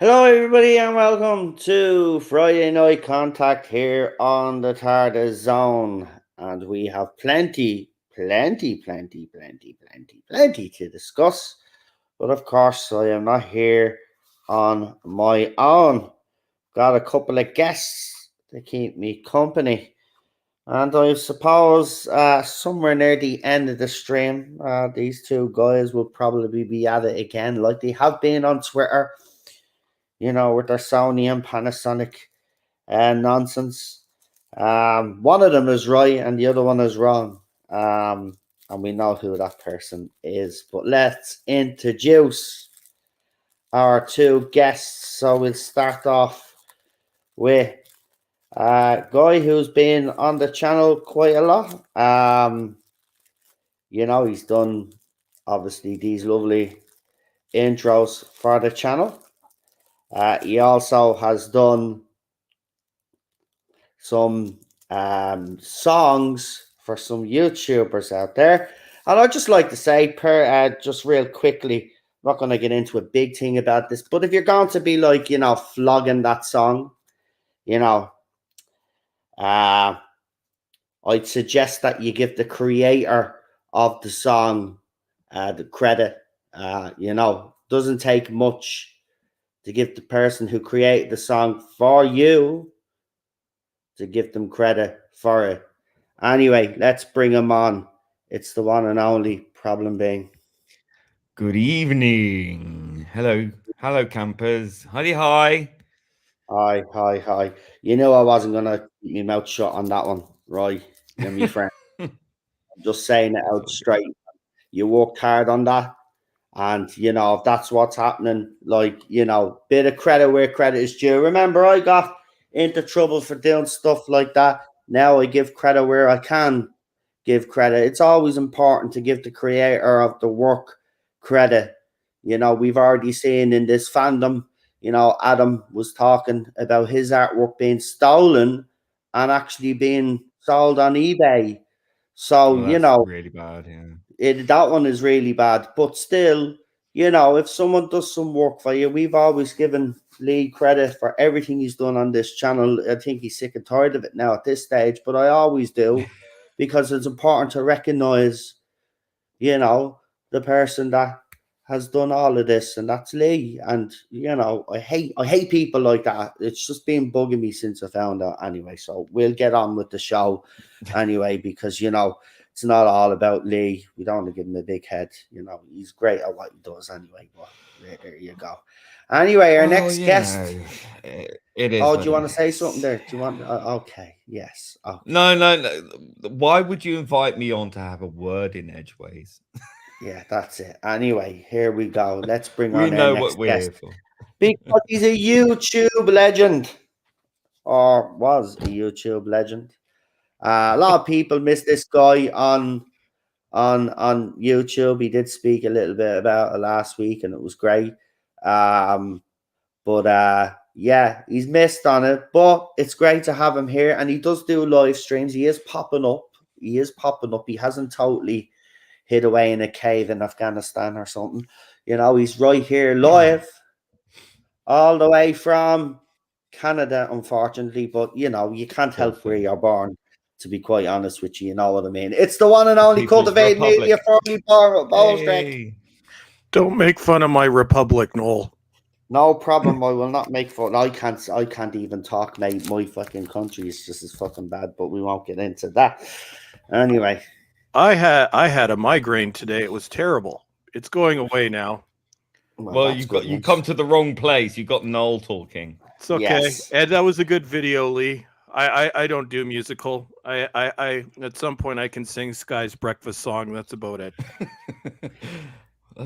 Hello, everybody, and welcome to Friday Night Contact here on the TARDIS Zone. And we have plenty to discuss. But of course, I am not here on my own. Got a couple of guests to keep me company. And I suppose somewhere near the end of the stream, these two guys will probably be at it again, like they have been on Twitter, with their Sony and Panasonic nonsense. One of them is right and the other one is wrong. And we know who that person is. But let's introduce our two guests. So we'll start off with a guy who's been on the channel quite a lot. He's done obviously these lovely intros for the channel. He also has done some songs for some YouTubers out there. And I'd just like to say, just real quickly, I'm not going to get into a big thing about this, but if you're going to be like, flogging that song, I'd suggest that you give the creator of the song the credit. Doesn't take much to give the person who created the song for you to give them credit for it. Anyway, let's bring him on. It's the one and only Problembeing. Good evening. Hello, campers. Hi. Hi. You know I wasn't gonna keep my mouth shut on that one, right? You're my friend. I'm just saying it out straight. You worked hard on that, and if that's what's happening, bit of credit where credit is due. Remember, I got into trouble for doing stuff like that. Now I give credit where I can give credit. It's always important to give the creator of the work credit. We've already seen in this fandom, Adam was talking about his artwork being stolen and actually being sold on eBay. So, that's really bad, yeah. That one is really bad. But still, if someone does some work for you, we've always given Lee credit for everything he's done on this channel. I think he's sick and tired of it now at this stage, but I always do because it's important to recognize, the person that has done all of this, and that's Lee. And I hate people like that. It's just been bugging me since I found out. Anyway, so we'll get on with the show anyway, because it's not all about Lee. We don't want to give him a big head. He's great at what he does anyway. But there you go. Anyway, our next guest. It is. Oh, do you want to say something there? Do you want? Okay. Yes. Okay. No. Why would you invite me on to have a word in edgeways? Yeah, that's it. Anyway, here we go. Let's bring on We our know next what we're guest. here for. Because he's a YouTube legend, or was a YouTube legend. A lot of people miss this guy on YouTube. He did speak a little bit about it last week, and it was great. But yeah, he's missed on it. But it's great to have him here, and he does do live streams. He is popping up. He hasn't totally hid away in a cave in Afghanistan or something. He's right here live, all the way from Canada, unfortunately, but you know, you can't Poor help where thing. you're born. To be quite honest with you know what I mean. It's the one and only People's Cultivated Media, Republic. formally bowlestrek. Hey. Don't make fun of my republic, Noel. No problem. I will not make fun. I can't even talk, mate. My fucking country is just as fucking bad. But we won't get into that. Anyway, I had a migraine today. It was terrible. It's going away now. Well, that's you good you news. come to the wrong place. You got Noel talking. It's okay. Yes. And that was a good video, Lee. I don't do musical. I at some point I can sing Sky's breakfast song. That's about it.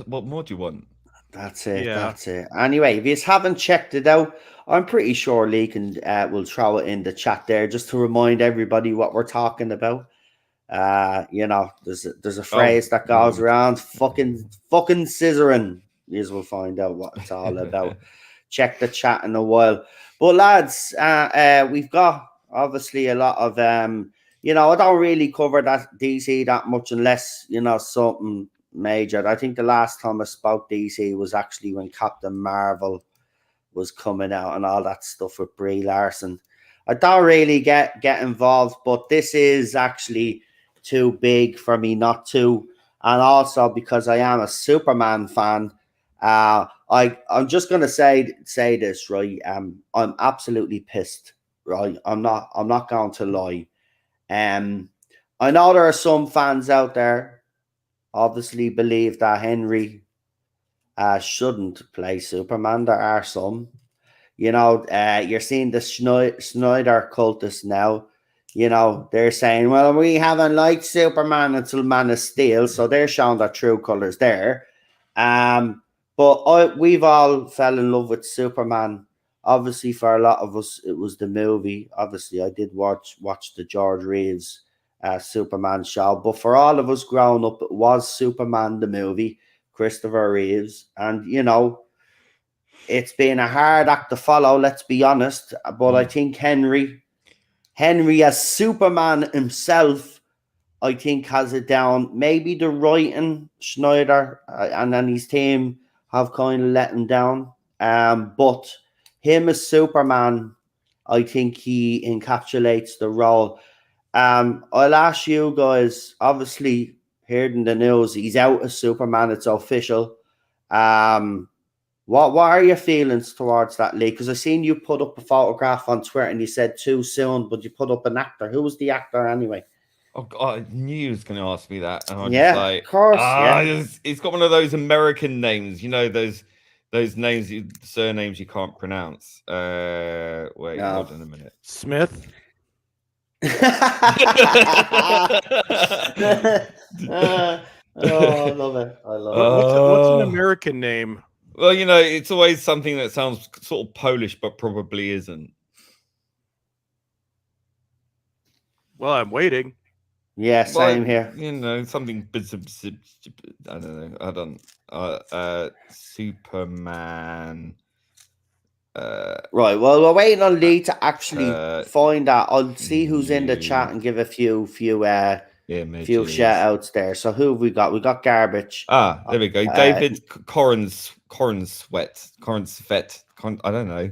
What more do you want? That's it. Yeah. That's it. Anyway, if you haven't checked it out, I'm pretty sure Lee can will throw it in the chat there just to remind everybody what we're talking about. You know, there's a phrase that goes around, fucking scissoring. You will find out what it's all about. Check the chat in a while. But lads, we've got obviously a lot of you know, I don't really cover that DC that much unless, you know, something major. I think the last time I spoke DC was actually when Captain Marvel was coming out and all that stuff with Brie Larson. I don't really get involved, but this is actually too big for me not to. And also because I am a Superman fan, I'm just gonna say this, right? I'm absolutely pissed, right? I'm not going to lie. I know there are some fans out there obviously believe that Henry shouldn't play Superman. There are some. You know, you're seeing the Snyder cultists now. You know, they're saying, well, we haven't liked Superman until Man of Steel. So they're showing their true colors there. But we've all fell in love with Superman. Obviously, for a lot of us, it was the movie. Obviously, I did watch the George Reeves Superman show. But for all of us growing up, it was Superman the movie, Christopher Reeves. And, you know, it's been a hard act to follow, let's be honest. But I think Henry as Superman himself, I think has it down. Maybe the writing, Schneider and then his team have kind of let him down. But him as Superman, I think he encapsulates the role. I'll ask you guys, obviously, heard in the news, he's out as Superman, it's official. What are your feelings towards that, Lee? Because I seen you put up a photograph on Twitter and you said too soon, but you put up an actor. Who was the actor anyway? Oh God, I knew he was going to ask me that, and I'm Yeah, just like, of course. It's got one of those American names, you know, those names, surnames you can't pronounce. Wait, hold on a minute. Smith. Oh, I love it. I love it. What's an American name? Well, you know, it's always something that sounds sort of Polish, but probably isn't. Well, I'm waiting. Yeah, same here. You know, something. I don't know. Superman. Right. Well, we're waiting on Lee to actually find that. I'll see who's in the chat and give a few shout outs there. So who have we got? We got Garbage. There we go. David Cornsvet. I don't know.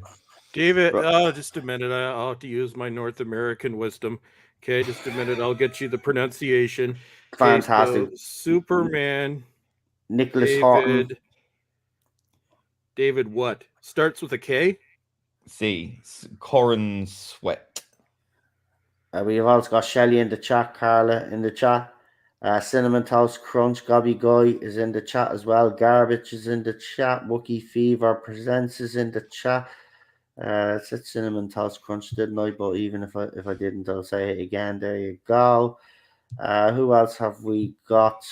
David, just a minute. I'll have to use my North American wisdom. Okay, just a minute. I'll get you the pronunciation. Fantastic. So Superman. Nicholas Horton. David what? Starts with a K? C. Cornsvet. We've also got Shelly in the chat, Carla in the chat. Cinnamon Toast Crunch, Gobby Guy is in the chat as well. Garbage is in the chat. Wookie Fever Presents is in the chat. It said Cinnamon Toast Crunch, didn't I? But even if I didn't, I'll say it again. There you go. Who else have we got?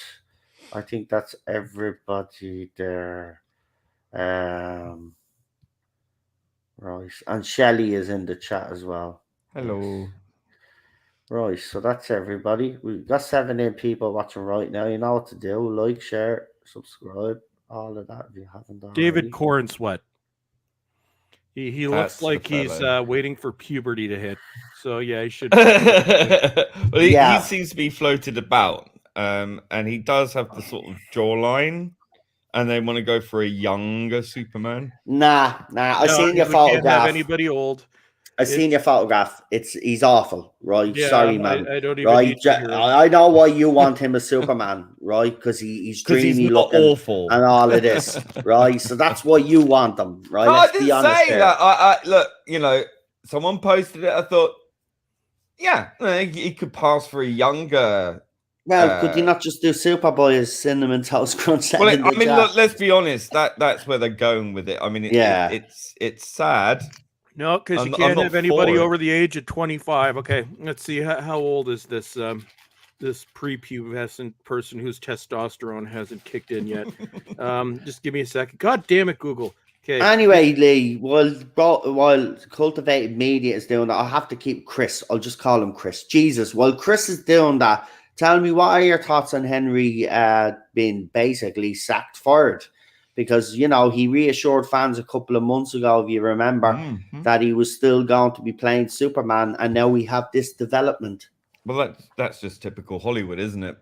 I think that's everybody there. Right. And Shelly is in the chat as well. Hello. Yes. Right, so that's everybody. We've got 17 people watching right now. You know what to do. Like, share, subscribe, all of that if you haven't already. David Cornswet. He looks like he's waiting for puberty to hit. So, yeah, he should. Well, he seems to be floated about. And he does have the sort of jawline. and they want to go for a younger Superman. Nah. I No, seen your we can't have photograph. anybody old. I seen your photograph. He's awful, right? Yeah, Sorry, man. I don't even Right? need to hear him. I know why you want him as Superman, right? Because he's Because he's dreamy not looking awful and all of this, right? So that's why you want him, right? No, Let's I be didn't honest say here. that. I look, you know, someone posted it. I thought, yeah, he could pass for a younger. Well, could you not just do Superboy as Cinnamon Toast Crunch? Well, I mean, look, let's be honest. That's where they're going with it. I mean, it's sad. No, because you I'm can't not have anybody for it. over the age of 25. Okay, let's see. How old is this this prepubescent person whose testosterone hasn't kicked in yet? Just give me a second. God damn it, Google. Okay. Anyway, Lee, while Cultivated Media is doing that, I'll have to keep Chris. I'll just call him Chris. Jesus, while Chris is doing that, tell me, what are your thoughts on Henry being basically sacked fired? Because, you know, he reassured fans a couple of months ago, if you remember, that he was still going to be playing Superman, and now we have this development. Well, that's just typical Hollywood, isn't it?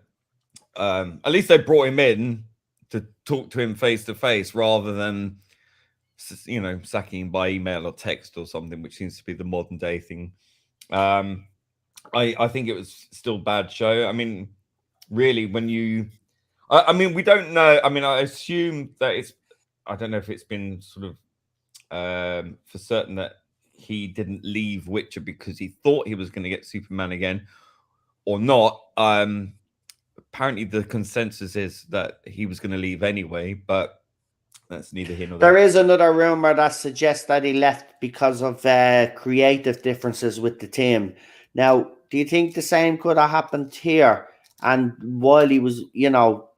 At least they brought him in to talk to him face to face rather than, you know, sacking him by email or text or something, which seems to be the modern day thing. I think it was still bad show. I mean, really, when you, I mean, we don't know. I mean, I assume that I don't know if it's been sort of for certain that he didn't leave Witcher because he thought he was going to get Superman again or not. Apparently the consensus is that he was going to leave anyway, but that's neither here nor there. There is another rumor that suggests that he left because of creative differences with the team. Now, do you think the same could have happened here? And while he was, you know,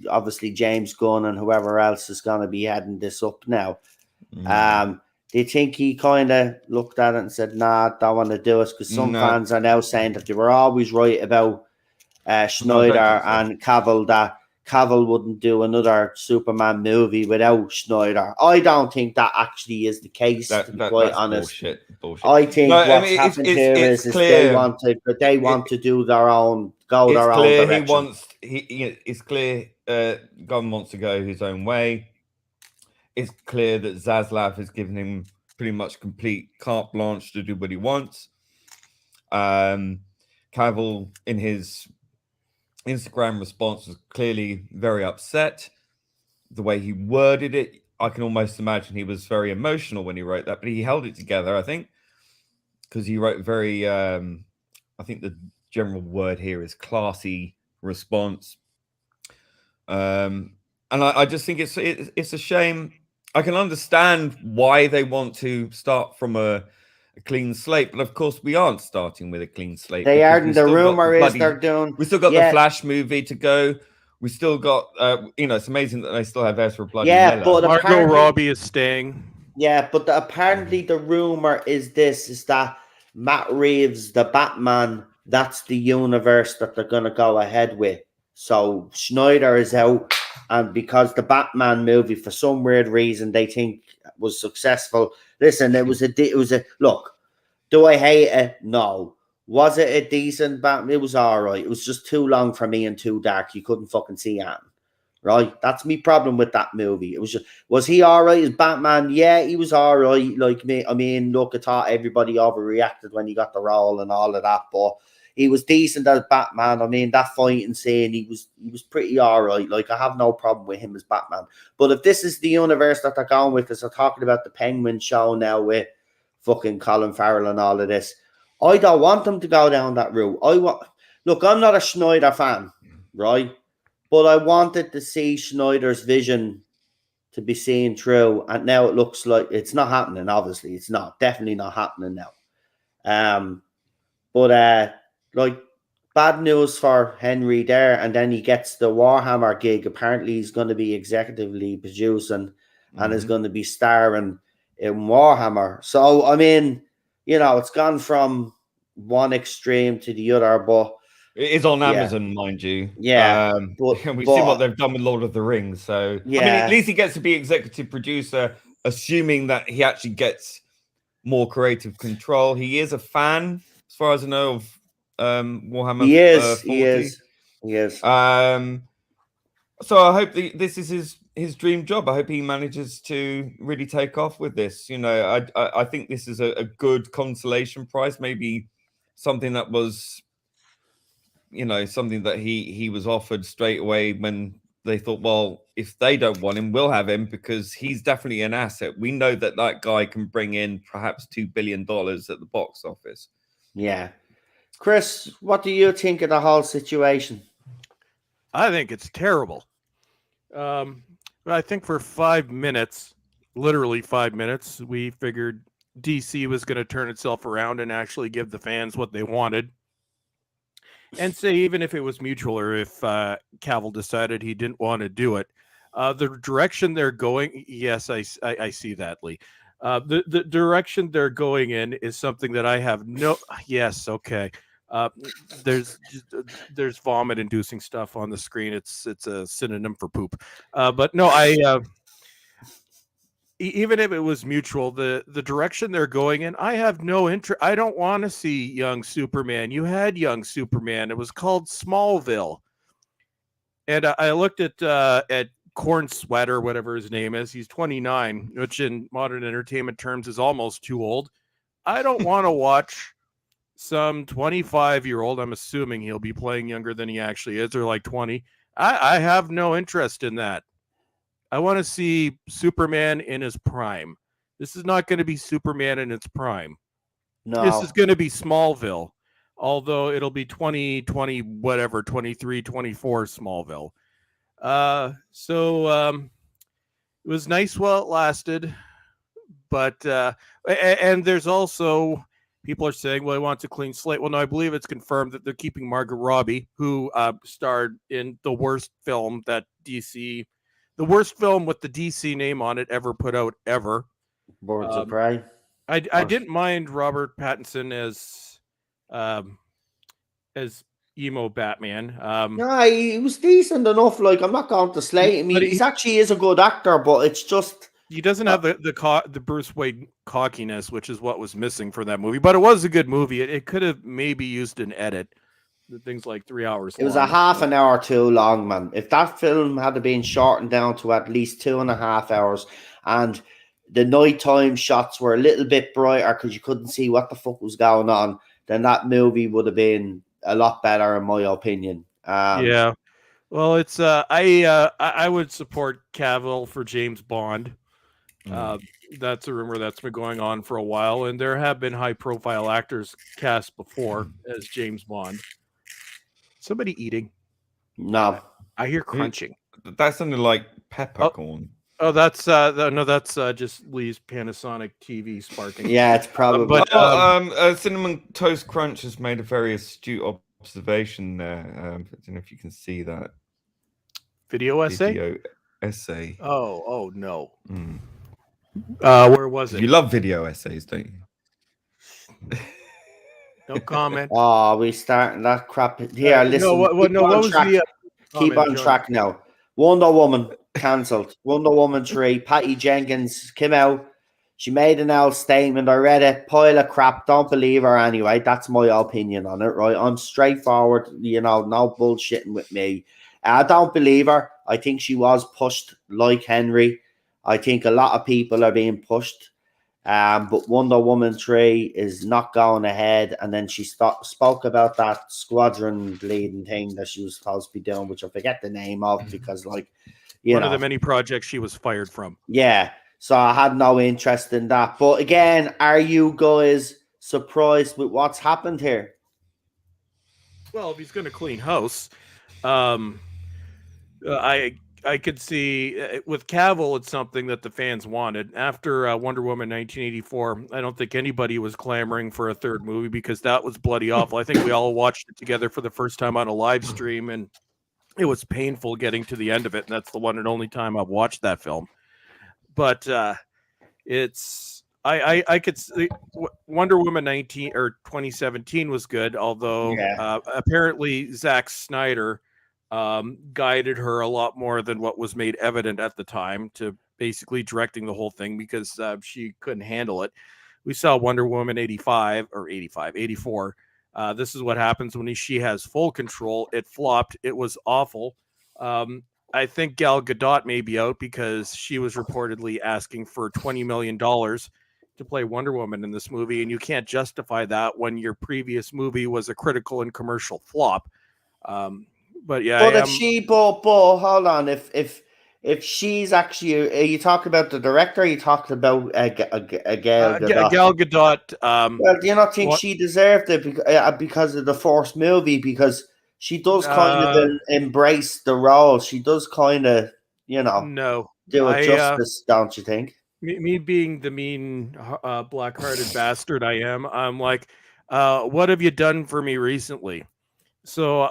obviously James Gunn and whoever else is going to be heading this up now, do you think he kind of looked at it and said, nah, don't want to do it? Because some fans are now saying that they were always right about Schneider and Cavill, that Cavill wouldn't do another Superman movie without Schneider. I don't think that actually is the case, to be quite honest. Bullshit. I think what's happened here is they want to do their own, go their own direction. It's clear Gunn wants to go his own way. It's clear that Zaslav has given him pretty much complete carte blanche to do what he wants. Cavill, in his Instagram response, was clearly very upset. The way he worded it, I can almost imagine he was very emotional when he wrote that, but he held it together, I think, because he wrote very, I think the general word here is classy response. And I just think it's a shame. I can understand why they want to start from a clean slate, but of course we aren't starting with a clean slate. They aren't. The rumor is they're doing. We still got the Flash movie to go. We still got, you know, it's amazing that they still have Ezra Bloody Miller. But Margot Robbie is staying. Yeah, but apparently the rumor is that Matt Reeves, the Batman, that's the universe that they're going to go ahead with. So Schneider is out, and because the Batman movie, for some weird reason, they think was successful. Listen, it was a look. Do I hate it? No. Was it a decent Batman? It was all right. It was just too long for me and too dark. You couldn't fucking see anything. Right? That's my problem with that movie. It was just, was he all right as Batman? Yeah, he was all right. Like me, I mean, look, I thought everybody overreacted when he got the role and all of that, but he was decent as Batman. I mean, that fighting scene, he was pretty all right. Like, I have no problem with him as Batman. But if this is the universe that they're going with, as they're talking about the Penguin show now with fucking Colin Farrell and all of this, I don't want them to go down that route. Look, I'm not a Schneider fan, right? But I wanted to see Schneider's vision to be seen through, and now it looks like it's not happening. Obviously, it's not. Definitely not happening now. But like, bad news for Henry there, and then he gets the Warhammer gig. Apparently, he's going to be executively producing and is going to be starring in Warhammer. So, I mean, you know, it's gone from one extreme to the other, but it is on Amazon, mind you. Yeah. We've seen what they've done with Lord of the Rings. So, yeah. I mean, at least he gets to be executive producer, assuming that he actually gets more creative control. He is a fan, as far as I know, of Warhammer. He is. So I hope this is his dream job. I hope he manages to really take off with this. You know, I think this is a good consolation prize, maybe something that was, you know, something that he was offered straight away when they thought, well, if they don't want him, we'll have him because he's definitely an asset. We know that that guy can bring in perhaps $2 billion at the box office. Yeah. Chris, what do you think of the whole situation? I think it's terrible. But I think for 5 minutes, literally 5 minutes, we figured DC was going to turn itself around and actually give the fans what they wanted. And say, even if it was mutual or if Cavill decided he didn't want to do it, the direction they're going, yes, I see that, Lee. The direction they're going in is something that I have yes, okay. There's vomit-inducing stuff on the screen. It's a synonym for poop. But no, even if it was mutual, the direction they're going in, I have no interest. I don't want to see young Superman. You had young Superman. It was called Smallville. And I looked at Corn Sweater, whatever his name is. He's 29, which in modern entertainment terms is almost too old. I don't want to watch some 25-year-old. I'm assuming he'll be playing younger than he actually is, or like 20. I have no interest in that. I want to see Superman in his prime. This is not going to be Superman in its prime. No. This is going to be Smallville, although it'll be 2020, whatever, 23, 24 Smallville. So it was nice while it lasted. But, and there's also, people are saying, well, he wants a clean slate. Well, no, I believe it's confirmed that they're keeping Margot Robbie, who starred in the worst film that DC... The worst film with the DC name on it ever put out ever. Birds of Prey. I didn't mind Robert Pattinson as emo Batman. No, he was decent enough. Like, I'm not going to slate him. He actually is a good actor, but it's just he doesn't have the Bruce Wayne cockiness, which is what was missing for that movie. But it was a good movie. It could have maybe used an edit. Things like 3 hours. It was a half an hour too long, man. If that film had been shortened down to at least 2.5 hours, and the nighttime shots were a little bit brighter because you couldn't see what the fuck was going on, then that movie would have been a lot better, in my opinion. Yeah. Well, it's I would support Cavill for James Bond. That's a rumor that's been going on for a while, and there have been high-profile actors cast before as James Bond. Somebody eating? No, I hear crunching. That sounded like peppercorn. Oh, that's that's just Lee's Panasonic TV sparking. Yeah, it's probably. Cinnamon Toast Crunch has made a very astute observation there. I don't know if you can see that video essay. Oh no. Where was it? You love video essays, don't you? No comment. Oh, we starting that crap here. Listen, what was the keep on track now. Wonder Woman cancelled. Wonder Woman 3. Patty Jenkins came out. She made an L statement. I read it. Pile of crap. Don't believe her anyway. That's my opinion on it, right? I'm straightforward. You know, no bullshitting with me. I don't believe her. I think she was pushed like Henry. I think a lot of people are being pushed. But Wonder Woman 3 is not going ahead. And then she spoke about that squadron leading thing that she was supposed to be doing, which I forget the name of because, like, one of the many projects she was fired from. Yeah. So I had no interest in that. But again, are you guys surprised with what's happened here? Well, if he's going to clean house, I could see with Cavill, it's something that the fans wanted. After Wonder Woman 1984, I don't think anybody was clamoring for a third movie because that was bloody awful. I think we all watched it together for the first time on a live stream, and it was painful getting to the end of it. And that's the one and only time I've watched that film. But I could see Wonder Woman 2017 was good, although apparently Zack Snyder guided her a lot more than what was made evident at the time to basically directing the whole thing because she couldn't handle it. We saw Wonder Woman 84. This is what happens when she has full control. It flopped. It was awful. I think Gal Gadot may be out because she was reportedly asking for $20 million to play Wonder Woman in this movie, and you can't justify that when your previous movie was a critical and commercial flop. But yeah, But if she, but hold on, if she's actually, are you talking about the director? Or are you talking about a Gal Gadot? Gal Gadot. Well, do you not think she deserved it because of the first movie? Because she does kind of embrace the role. She does kind of, no, do it justice, don't you think? Me being the mean, black-hearted bastard I am, I'm like, what have you done for me recently? So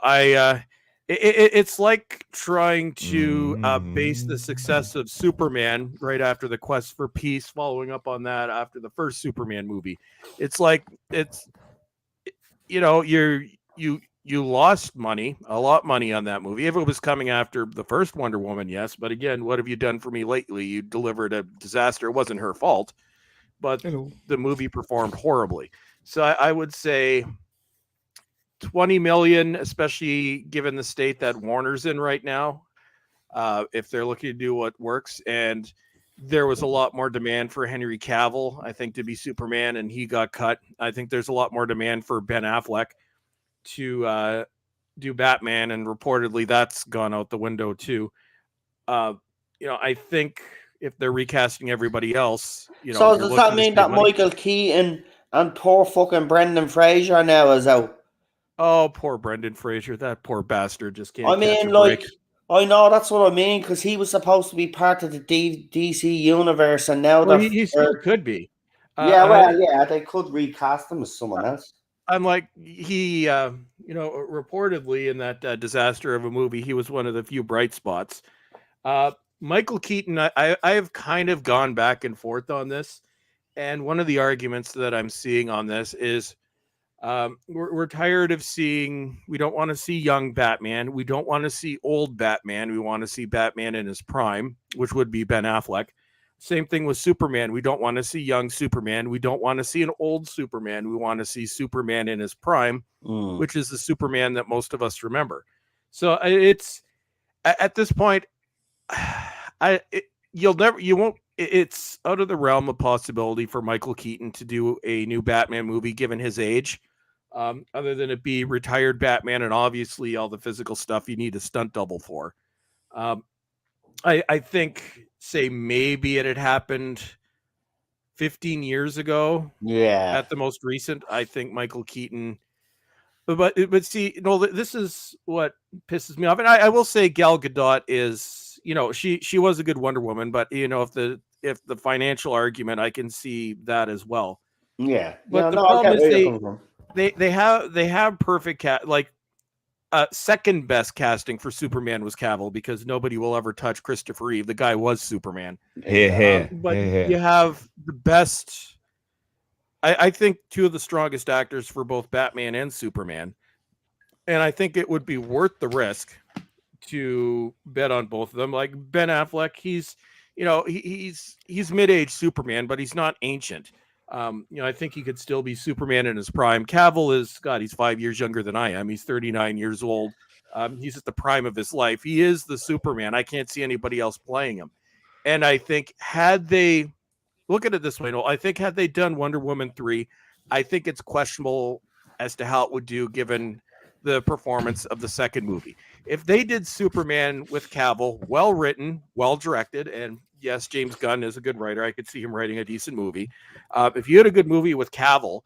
it's like trying to base the success of Superman right after the quest for peace, following up on that after the first Superman movie. It's like you lost money, a lot of money on that movie. If it was coming after the first Wonder Woman, yes. But again, what have you done for me lately? You delivered a disaster. It wasn't her fault, but the movie performed horribly. So I would say 20 million, especially given the state that Warner's in right now, if they're looking to do what works. And there was a lot more demand for Henry Cavill, I think, to be Superman, and he got cut. I think there's a lot more demand for Ben Affleck to do Batman, and reportedly that's gone out the window too. I think if they're recasting everybody else, so does that mean that Michael Keaton and poor fucking Brendan Fraser now is out? Oh, poor Brendan Fraser, that poor bastard just can't. I mean, like, I know that's what I mean, because he was supposed to be part of the DC universe, and now he still could be. They could recast him as someone else. I'm like, he, reportedly in that disaster of a movie, he was one of the few bright spots. Michael Keaton, I have kind of gone back and forth on this, and one of the arguments that I'm seeing on this is we're tired of seeing. We don't want to see young Batman. We don't want to see old Batman. We want to see Batman in his prime, which would be Ben Affleck. Same thing with Superman. We don't want to see young Superman. We don't want to see an old Superman. We want to see Superman in his prime, which is the Superman that most of us remember. So it's at this point, it's out of the realm of possibility for Michael Keaton to do a new Batman movie given his age, other than it be retired Batman and obviously all the physical stuff you need a stunt double for. I think, say, maybe it had happened 15 years ago. Yeah. At the most recent, I think Michael Keaton. But see, this is what pisses me off. And I will say Gal Gadot is, she was a good Wonder Woman, but if the financial argument, I can see that as well. Yeah. But the problem is they have perfect second best casting for Superman was Cavill, because nobody will ever touch Christopher Reeve. The guy was Superman. You have the best. I think two of the strongest actors for both Batman and Superman, and I think it would be worth the risk to bet on both of them. Like Ben Affleck, he's mid-age Superman, but he's not ancient. I think he could still be Superman in his prime. Cavill he's 5 years younger than I am. He's 39 years old. He's at the prime of his life. He is the Superman. I can't see anybody else playing him. And I think had they, look at it this way, I think had they done Wonder Woman 3, I think it's questionable as to how it would do given the performance of the second movie. If they did Superman with Cavill, well written, well directed, and yes, James Gunn is a good writer. I could see him writing a decent movie. If you had a good movie with Cavill,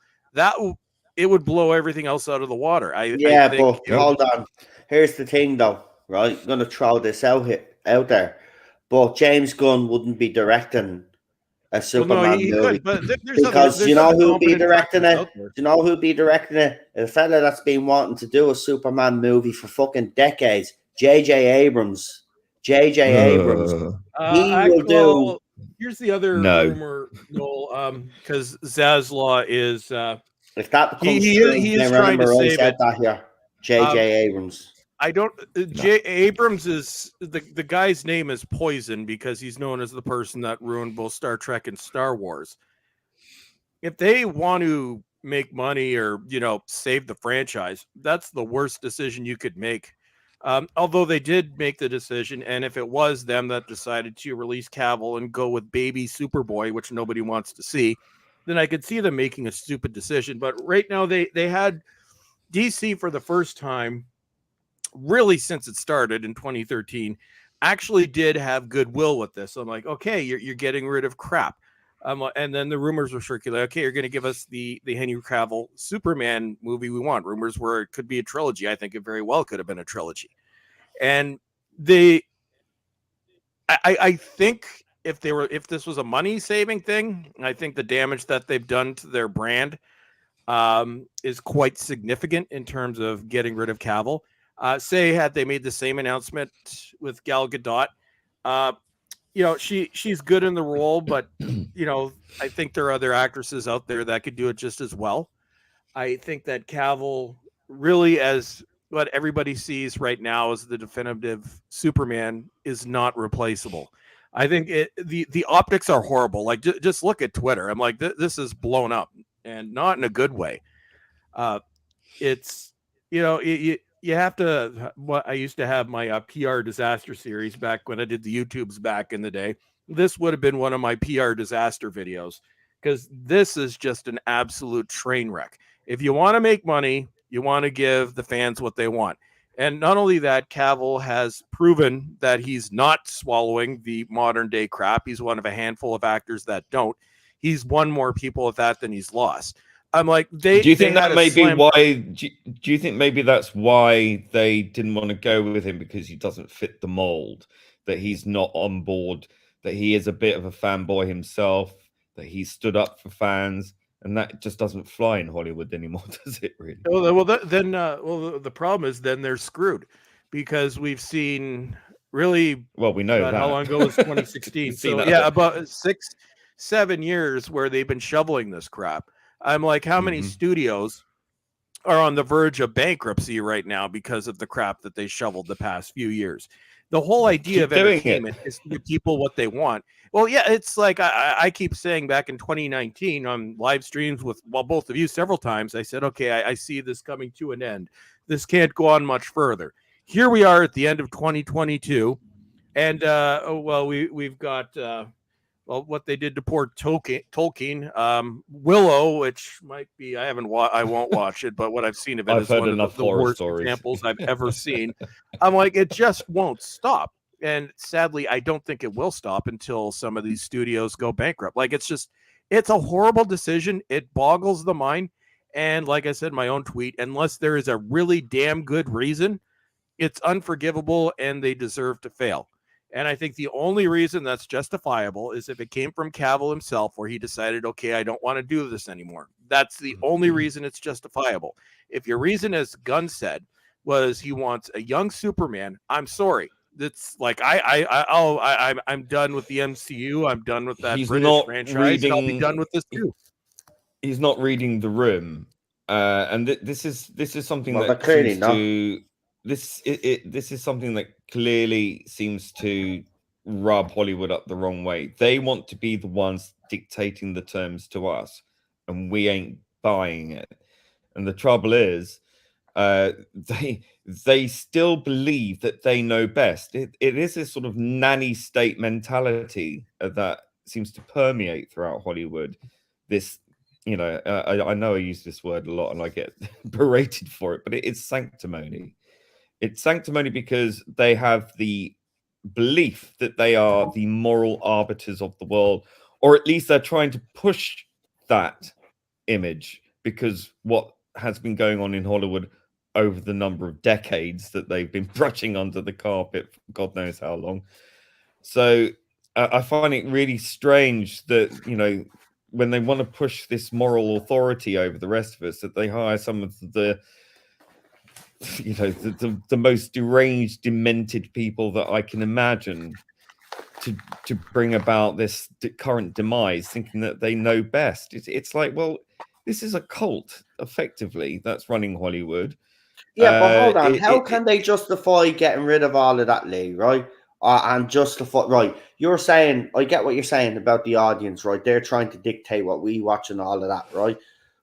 it would blow everything else out of the water. But hold on. Here's the thing, though. Right, I'm gonna throw this out there, but James Gunn wouldn't be directing a Superman movie. Could, but because you know who'd be directing it? Do you know who'd be directing it? A fella that's been wanting to do a Superman movie for fucking decades. J.J. Abrams. J.J. Abrams. He will do. Here's the other rumor, Noel, because Zaslaw is. If that becomes true, he is trying to save it. That here, J.J. Abrams. I don't. Abrams is the guy's name is Poison because he's known as the person that ruined both Star Trek and Star Wars. If they want to make money or save the franchise, that's the worst decision you could make. Although they did make the decision, and if it was them that decided to release Cavill and go with baby Superboy, which nobody wants to see, then I could see them making a stupid decision. But right now they had DC for the first time, really since it started in 2013, actually did have goodwill with this. I'm like, okay, you're getting rid of crap. And then the rumors were circulating. Okay, you're going to give us the Henry Cavill Superman movie we want. Rumors were it could be a trilogy. I think it very well could have been a trilogy. And I think if this was a money saving thing, I think the damage that they've done to their brand is quite significant in terms of getting rid of Cavill. Say had they made the same announcement with Gal Gadot, she's good in the role, but I think there are other actresses out there that could do it just as well. I think that Cavill really, as what everybody sees right now as the definitive Superman, is not replaceable. I think the optics are horrible. Like just look at Twitter. I'm like, this is blown up, and not in a good way. It's you have to. What I used to have my PR disaster series back when I did the YouTubes back in the day. This would have been one of my PR disaster videos because this is just an absolute train wreck. If you want to make money, you want to give the fans what they want. And not only that, Cavill has proven that he's not swallowing the modern day crap. He's one of a handful of actors that don't. He's won more people with that than he's lost. I'm like, do you think that may be why? Do you think maybe that's why they didn't want to go with him, because he doesn't fit the mold, that he's not on board, that he is a bit of a fanboy himself, that he stood up for fans, and that just doesn't fly in Hollywood anymore, does it really? Well, the problem is then they're screwed, because we've seen really. Well, we know that. How long ago was 2016? So yeah, about 6-7 years where they've been shoveling this crap. I'm like, how many studios are on the verge of bankruptcy right now because of the crap that they shoveled the past few years? The whole idea of entertainment is to give people what they want. Well, yeah, it's like I keep saying back in 2019 on live streams with both of you several times, I said, okay, I see this coming to an end. This can't go on much further. Here we are at the end of 2022, and we've got what they did to poor Tolkien, Willow, which might be I won't watch it, but what I've seen of it is one of the worst examples I've ever seen. I'm like, it just won't stop, and sadly, I don't think it will stop until some of these studios go bankrupt. Like it's a horrible decision. It boggles the mind, and like I said, my own tweet, unless there is a really damn good reason, it's unforgivable, and they deserve to fail. And I think the only reason that's justifiable is if it came from Cavill himself, where he decided, okay, I don't want to do this anymore. That's the only reason it's justifiable. If your reason, as Gunn said, was he wants a young Superman, I'm sorry. That's like I'm done with the MCU. I'm done with that British franchise. And I'll be done with this too. He's not reading the room, and this is something that clearly seems to. This is something that clearly seems to rub Hollywood up the wrong way. They want to be the ones dictating the terms to us, and we ain't buying it. And the trouble is, they still believe that they know best. It is this sort of nanny state mentality that seems to permeate throughout Hollywood. This, I know I use this word a lot and I get berated for it, but it's sanctimony. It's sanctimony because they have the belief that they are the moral arbiters of the world, or at least they're trying to push that image, because what has been going on in Hollywood over the number of decades that they've been brushing under the carpet for God knows how long. So I find it really strange that, when they want to push this moral authority over the rest of us, that they hire some of the most deranged, demented people that I can imagine to bring about this current demise, thinking that they know best. It's like, well, this is a cult, effectively, that's running Hollywood. Yeah, but hold on. How can they justify getting rid of all of that, Lee, right? And justify, right? You're saying, I get what you're saying about the audience, right? They're trying to dictate what we watch and all of that, right?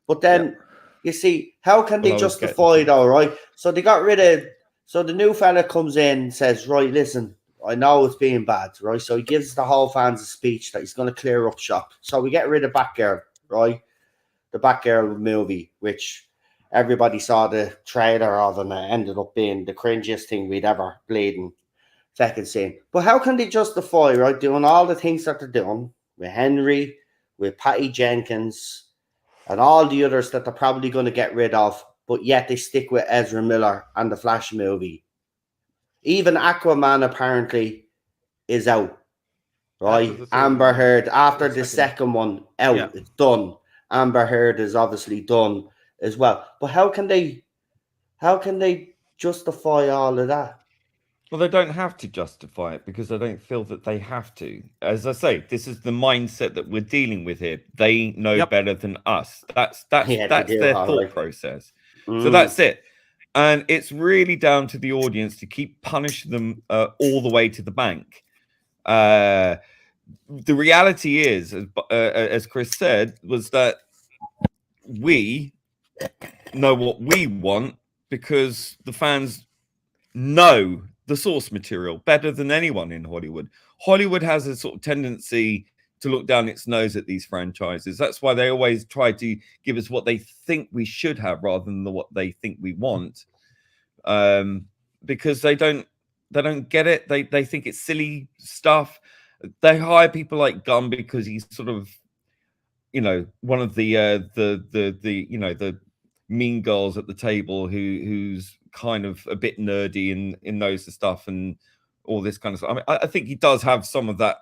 But then... Yeah. You see, how can they justify it, all right? So they got rid of So the new fella comes in and says, right, listen, I know it's being bad, right? So he gives the whole fans a speech that he's going to clear up shop. So we get rid of Batgirl, right? The Batgirl movie, which everybody saw the trailer of, and it ended up being the cringiest thing we'd ever bleeding fucking seen. But how can they justify, right, doing all the things that they're doing with Henry, with Patty Jenkins, and all the others that they're probably going to get rid of, but yet they stick with Ezra Miller and the Flash movie? Even Aquaman apparently is out, right? Amber Heard, after the second one out, it's done. Amber Heard is obviously done as well. But how can they justify all of that? Well, they don't have to justify it because I don't feel that they have to. As I say, this is the mindset that we're dealing with here. They know better than us. That's their thought process. So that's it. And it's really down to the audience to keep punishing them all the way to the bank. The reality is, as Chris said, was that we know what we want because the fans know the source material better than anyone in Hollywood. Hollywood has a sort of tendency to look down its nose at these franchises. That's why they always try to give us what they think we should have rather than what they think we want. Because they don't get it. They think it's silly stuff. They hire people like Gunn because he's sort of, you know, one of the you know, the mean girls at the table who's kind of a bit nerdy and knows the stuff and all this kind of stuff. I mean, I think he does have some of that,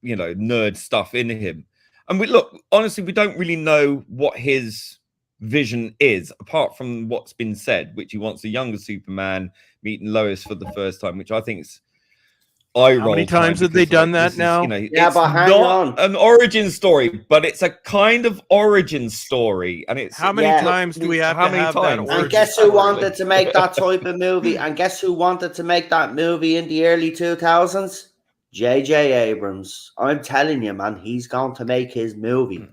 you know, nerd stuff in him. And honestly, we don't really know what his vision is, apart from what's been said, which he wants a younger Superman meeting Lois for the first time, which I think is How many times have they done that now? You know, it's but hang on. An origin story, but it's a kind of origin story. And it's how many times do we have to have that origin? And guess who wanted to make that type of movie? And guess who wanted to make that movie in the early 2000s? J.J. Abrams. I'm telling you, man, he's going to make his movie.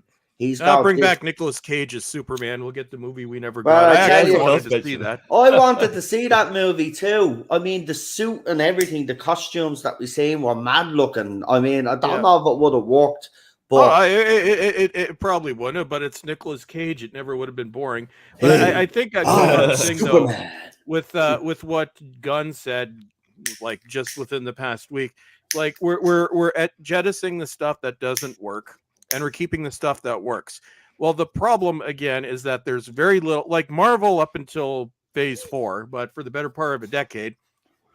I'll bring back Nicolas Cage as Superman. We'll get the movie we never got. I actually wanted to see that. I wanted to see that movie too. I mean, the suit and everything, the costumes that we seen were mad looking. I mean, I don't know if it would have worked, but it probably wouldn't have. But it's Nicolas Cage. It never would have been boring. But I think that's one thing though. With what Gunn said, like just within the past week, like we're at jettisoning the stuff that doesn't work. And we're keeping the stuff that works. Well, the problem, again, is that there's very little, like Marvel up until phase 4, but for the better part of a decade,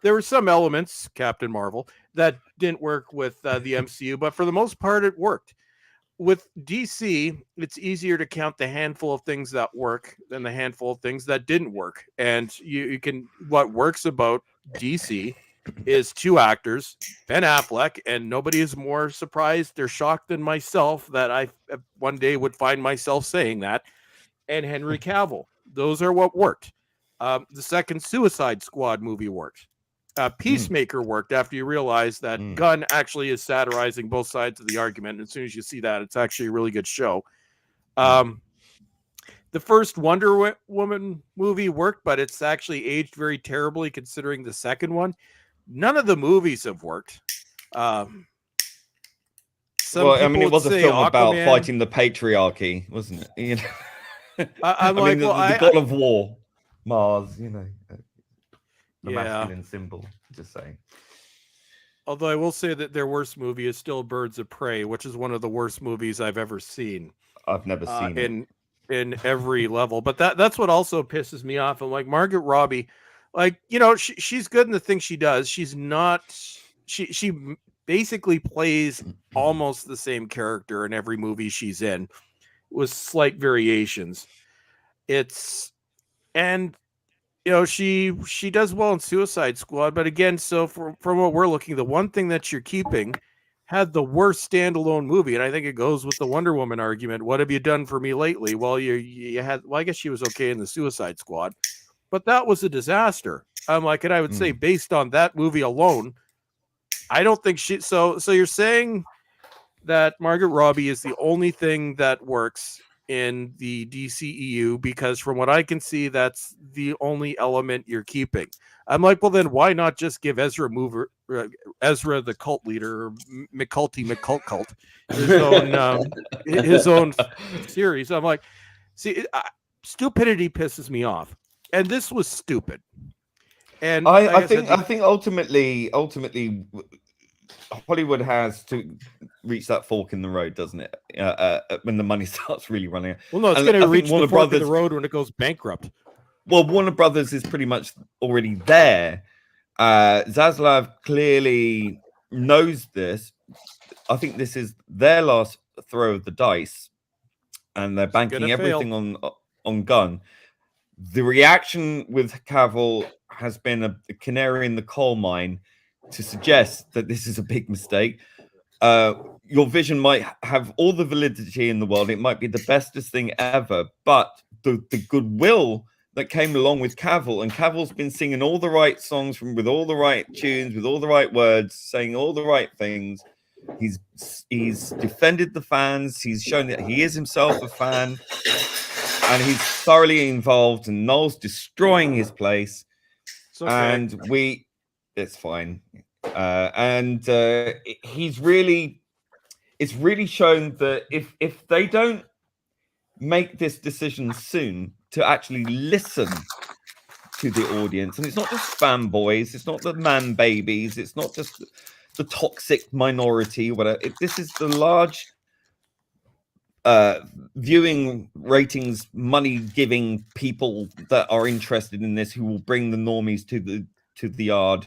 there were some elements, Captain Marvel, that didn't work with the MCU, but for the most part, it worked. With DC, it's easier to count the handful of things that work than the handful of things that didn't work. And you can, what works about DC is two actors, Ben Affleck, and nobody is more surprised or shocked than myself that I one day would find myself saying that, and Henry Cavill. Those are what worked. The second Suicide Squad movie worked. Peacemaker worked after you realize that Gunn actually is satirizing both sides of the argument. And as soon as you see that, it's actually a really good show. The first Wonder Woman movie worked, but it's actually aged very terribly considering the second one. None of the movies have worked. I mean, it was a film about fighting the patriarchy, wasn't it? You know, I'm like, the God of War, Mars. You know, the masculine symbol. Just saying. Although I will say that their worst movie is still Birds of Prey, which is one of the worst movies I've ever seen. I've never seen it in every level. But that's what also pisses me off. I'm like, Margot Robbie. Like, you know, she's good in the thing she does. She's not, she basically plays almost the same character in every movie she's in with slight variations. And, you know, she does well in Suicide Squad. But again, so from what we're looking, the one thing that you're keeping had the worst standalone movie. And I think it goes with the Wonder Woman argument. What have you done for me lately? Well, you had, well, I guess she was okay in the Suicide Squad. But that was a disaster. I'm like, and I would say based on that movie alone, I don't think she. So you're saying that Margot Robbie is the only thing that works, in the DCEU because from what I can see, that's the only element you're keeping. I'm like, well, then why not just give Ezra the cult leader, or McCult, his own series? I'm like, see, stupidity pisses me off, and this was stupid. And I think ultimately Hollywood has to reach that fork in the road, doesn't it? When the money starts really running out. Well, no, it's going to reach the fork in the road when it goes bankrupt. Well, Warner Brothers is pretty much already there. Zaslav clearly knows this. I think this is their last throw of the dice, and they're banking everything on Gunn. The reaction with Cavill has been a canary in the coal mine to suggest that this is a big mistake. Your vision might have all the validity in the world. It might be the bestest thing ever, but the goodwill that came along with Cavill, and Cavill's been singing all the right songs with all the right tunes, with all the right words, saying all the right things. He's defended the fans. He's shown that he is himself a fan, and he's thoroughly involved. And Noel's destroying his place, and it's fine. He's really, it's really shown that if they don't make this decision soon to actually listen to the audience, and it's not just fanboys, it's not the man babies, it's not just the toxic minority, whatever. This is the large viewing ratings, money giving people that are interested in this, who will bring the normies to the yard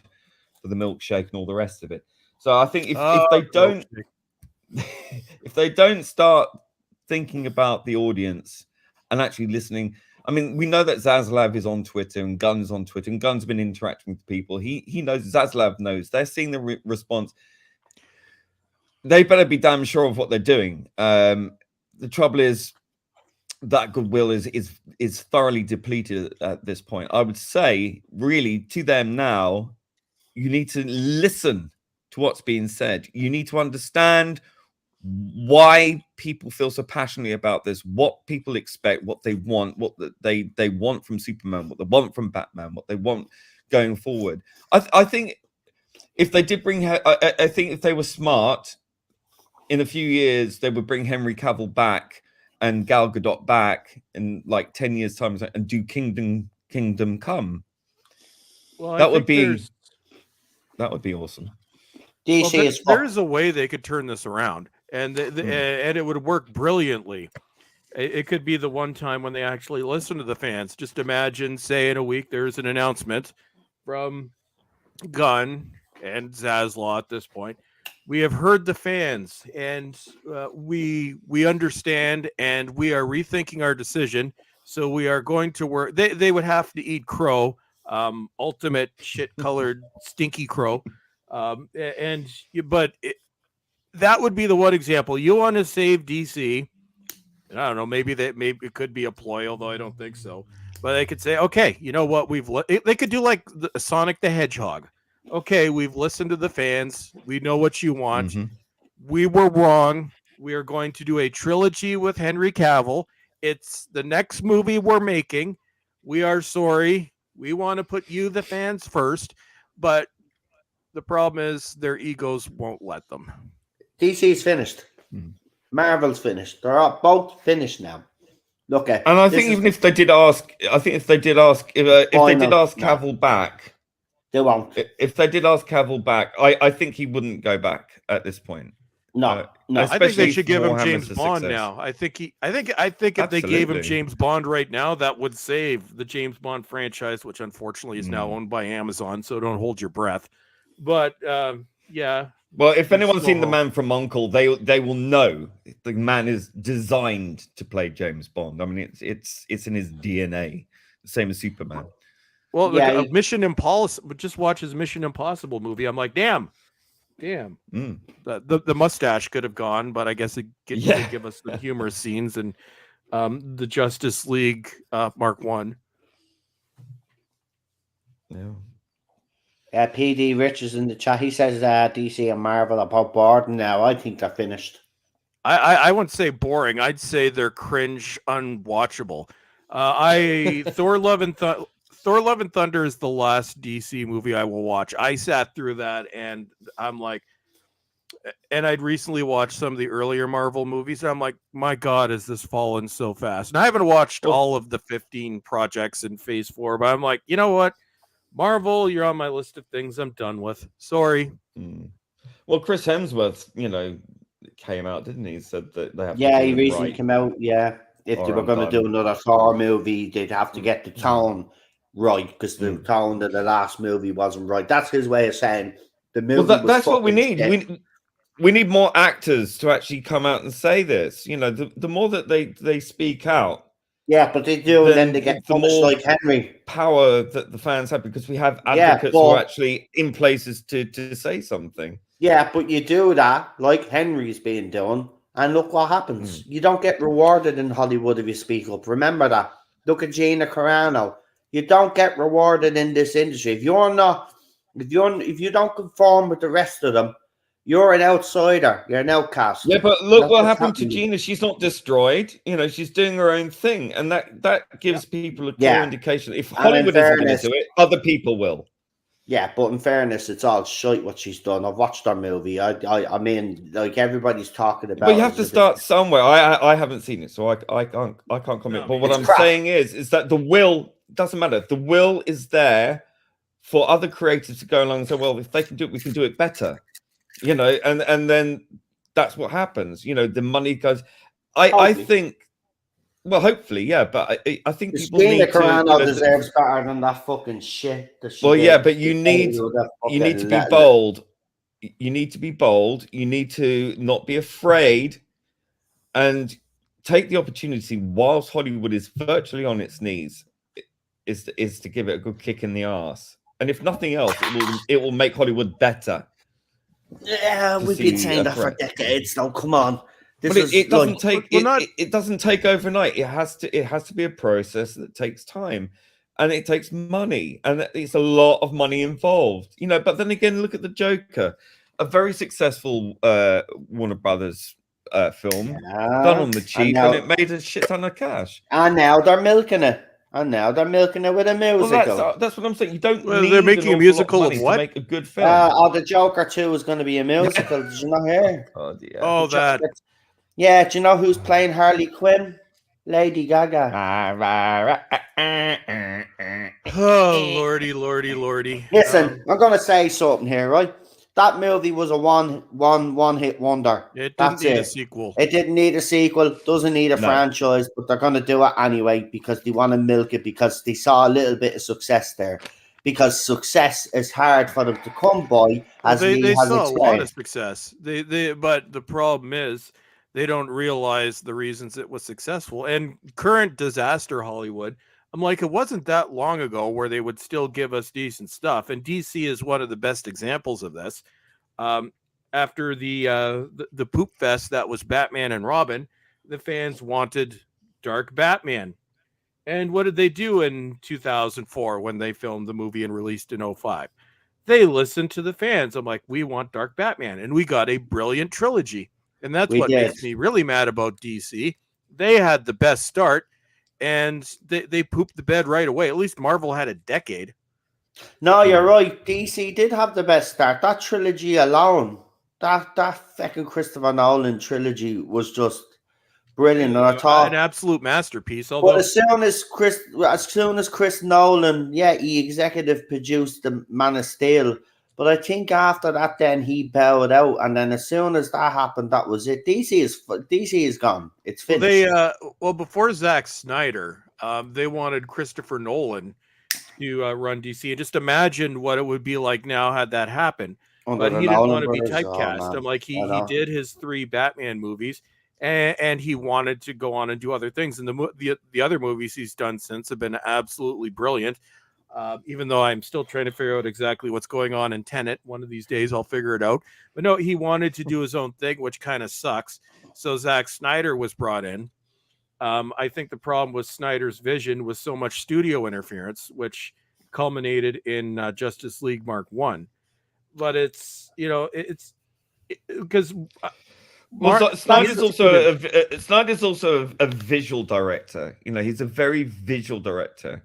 for the milkshake and all the rest of it. So I think if they don't if they don't start thinking about the audience and actually listening, I mean, we know that Zaslav is on Twitter and Gunn's on Twitter, and Gunn's been interacting with people. He knows, Zaslav knows. They're seeing the response. They better be damn sure of what they're doing. The trouble is that goodwill is thoroughly depleted at this point. I would say, really, to them now, you need to listen to what's being said. You need to understand why people feel so passionately about this, what people expect, what they want, what they want from Superman, what they want from Batman, what they want going forward. I think if they did bring, I think if they were smart, in a few years they would bring Henry Cavill back and Gal Gadot back in like 10 years time and do Kingdom Come. Well, that would be awesome. DC there's a way they could turn this around, and and it would work brilliantly. It could be the one time when they actually listen to the fans. Just imagine, say, in a week there's an announcement from Gunn and Zaslav at this point. We have heard the fans, and we understand, and we are rethinking our decision. So we are going to work. They would have to eat crow, ultimate shit-colored stinky crow. That would be the one example. You want to save DC, and I don't know, maybe it could be a ploy, although I don't think so. But they could say, okay, you know what? They could do like Sonic the Hedgehog. Okay, we've listened to the fans. We know what you want. Mm-hmm. We were wrong. We are going to do a trilogy with Henry Cavill. It's the next movie we're making. We are sorry. We want to put you, the fans, first, but the problem is their egos won't let them. DC's finished. Marvel's finished. They're both finished now. Look at. And I think even if they did ask, Cavill back, they won't. If they did ask Cavill back, I think he wouldn't go back at this point. No. I think they should give him James Bond now. I think if they gave him James Bond right now, that would save the James Bond franchise, which unfortunately is now owned by Amazon. So don't hold your breath. But yeah. Well, if anyone's seen The Man from U.N.C.L.E., they will know the man is designed to play James Bond. I mean, it's in his DNA, the same as Superman. Well, yeah, Mission Impossible. Just watch his Mission Impossible movie. I'm like, damn. The mustache could have gone, but I guess it could give us the humorous scenes and the Justice League Mark 1. Yeah. PD Rich is in the chat. He says DC and Marvel are both bored now. I think they're finished. I wouldn't say boring. I'd say they're cringe, unwatchable. Thor: Love and Thunder is the last DC movie I will watch. I sat through that, and I'm like, and I'd recently watched some of the earlier Marvel movies, and I'm like, my God, has this fallen so fast? And I haven't watched Well- all of the 15 projects in Phase 4, but I'm like, you know what? Marvel, you're on my list of things I'm done with. Sorry. Well, Chris Hemsworth, came out, didn't he? Said that they have to Yeah, do he them recently right. came out. Yeah, if they or were I'm going to do done. another Thor movie, they'd have to get the tone right because the Mm. tone of the last movie wasn't right. That's his way of saying the Well, movie was that's what we fucking need. shit. We need more actors to actually come out and say this. The more that they speak out, Yeah, but they do, and then they get the punished more like Henry. power that the fans have, because we have Yeah, advocates who are but actually in places to say something. yeah, but you do that like Henry's being done, and look what happens. You don't get rewarded in Hollywood if you speak up. Remember that. Look at Gina Carano. You don't get rewarded in this industry if you're not. If you don't conform with the rest of them, you're an outsider. You're an outcast. Yeah, but And look that's what what's happened to happening. Gina. She's not destroyed. She's doing her own thing, and that gives people a clear Yeah, indication. If and in Hollywood isn't going to fairness, do it, other people will. yeah, but in fairness, it's all shite what she's done. I've watched her movie. I mean, like everybody's talking But about. you have to start somewhere. I haven't seen it, so I can't comment. But what It's I'm crap. saying is that the will doesn't matter. The will is there for other creators to go along and say, well, if they can do it, we can do it better. And then that's what happens. The money goes. I Hopefully. think. Well, hopefully, yeah, but I think people Gina need to. Carano deserves better than that fucking shit that she Well, did. yeah, but She you played need with that to be fucking bold. You need to be bold. You need to not be afraid, and take the opportunity whilst Hollywood is virtually on its knees, is to give it a good kick in the arse. And if nothing else, it will make Hollywood better. Yeah, we've been saying that for decades. Now, come on. But it doesn't take it doesn't take overnight. It has to be a process that takes time, and it takes money, and it's a lot of money involved. But then again, look at the Joker, a very successful Warner Brothers film, done on the cheap, and it made a shit ton of cash. And now they're milking it. With a musical. Well, that's what I'm saying. You don't need they're making a musical of what? to make a good film. The Joker 2 is going to be a musical. Did you not hear? Oh, yeah. Oh, that. Yeah, do you know who's playing Harley Quinn? Lady Gaga. Oh, lordy. Listen, I'm going to say something here, right? That movie was a one hit wonder. It didn't need a sequel. It didn't need a sequel. Doesn't need a franchise, but they're going to do it anyway because they want to milk it because they saw a little bit of success there. Because success is hard for them to come by, as they saw a lot of success. But the problem is they don't realize the reasons it was successful. And current disaster Hollywood, I'm like, it wasn't that long ago where they would still give us decent stuff. And DC is one of the best examples of this. After the poop fest that was Batman and Robin, the fans wanted Dark Batman. And what did they do in 2004 when they filmed the movie and released in 2005? They listened to the fans. I'm like, we want Dark Batman. And we got a brilliant trilogy. And that's what makes me really mad about DC. They had the best start, and they pooped the bed right away. At least Marvel had a decade. No, you're right. DC did have the best start. That trilogy alone, that fucking Christopher Nolan trilogy was just brilliant. And I thought an absolute masterpiece. But as soon as Chris Nolan, he executive produced the Man of Steel. But I think after that, then he bowed out, and then as soon as that happened, that was it. DC is gone. It's finished. Before Zack Snyder, they wanted Christopher Nolan to run DC. And just imagine what it would be like now had that happened. But he didn't want to be typecast. I'm like, he did his 3 Batman movies, and he wanted to go on and do other things. And the other movies he's done since have been absolutely brilliant. Even though I'm still trying to figure out exactly what's going on in Tenet. One of these days I'll figure it out. But no, he wanted to do his own thing, which kind of sucks. So Zack Snyder was brought in. I think the problem with Snyder's vision was so much studio interference, which culminated in Justice League Mark 1. But it's because Snyder's also a visual director. You know, he's a very visual director.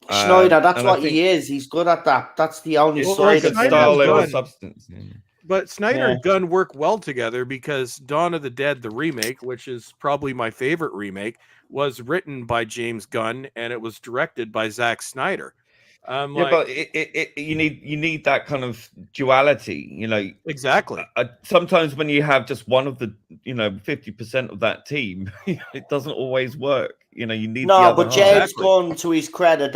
Snyder, that's what he is. He's good at that. That's the only side of style over substance. Yeah. But Snyder and Gunn work well together because Dawn of the Dead, the remake, which is probably my favorite remake, was written by James Gunn and it was directed by Zack Snyder. But you need that kind of duality, you know. Exactly. Sometimes when you have just one of the 50% of that team, it doesn't always work. You know, you need the other but James Gunn, to his credit,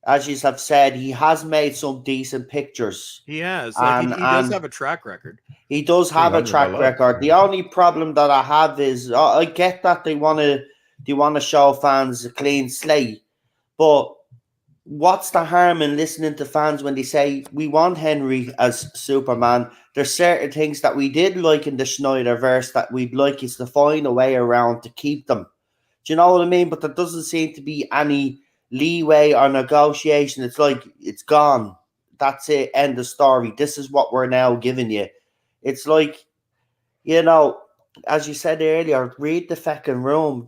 as you have said, he has made some decent pictures. He has. He does have a track record. He does have a track record. The only problem that I have is I get that they want to show fans a clean slate, but what's the harm in listening to fans when they say we want Henry as Superman? There's certain things that we did like in the Snyderverse that we'd like is to find a way around to keep them. Do you know what I mean? But there doesn't seem to be any leeway or negotiation. It's like it's gone. That's it. End of story. This is what we're now giving you. It's like, as you said earlier, read the fucking room.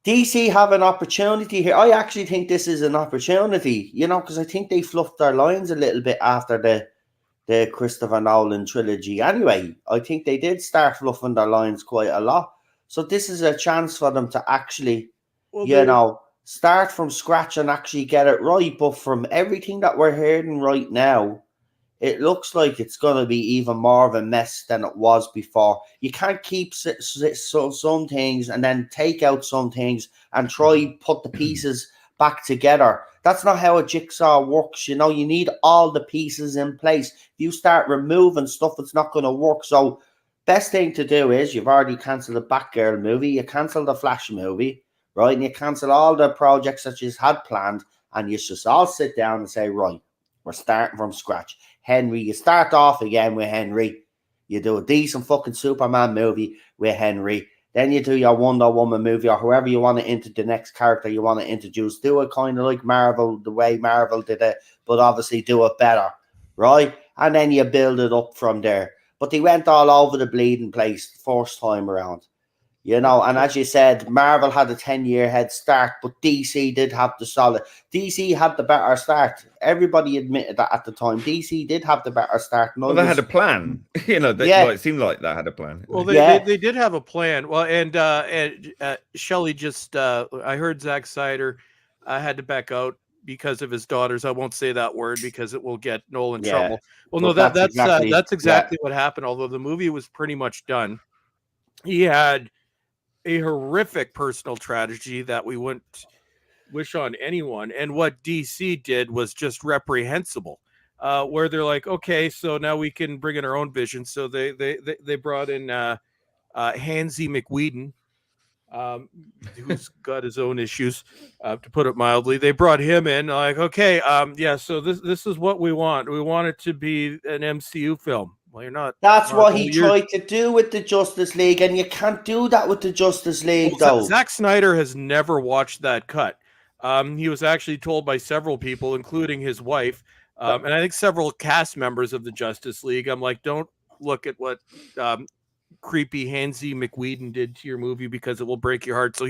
DC have an opportunity here. I actually think this is an opportunity, because I think they fluffed their lines a little bit after the Christopher Nolan trilogy. Anyway, I think they did start fluffing their lines quite a lot. So this is a chance for them to actually, start from scratch and actually get it right. But from everything that we're hearing right now, it looks like it's going to be even more of a mess than it was before. You can't keep some things and then take out some things and try put the pieces back together. That's not how a jigsaw works. You need all the pieces in place. If you start removing stuff, it's not going to work. So best thing to do is you've already cancelled the Batgirl movie. You cancel the Flash movie, right? And you cancel all the projects that you had planned. And you just all sit down and say, right, we're starting from scratch. Henry, you start off again with Henry. You do a decent fucking Superman movie with Henry. Then you do your Wonder Woman movie or whoever you want to enter the next character you want to introduce. Do it kind of like Marvel, the way Marvel did it, but obviously do it better, right? And then you build it up from there. But they went all over the bleeding place first time around. And as you said, Marvel had a 10-year head start, but DC did have the solid. DC had the better start. Everybody admitted that at the time. DC did have the better start. Well, they had a plan. It seemed like they had a plan. Well, they did have a plan. Well, and Shelley just, I heard Zack Snyder had to back out because of his daughters. I won't say that word because it will get Noel in trouble. Well, no, that's exactly what happened. Although the movie was pretty much done, he had a horrific personal tragedy that we wouldn't wish on anyone. And what DC did was just reprehensible, where they're like, okay, so now we can bring in our own vision. So they brought in Hansy McWhedon, who's got his own issues, to put it mildly. They brought him in like, okay, so this is what we want. We want it to be an MCU film. Well, you're not. That's what he tried to do with the Justice League, and you can't do that with the Justice League, though. Zack Snyder has never watched that cut. He was actually told by several people, including his wife, and I think several cast members of the Justice League. I'm like, don't look at what creepy Hansy McWhedon did to your movie because it will break your heart. So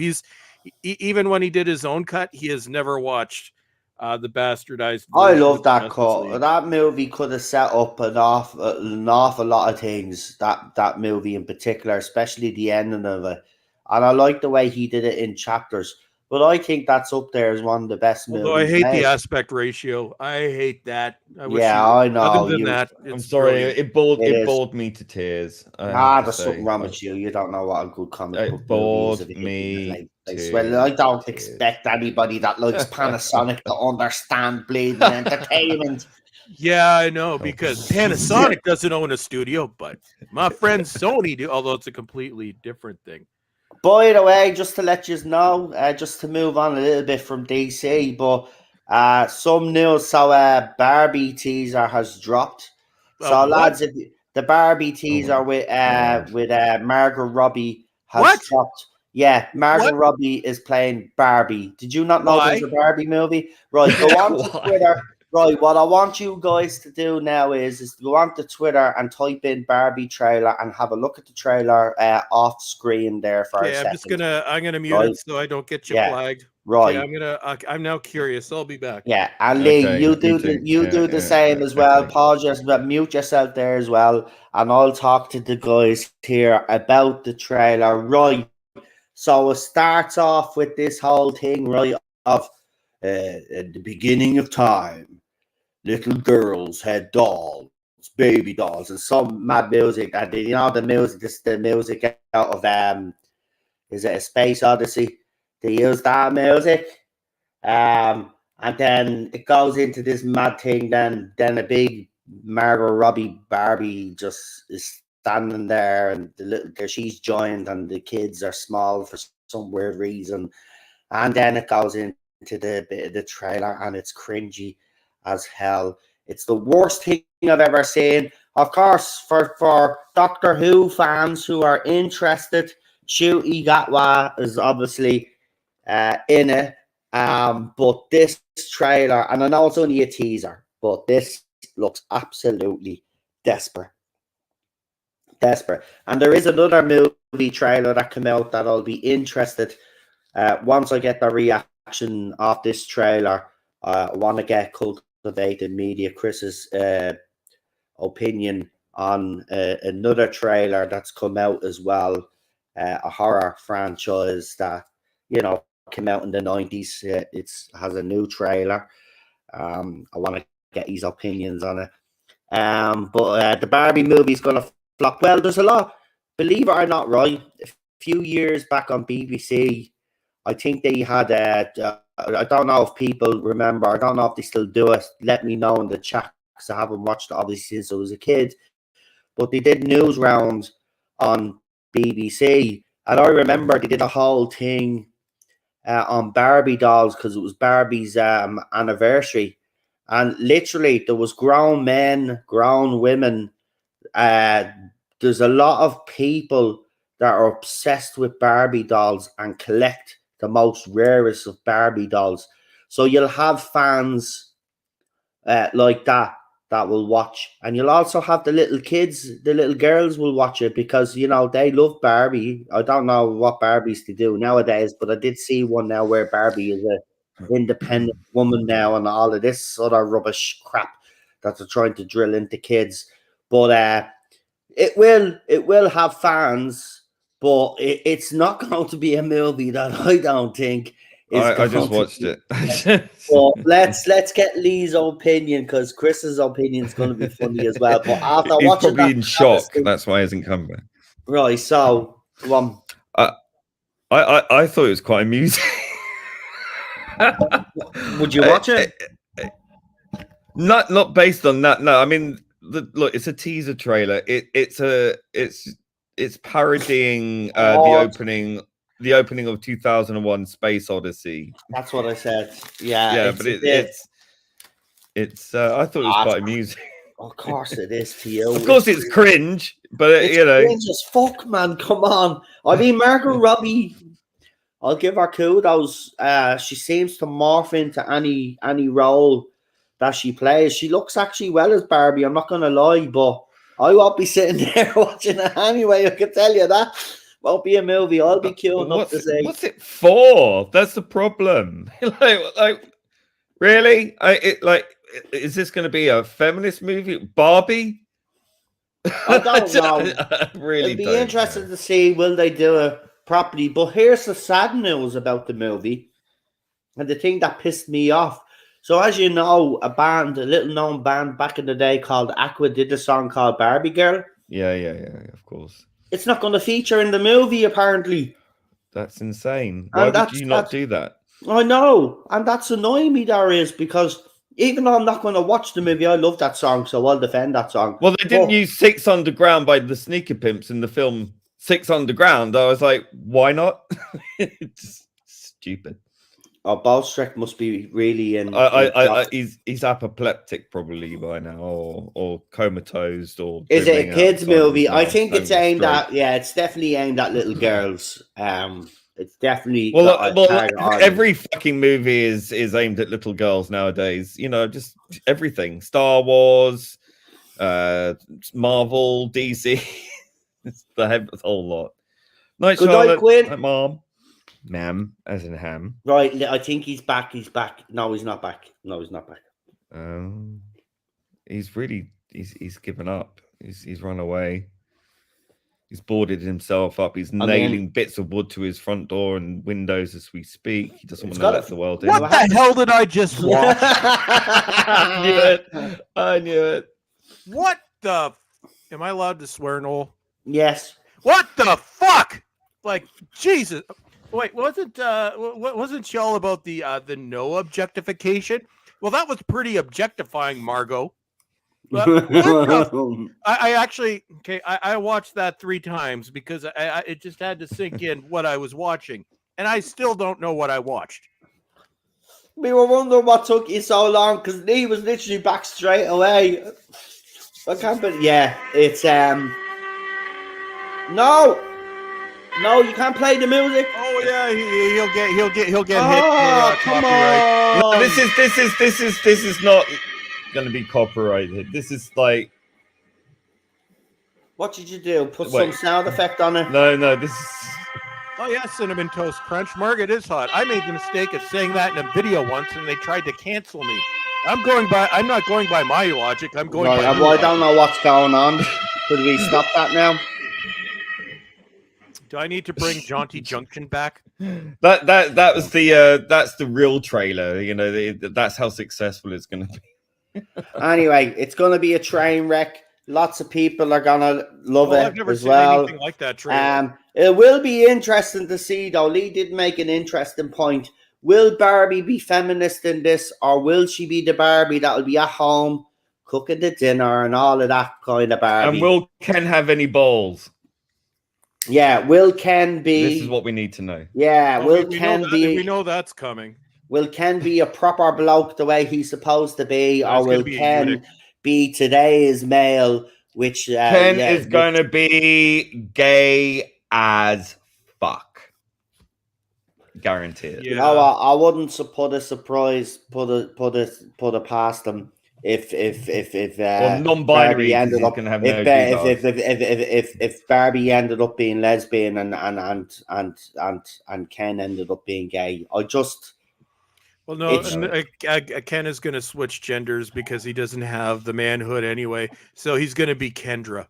even when he did his own cut, he has never watched the bastardized. I love that cut. That movie could have set up an awful lot of things. That movie in particular, especially the ending of it, and I like the way he did it in chapters. But I think that's up there as one of the best movies. I hate the aspect ratio. I hate that. I know. Other than that, I'm sorry. It bored me to tears. There's something wrong with you. You don't know what a good comic book movie is. It bored me. Well, I don't expect anybody that likes Panasonic to understand bleeding entertainment. Yeah, I know, because Panasonic doesn't own a studio, but my friends Sony do, although it's a completely different thing. By the way, just to let you know, just to move on a little bit from DC, but some news. So Barbie teaser has dropped. So lads, if the Barbie teaser with Margot Robbie has dropped. Yeah, Margot Robbie is playing Barbie. Did you not know there's a Barbie movie? Right, go on to Twitter. Right, what I want you guys to do now is go onto Twitter and type in Barbie trailer and have a look at the trailer off screen there for a Okay, second. I'm gonna mute Right. it so I don't get you Yeah. flagged. Right. Okay, I'm now curious. I'll be back. Yeah, and Lee, Okay, you me do too. the same as well. Okay. Pause yourself, mute yourself there as well, and I'll talk to the guys here about the trailer. Right, so it starts off with this whole thing, right, of at the beginning of time, little girls had dolls, baby dolls, and some mad music. And you know the music, the music out of is it a Space Odyssey? They use that music. And then it goes into this mad thing. Then a big Margot Robbie Barbie just is standing there, and she's joined, and the kids are small for some weird reason. And then it goes into the bit of the trailer, and it's cringy as hell. It's the worst thing I've ever seen. Of course, for Doctor Who fans who are interested, Ncuti Gatwa is obviously in it. But this trailer, and I know it's only a teaser, but this looks absolutely desperate. Desperate. And there is another movie trailer that came out that I'll be interested once I get the reaction of this trailer. I want to get Cultivated Media Chris's opinion on another trailer that's come out as well, a horror franchise that, you know, came out in the 90s. It has a new trailer. I want to get his opinions on it. But the Barbie movie is going to flop. Well, there's a lot, believe it or not, right? A few years back on BBC, I think they had, I don't know if people remember, I don't know if they still do it. Let me know in the chat, because I haven't watched it obviously since I was a kid. But they did news rounds on BBC. And I remember they did a whole thing on Barbie dolls because it was Barbie's anniversary, and literally there was grown men, grown women. There's a lot of people that are obsessed with Barbie dolls and collect the most rarest of Barbie dolls. So you'll have fans like that will watch, and you'll also have the little kids, the little girls will watch it because, you know, they love Barbie. I don't know what Barbies to do nowadays, but I did see one now where Barbie is a independent woman now, and all of this sort of rubbish crap that they're trying to drill into kids. But it will have fans, but it's not going to be a movie that I don't think is. I just watched it. Well, let's get Lee's opinion, because Chris's opinion is going to be funny as well. But after he's watching probably that, in shock. That's why he hasn't come back. Right. So, I thought it was quite amusing. Would you watch it? Not based on that. No, I mean, look, it's a teaser trailer. It's parodying the opening of 2001 Space Odyssey. That's what I said. Yeah, but it's I thought it was quite amusing. Of course it is to you. Of course it's cringe, but it's you know, cringe as fuck, man. Come on. I mean, Margot Robbie, I'll give her kudos. She seems to morph into any role that she plays. She looks actually well as Barbie, I'm not gonna lie, but I won't be sitting there watching it anyway. I can tell you that. Won't be a movie. I'll be queuing up to say. What's it for? That's the problem. like really? Is this going to be a feminist movie? Barbie? I don't know. I really It'd be interesting to see will they do it properly. But here's the sad news about the movie, and the thing that pissed me off. So, as you know, a little known band back in the day called Aqua did a song called Barbie Girl. Yeah, of course. It's not going to feature in the movie, apparently. That's insane. Why would you not do that? I know, and that's annoying me, there is, because even though I'm not going to watch the movie, I love that song, so I'll defend that song. Well, they didn't use 6 Underground by the Sneaker Pimps in the film 6 Underground. I was like, why not? It's stupid. Oh, Bowlestrek must be really in. He's apoplectic probably by now, or comatose, or is it a kids movie? I think it's aimed at. Yeah, it's definitely aimed at little girls. It's definitely Well, got a target audience. every fucking movie is aimed at little girls nowadays. You know, just everything. Star Wars, Marvel, DC. It's the whole lot. Night, Good Charlotte. night, Quinn. Night, Mom. Ma'am, as in ham. Right, I think he's back. He's back. No, he's not back. He's really he's given up. He's run away. He's boarded himself up. He's nailing bits of wood to his front door and windows as we speak. He doesn't want to let the world in. What the hell did I just watch? I knew it. What the? Am I allowed to swear, Noel? Yes. What the fuck? Like, Jesus. Wait, wasn't y'all about the no objectification? Well, that was pretty objectifying, Margot. I actually, I watched that 3 times because it just had to sink in what I was watching, and I still don't know what I watched. We were wondering what took you so long because he was literally back straight away. I can't believe. Yeah, it's No, you can't play the music. Oh yeah, he'll get hit. Come copyright. on. No, this is not going to be copyrighted. This is like. What did you do? Put some sound effect on it? No, this is. Oh yeah, Cinnamon Toast Crunch. Margaret is hot. I made the mistake of saying that in a video once, and they tried to cancel me. I'm not going by my logic. I'm going by. Well, I don't know what's going on. Could we stop that now? Do I need to bring Jaunty Junction back? That was the that's the real trailer. You know, that's how successful it's going to be. Anyway, it's going to be a train wreck. Lots of people are going to love it I've never as seen well. anything like that trailer. It will be interesting to see, though. Lee did make an interesting point. Will Barbie be feminist in this, or will she be the Barbie that'll be at home cooking the dinner and all of that kind of Barbie? And will Ken have any balls? Yeah, will Ken be... This is what we need to know. Yeah, will Ken be... We know that's coming. Will Ken be a proper bloke the way he's supposed to be, or will Ken be today's male, which... Ken is going to be gay as fuck. Guaranteed. Yeah. You know what? I wouldn't put it past them if non-binary ended up going to have if Barbie ended up being lesbian and Ken ended up being gay. Ken is going to switch genders because he doesn't have the manhood anyway, so he's going to be Kendra.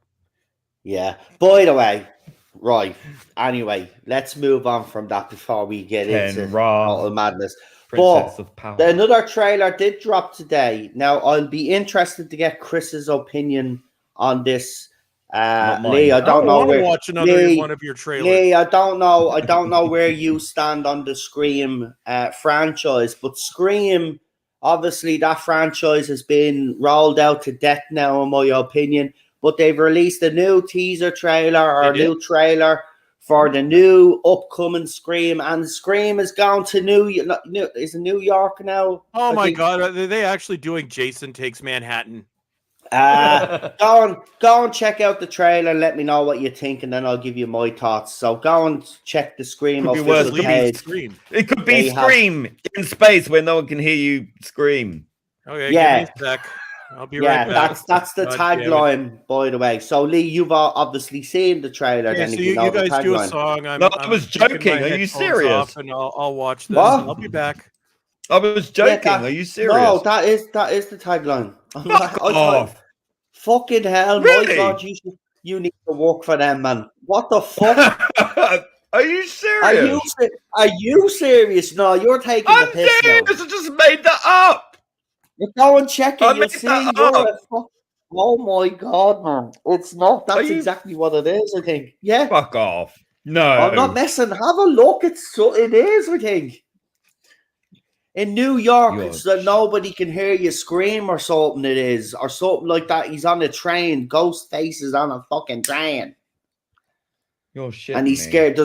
Yeah. By the way, right. Anyway, let's move on from that before we get into total madness. Princess of Power. Another trailer did drop today. Now, I'll be interested to get Chris's opinion on this. Lee, I don't know where. Watch another one of your trailers. Lee, I don't know where you stand on the Scream franchise, but Scream, obviously, that franchise has been rolled out to death now, in my opinion. But they've released a new teaser trailer or a new trailer for the new upcoming Scream, and Scream is going to New York now. Oh my God, are they actually doing Jason Takes Manhattan? Go and check out the trailer and let me know what you think, and then I'll give you my thoughts. So go and check the Scream official page. It could be Scream in space where no one can hear you scream. Okay, give me a sec. I'll be right back. That's the tagline, by the way. So Lee, you've obviously seen the trailer. Yeah, then so you guys do a song. I was joking. Are you serious? And I'll watch this. What? I'll be back. I was joking. Are you serious? No, that is the tagline. Fuck off. Fucking hell, really? My God, you need to work for them, man. What the fuck? Are you serious? Are you serious? No, you're taking the piss now. I'm serious. I just made that up. You go and check it. You'll see. Oh my God, man! It's not. That's exactly what it is. I think. Yeah. Fuck off. No, I'm not messing. Have a look. It is. I think. In New York, it's that nobody can hear you scream or something. It is, or something like that. He's on a train. Ghostface is on a fucking train. You're shit. And he's scared.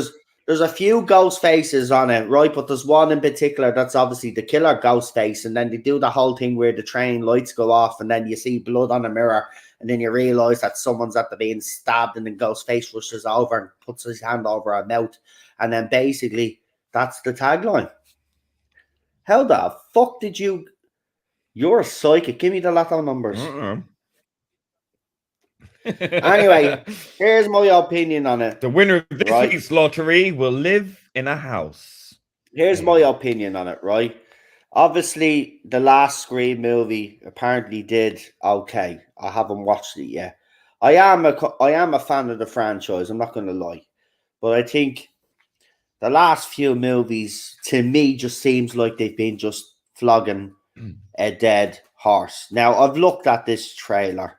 There's a few ghost faces on it, right? But there's one in particular that's obviously the killer ghost face. And then they do the whole thing where the train lights go off and then you see blood on the mirror. And then you realize that someone's being stabbed and then ghost face rushes over and puts his hand over her mouth. And then basically, that's the tagline. How the fuck did you... You're a psychic. Give me the lotto numbers. Anyway, here's my opinion on it. The winner of this week's lottery will live in a house. Here's my opinion on it, right? Obviously, the last Scream movie apparently did okay. I haven't watched it yet. I am a fan of the franchise. I'm not going to lie, but I think the last few movies to me just seems like they've been just flogging a dead horse. Now, I've looked at this trailer.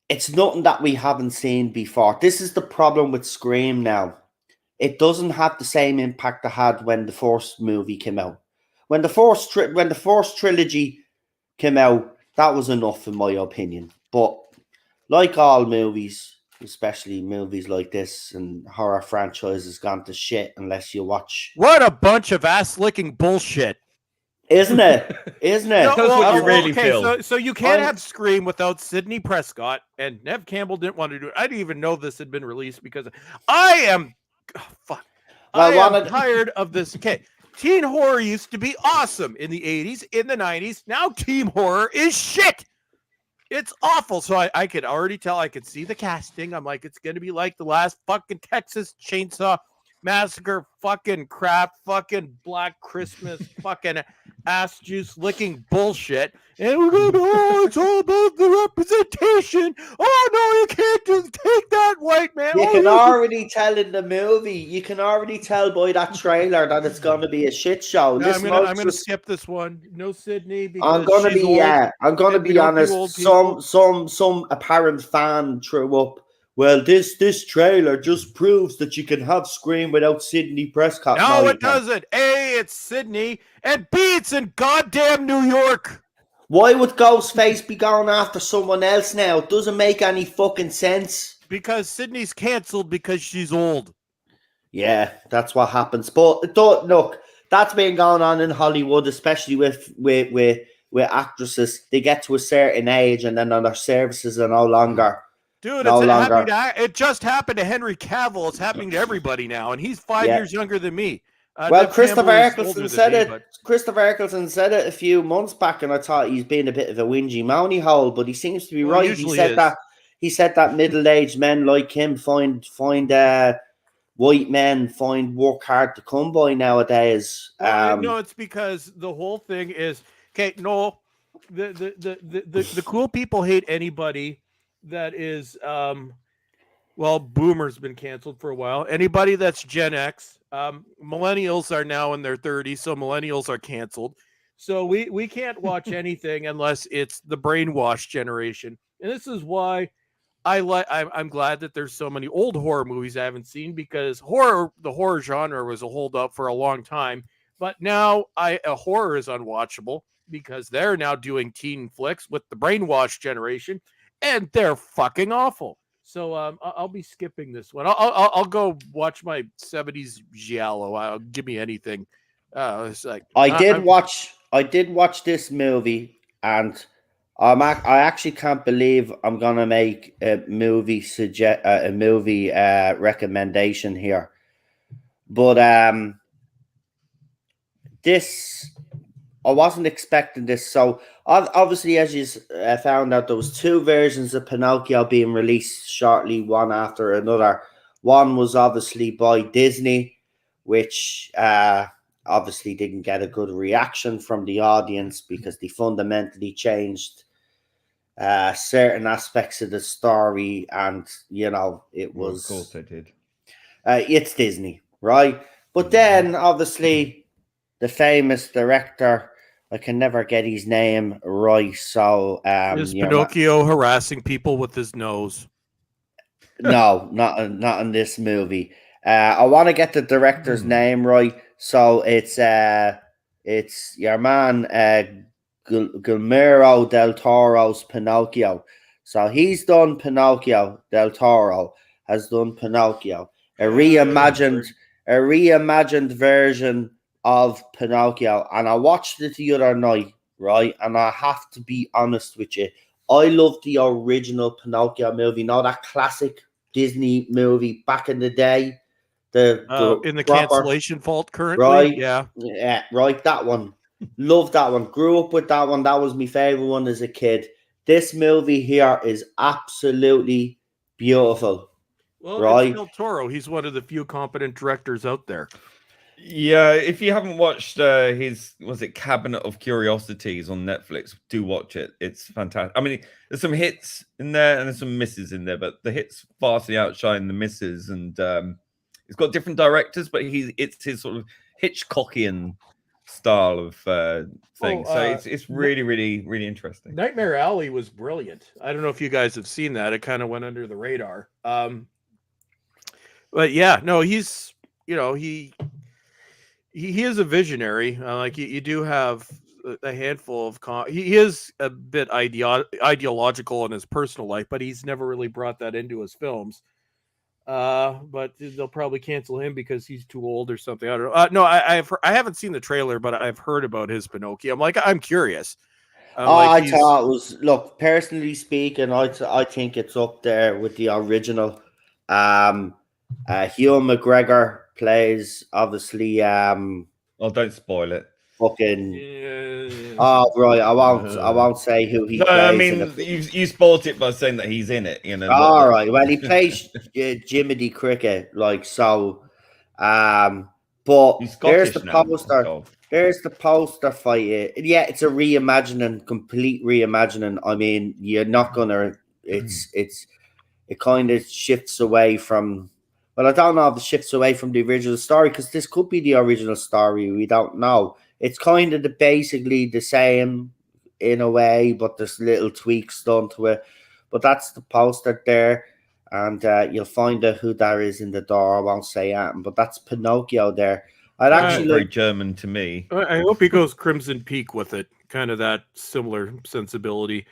It's nothing that we haven't seen before. This is the problem with Scream now. It doesn't have the same impact it had when the first movie came out. When the first trilogy came out, that was enough in my opinion. But like all movies, especially movies like this and horror franchises, gone to shit unless you watch. What a bunch of ass-licking bullshit. Isn't it? Isn't it? That's what you really feel. So you can't have Scream without Sidney Prescott, and Nev Campbell didn't want to do it. I didn't even know this had been released because I am tired of this. Okay, teen horror used to be awesome in the 80s, in the 90s. Now teen horror is shit. It's awful. So I could already tell. I could see the casting. I'm like, it's going to be like the last fucking Texas Chainsaw Massacre fucking crap, fucking Black Christmas, fucking ass juice licking bullshit. And we're going to, it's all about the representation. Oh, no, you can't just take that, white man. You can already tell in the movie. You can already tell by that trailer that it's going to be a shit show. No, I'm going to skip this one. No Sydney. I'm going to be, I'm going to be honest. Some apparent fan threw up, well, this trailer just proves that you can have Scream without Sidney Prescott. No, it doesn't. A, it's Sydney, and B, it's in goddamn New York. Why would Ghostface be going after someone else now? It doesn't make any fucking sense. Because Sydney's canceled because she's old. Yeah, that's what happens. But look, that's been going on in Hollywood, especially with actresses. They get to a certain age and then their services are no longer... Dude, it just happened to Henry Cavill. It's happening to everybody now, and he's 5 years younger than me. Well, Christopher Eccleston said it. Christopher Eccleston said it a few months back, and I thought he's been a bit of a whingy moany hole, but he seems to be right. He said that middle-aged men like him find white men find work hard to come by nowadays. No, it's because the whole thing is okay. No, the cool people hate anybody that is Boomer's been canceled for a while. Anybody that's Gen X, millennials are now in their 30s, so millennials are canceled. So we can't watch anything unless it's the brainwashed generation. And this is why I'm glad that there's so many old horror movies I haven't seen, because the horror genre was a hold up for a long time. But now horror is unwatchable because they're now doing teen flicks with the brainwashed generation. And they're fucking awful. So I'll be skipping this one. I'll go watch my 70s giallo. Give me anything. It's like I did watch this movie, and I actually can't believe I'm gonna make a movie recommendation here. But this, I wasn't expecting this. So obviously, as you found out, there was two versions of Pinocchio being released shortly, one after another. One was obviously by Disney, which obviously didn't get a good reaction from the audience because they fundamentally changed certain aspects of the story, and it was... Of course they did. It's Disney, right? But then obviously the famous director, I can never get his name right. So is Pinocchio harassing people with his nose? No, not in this movie. I want to get the director's name right. So it's your man Guillermo del Toro's Pinocchio. So he's done Pinocchio. Del Toro has done Pinocchio, a reimagined version of Pinocchio, and I watched it the other night, right? And I have to be honest with you, I love the original Pinocchio movie, that classic Disney movie back in the day. the In the proper cancellation fault currently, right, yeah. right. That one, love that one. Grew up with that one. That was my favorite one as a kid. This movie here is absolutely beautiful. Well, it's Right? Del Toro. He's one of the few competent directors out there. Yeah, if you haven't watched his was it Cabinet of Curiosities on Netflix, do watch it. It's fantastic. I mean, there's some hits in there and there's some misses in there, but the hits vastly outshine the misses. And it's got different directors, but it's his sort of Hitchcockian style of thing. So it's really, really, really interesting. Nightmare Alley was brilliant. I don't know if you guys have seen that. It kind of went under the radar. But yeah, no, he's he is a visionary. Like you do have a handful of he is a bit ideological in his personal life, but he's never really brought that into his films. But they'll probably cancel him because he's too old or something. I don't know. No, I haven't seen the trailer, but I've heard about his Pinocchio. I'm curious. I thought it was, look, personally speaking, I think it's up there with the original. Hugh McGregor plays obviously Oh, don't spoil it. fucking oh right, I won't say who he plays. I mean, you spoiled it by saying that he's in it, you know. All right, well, he plays Jiminy Cricket, like so. But there's the poster. There's the poster fight. Yeah, it's a reimagining, complete reimagining. I mean, you're not gonna. It kind of shifts away from. Well, I don't know if it shifts away from the original story because this could be the original story. We don't know. It's kind of basically the same in a way, but there's little tweaks done to it. But that's the poster there, and you'll find out who there is in the door. I won't say that, but that's Pinocchio there. I'd actually very German to me. I hope he goes Crimson Peak with it, kind of that similar sensibility,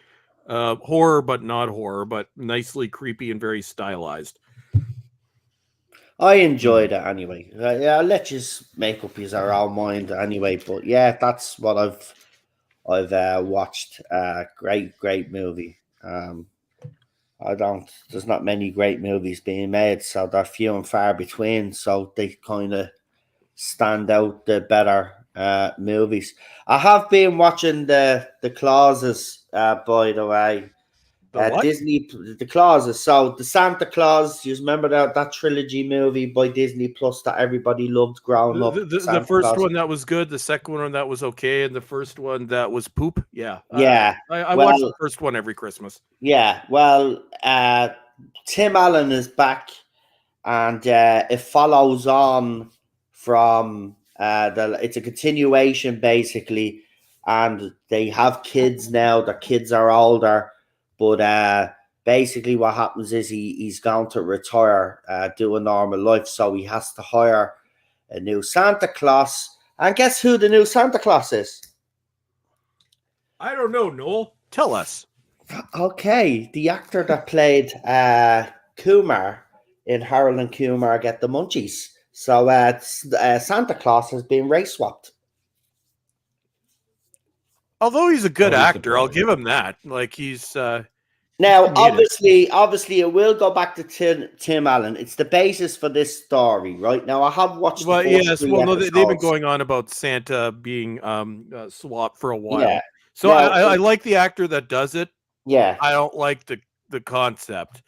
horror but not horror, but nicely creepy and very stylized. I enjoyed it anyway. Yeah, I'll let you make up his own mind anyway. But yeah, that's what I've watched. Great movie. There's not many great movies being made, so they're few and far between. So they kind of stand out the better movies. I have been watching the clauses, by the way. Disney, the clauses. So the Santa Claus, you remember that trilogy movie by Disney Plus that everybody loved growing up. The first one that was good, the second one that was okay, and the first one that was poop. Yeah, yeah. I watch the first one every Christmas. Yeah, well, Tim Allen is back, and it follows on from it's a continuation basically, and they have kids now. Their kids are older. But basically what happens is he's going to retire, do a normal life. So he has to hire a new Santa Claus. And guess who the new Santa Claus is? I don't know, Noel. Tell us. Okay, the actor that played Kumar in Harold and Kumar Get the Munchies. So Santa Claus has been race swapped. Although he's a good actor, I'll give him that. Like he's now, obviously, it will go back to Tim Allen. It's the basis for this story, right? Now, I have watched. Well, yes. Well, no, they've been going on about Santa being swapped for a while. Yeah. So now, I like the actor that does it. Yeah. I don't like the concept.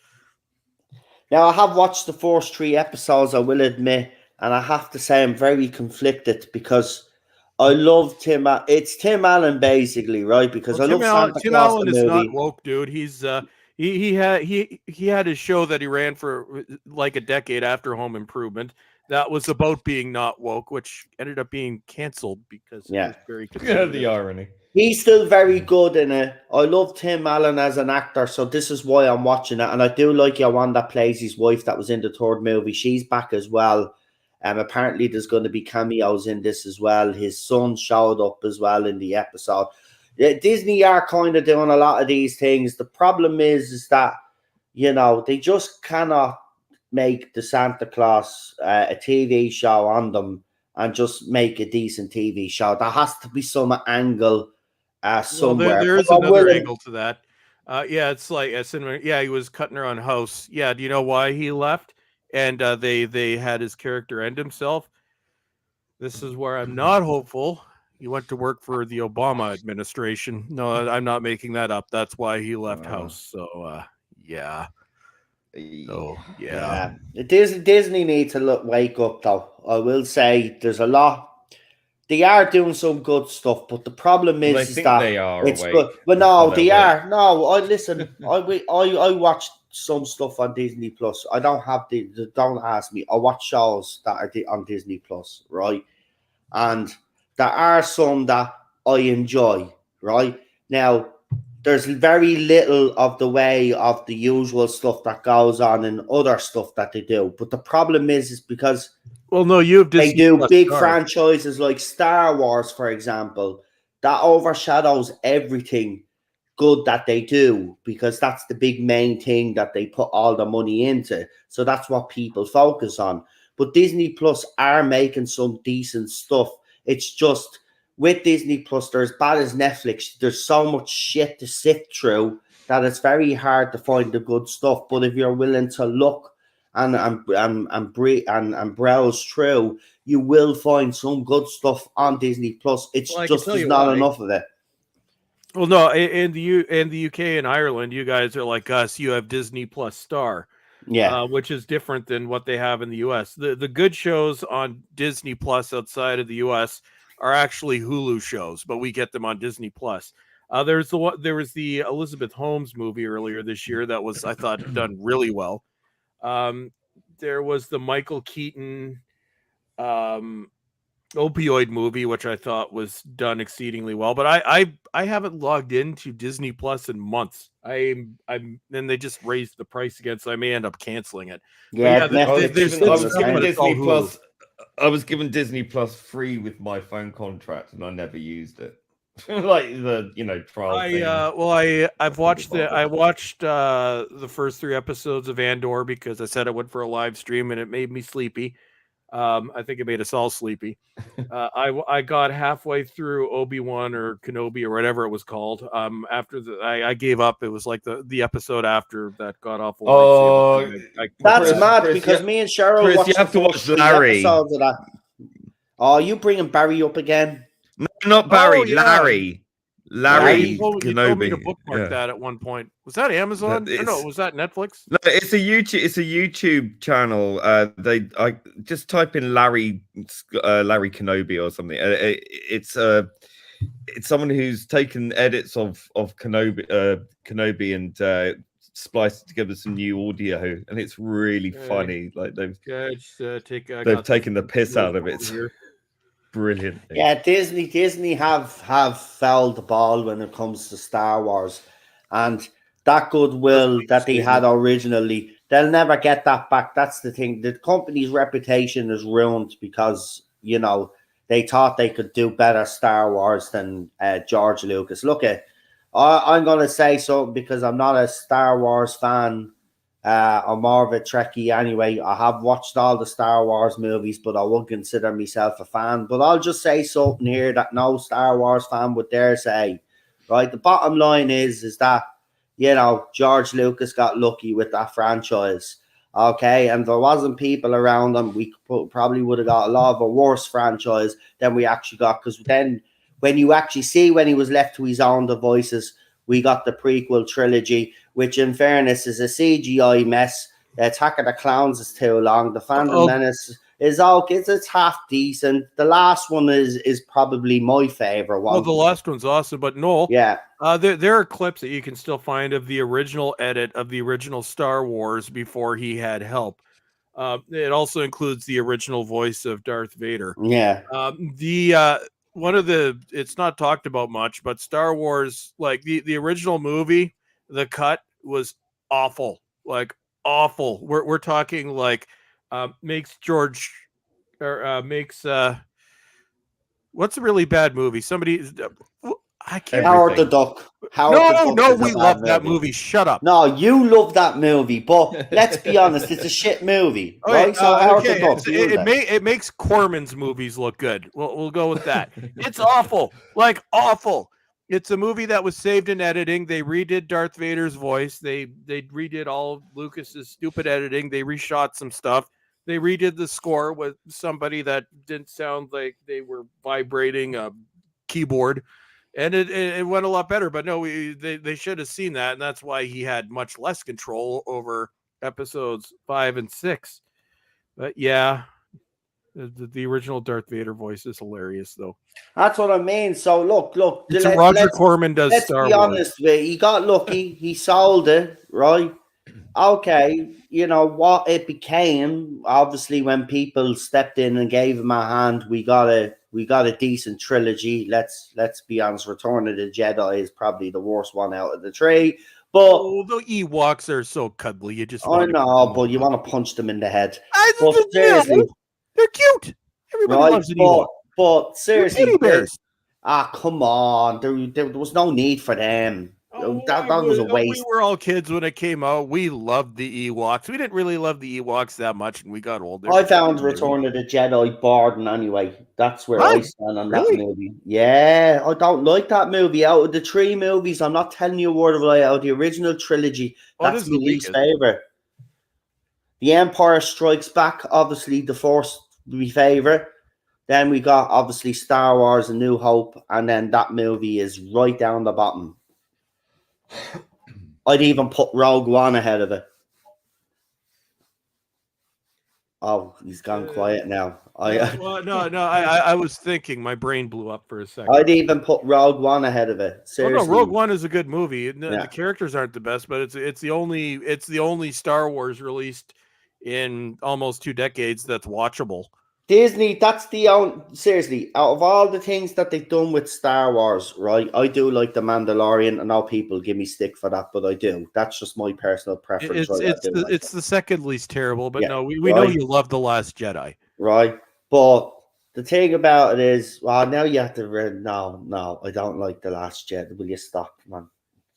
Now, I have watched the first 3 episodes. I will admit, and I have to say, I'm very conflicted because I love Tim. It's Tim Allen basically, right? Because I love Santa Tim Claus. Allen is not woke, dude. He's he had his show that he ran for like a decade after Home Improvement. That was about being not woke, which ended up being canceled because it was very conservative. The irony. He's still very good in it. I love Tim Allen as an actor, so this is why I'm watching it. And I do like Yawan that plays his wife that was in the 3rd movie. She's back as well. Apparently there's going to be cameos in this as well. His son showed up as well in the episode. Disney are kind of doing a lot of these things. The problem is that, you know, they just cannot make the Santa Claus a TV show on them and just make a decent TV show. There has to be some angle somewhere. Well, there is another angle to that. Yeah, it's like he was cutting her on house. Yeah, do you know why he left? and they had his character end himself. This is where I'm not hopeful. He went to work for the Obama administration. No, I'm not making that up. That's why he left House. So yeah. Oh yeah. Disney need to wake up though. I will say there's a lot. They are doing some good stuff, but the problem Well, is they think that they are it's awake. good. But That's no, why they're they awake. are. No, I listen. I watched some stuff on Disney Plus. I don't have don't ask me. I watch shows that are on Disney Plus, right? And there are some that I enjoy, right? Now, there's very little of the way of the usual stuff that goes on in other stuff that they do. But the problem is because Well, no, you have Disney they do Plus big Star. franchises like Star Wars, for example, that overshadows everything good that they do because that's the big main thing that they put all the money into. So that's what people focus on. But Disney Plus are making some decent stuff. It's just with Disney Plus, they're as bad as Netflix. There's so much shit to sift through that it's very hard to find the good stuff. But if you're willing to look and browse through, you will find some good stuff on Disney Plus. It's Well, I can just tell there's you not why. enough of it. Well, no, in the UK and Ireland, you guys are like us. You have Disney Plus Star, Yeah. which is different than what they have in the US. The good shows on Disney Plus outside of the US are actually Hulu shows, but we get them on Disney Plus. There was the Elizabeth Holmes movie earlier this year that was, I thought, done really well. There was the Michael Keaton opioid movie, which I thought was done exceedingly well, but I haven't logged into Disney Plus in months. I'm then they just raised the price again, so I may end up canceling it. Yeah, But I was Netflix given is Disney Plus. I was given Disney Plus free with my phone contract, and I never used it. Like the trial thing. I've watched the first 3 episodes of Andor because I said I would for a live stream, and it made me sleepy. I think it made us all sleepy. I got halfway through Obi-Wan or Kenobi or whatever it was called. After I gave up. It was like the episode after that god awful. Oh, that's Chris, mad Chris, because yeah. me and Cheryl Chris, watched you have the to first watch 3 Larry. episodes of that. Oh, you bringing Barry up again? No, not Barry. Oh, yeah. Larry. Larry you told me Kenobi. to bookmark that at one point. Was that Amazon? Or no, was that Netflix? No, it's a YouTube channel. I just type in Larry Kenobi or something. It's someone who's taken edits of Kenobi and spliced together some new audio, and it's really funny. Like they've taken the piss out of it. Brilliant. Yeah, Disney have felled the ball when it comes to Star Wars, and that goodwill that they had originally, they'll never get that back. That's the thing. The company's reputation is ruined because they thought they could do better Star Wars than George Lucas. Look I'm gonna say so because I'm not a Star Wars fan. I'm more of a Trekkie anyway. I have watched all the Star Wars movies, but I wouldn't consider myself a fan. But I'll just say something here that no Star Wars fan would dare say. Right? The bottom line is that, George Lucas got lucky with that franchise. Okay? And there wasn't people around him. We probably would have got a lot of a worse franchise than we actually got. Because then when you actually see when he was left to his own devices, we got the prequel trilogy, which in fairness is a CGI mess. The Attack of the Clowns is too long. The Phantom Menace is okay. It's half decent. The last one is probably my favorite one. Well, the last one's awesome, but Noel, yeah, there are clips that you can still find of the original edit of the original Star Wars before he had help. It also includes the original voice of Darth Vader. Yeah. It's not talked about much, but Star Wars, like the original movie, the cut was awful, like awful. We're talking like makes what's a really bad movie? I can't. Howard the Duck. No, we love that movie. Shut up. No, you love that movie, but let's be honest, it's a shit movie, right? So Howard the Duck. It makes Corman's movies look good. We'll go with that. It's awful, like awful. It's a movie that was saved in editing. They redid Darth Vader's voice. They redid all of Lucas's stupid editing. They reshot some stuff. They redid the score with somebody that didn't sound like they were vibrating a keyboard, and it went a lot better. But no, they should have seen that, and that's why he had much less control over episodes 5 and 6. But yeah, the original Darth Vader voice is hilarious, though. That's what I mean. So look, It's Roger Corman does let's Star be Wars. honest with you. He got lucky. He sold it, right? Okay, you know what it became. Obviously, when people stepped in and gave him a hand, we got a decent trilogy. Let's be honest. Return of the Jedi is probably the worst one out of the three. But the Ewoks are so cuddly. You just I know, but you want to punch them in the head. But seriously, they're cute. Everybody right? loves an Ewok. But seriously, teddy bears. Come on. There was no need for them. That was a waste. We were all kids when it came out. We loved the Ewoks. We didn't really love the Ewoks that much, and we got older. I found Return of the Jedi boring anyway. That's where I stand on that movie. Yeah, I don't like that movie. Out of the three movies, I'm not telling you a word of a lie. Out of the original trilogy, that's my least favorite. The Empire Strikes Back, obviously, the first my favorite. Then we got obviously Star Wars: A New Hope, and then that movie is right down the bottom. I'd even put Rogue One ahead of it. Oh, he's gone quiet now. I was thinking. My brain blew up for a second. I'd even put Rogue One ahead of it. Seriously. Oh, no, Rogue One is a good movie. The characters aren't the best, but it's the only Star Wars released in almost 2 decades that's watchable. Disney, that's the only, seriously, out of all the things that they've done with Star Wars, right? I do like The Mandalorian. I know people give me stick for that, but I do. That's just my personal preference. It's the second least terrible, but no, we know you love The Last Jedi. Right. But the thing about it is, well, now you have to no, I don't like The Last Jedi. Will you stop, man?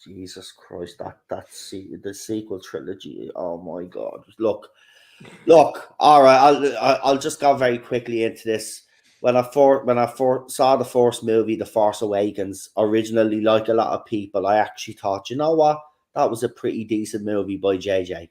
Jesus Christ, that's the sequel trilogy. Oh my God. Look, all right. I'll just go very quickly into this. When I saw the first movie, The Force Awakens, originally, like a lot of people, I actually thought, you know what, that was a pretty decent movie by JJ.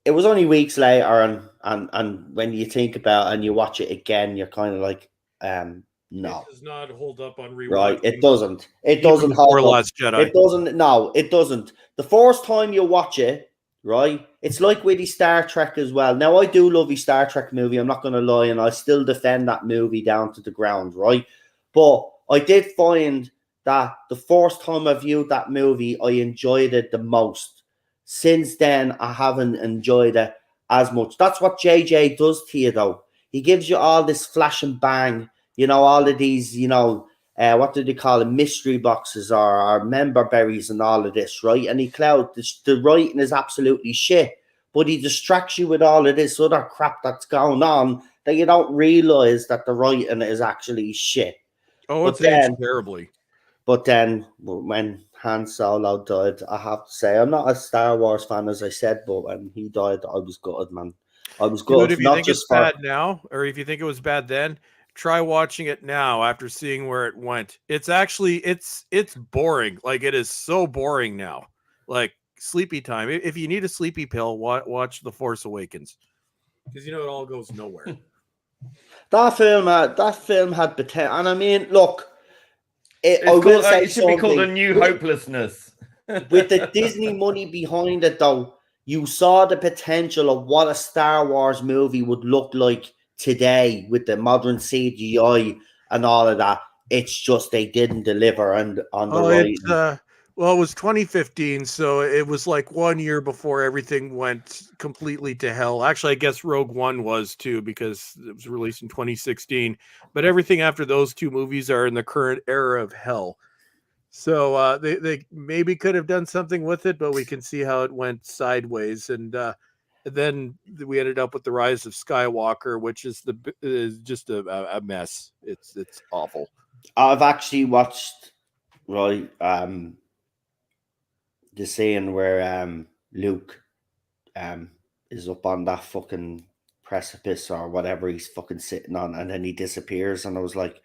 It was only weeks later, and when you think about it and you watch it again, you're kind of like, no, it does not hold up on rewatch. Right, it doesn't. It doesn't hold up. Last Jedi. It doesn't. No, it doesn't. The first time you watch it, right, it's like with the Star Trek as well. Now, I do love the Star Trek movie. I'm not going to lie, and I still defend that movie down to the ground, right? But I did find that the first time I viewed that movie, I enjoyed it the most. Since then, I haven't enjoyed it as much. That's what JJ does to you, though. He gives you all this flash and bang, you know, all of these, you know, what do they call it, mystery boxes or member berries and all of this, right? And the writing is absolutely shit, but he distracts you with all of this other crap that's going on that you don't realize that the writing is actually shit. Oh, it's aged terribly. But then when Han Solo died, I have to say, I'm not a Star Wars fan, as I said, but when he died, I was gutted, man. I was gutted. Dude, if you think it's bad now, or if you think it was bad then, try watching it now after seeing where it went. It's actually it's boring. Like, it is so boring now. Like, sleepy time. If you need a sleepy pill, watch The Force Awakens, because you know it all goes nowhere. That film had potential, and I mean, look, it should be called A New Hopelessness. With the Disney money behind it, though, you saw the potential of what a Star Wars movie would look like today with the modern CGI and all of that. It's just they didn't deliver on the right. Well, it was 2015, so it was like 1 year before everything went completely to hell. Actually, I guess Rogue One was too, because it was released in 2016. But everything after those two movies are in the current era of hell. So they maybe could have done something with it, but we can see how it went sideways. And then we ended up with The Rise of Skywalker, which is just a mess. It's awful. I've actually watched the scene where Luke is up on that fucking precipice or whatever he's fucking sitting on, and then he disappears, and I was like,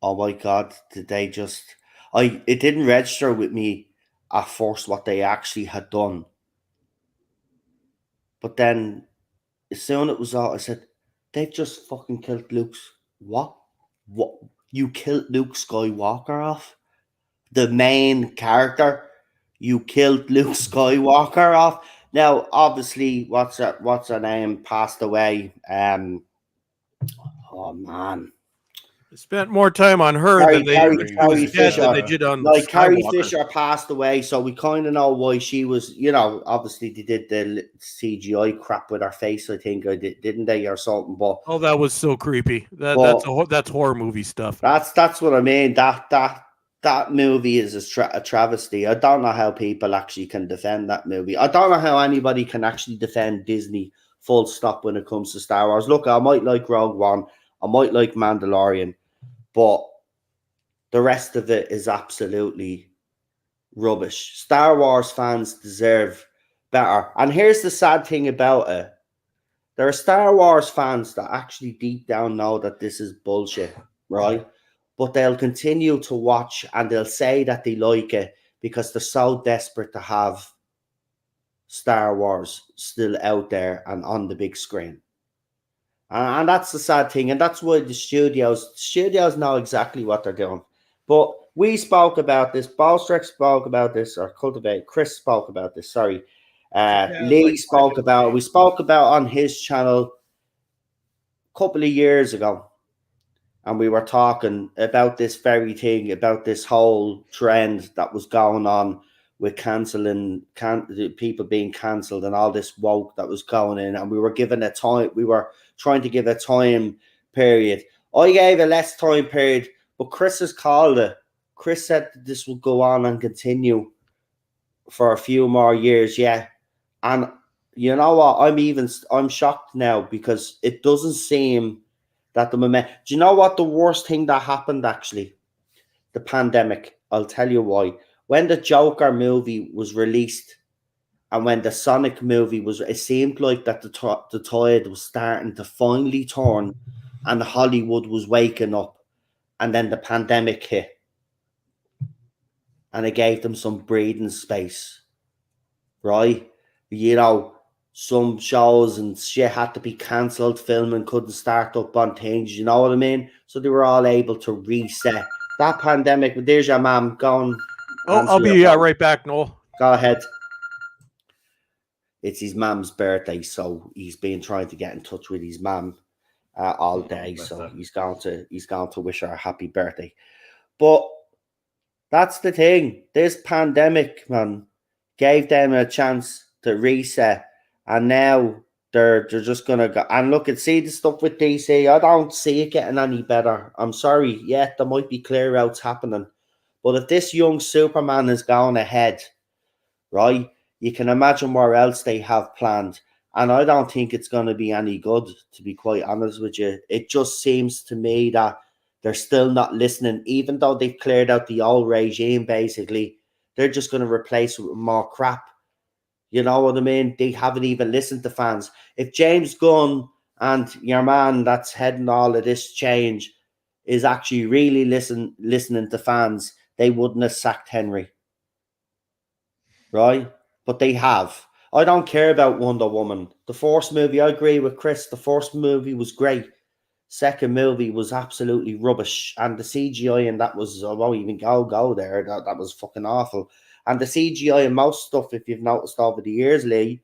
oh my God, did they just... it didn't register with me at first what they actually had done. But then, as soon as it was out, I said, they've just fucking killed Luke's... What? What? You killed Luke Skywalker off? The main character? You killed Luke Skywalker off? Now, obviously, what's her name passed away. Oh man, They spent more time on her than they Carrie dead than they Fisher. did on Like Carrie Skywalker. Fisher passed away, so we kind of know why she was. You know, obviously they did the CGI crap with her face. I think didn't they, or something? But Oh, that was so creepy. That's horror movie stuff. that's what I mean. That movie is a travesty. I don't know how people actually can defend that movie. I don't know how anybody can actually defend Disney full stop when it comes to Star Wars. Look, I might like Rogue One, I might like Mandalorian, but the rest of it is absolutely rubbish. Star Wars fans deserve better. And here's the sad thing about it. There are Star Wars fans that actually deep down know that this is bullshit, right? But they'll continue to watch and they'll say that they like it because they're so desperate to have Star Wars still out there and on the big screen. And that's the sad thing. And that's why the studios know exactly what they're doing. But we spoke about this. Bowlestrek spoke about this, or Cultivated. Chris spoke about this. Sorry. Lee spoke about it. We spoke about on his channel a couple of years ago. And we were talking about this very thing, about this whole trend that was going on with people being cancelled and all this woke that was going in. And we were given a time, we were trying to give a time period. I gave a less time period, but Chris has called it. Chris said that this will go on and continue for a few more years, yeah. And you know what? I'm shocked now because it doesn't seem that the momentum. Do you know what the worst thing that happened actually? The pandemic. I'll tell you why. When the Joker movie was released and when the Sonic movie was, it seemed like that the tide was starting to finally turn and Hollywood was waking up, and then the pandemic hit and it gave them some breathing space, right? You know, some shows and shit had to be cancelled, filming couldn't start up on things, you know what I mean? So they were all able to reset. That pandemic, there's your mum going. Oh, I'll be right back, Noel. Go ahead. It's his mum's birthday, so he's been trying to get in touch with his mum all day. So he's going to wish her a happy birthday. But that's the thing. This pandemic, man, gave them a chance to reset. And now they're just going to go. And look, see the stuff with DC. I don't see it getting any better. I'm sorry. Yeah, there might be clear outs happening. But if this young Superman is going ahead, right, you can imagine where else they have planned. And I don't think it's going to be any good, to be quite honest with you. It just seems to me that they're still not listening, even though they've cleared out the old regime, basically. They're just going to replace it with more crap. You know what I mean? They haven't even listened to fans. If James Gunn and your man that's heading all of this change is actually really listening to fans, they wouldn't have sacked Henry. Right? But they have. I don't care about Wonder Woman. The first movie, I agree with Chris. The first movie was great. Second movie was absolutely rubbish. And the CGI and that was, I won't even go there. That was fucking awful. And the CGI and most stuff, if you've noticed over the years, Lee,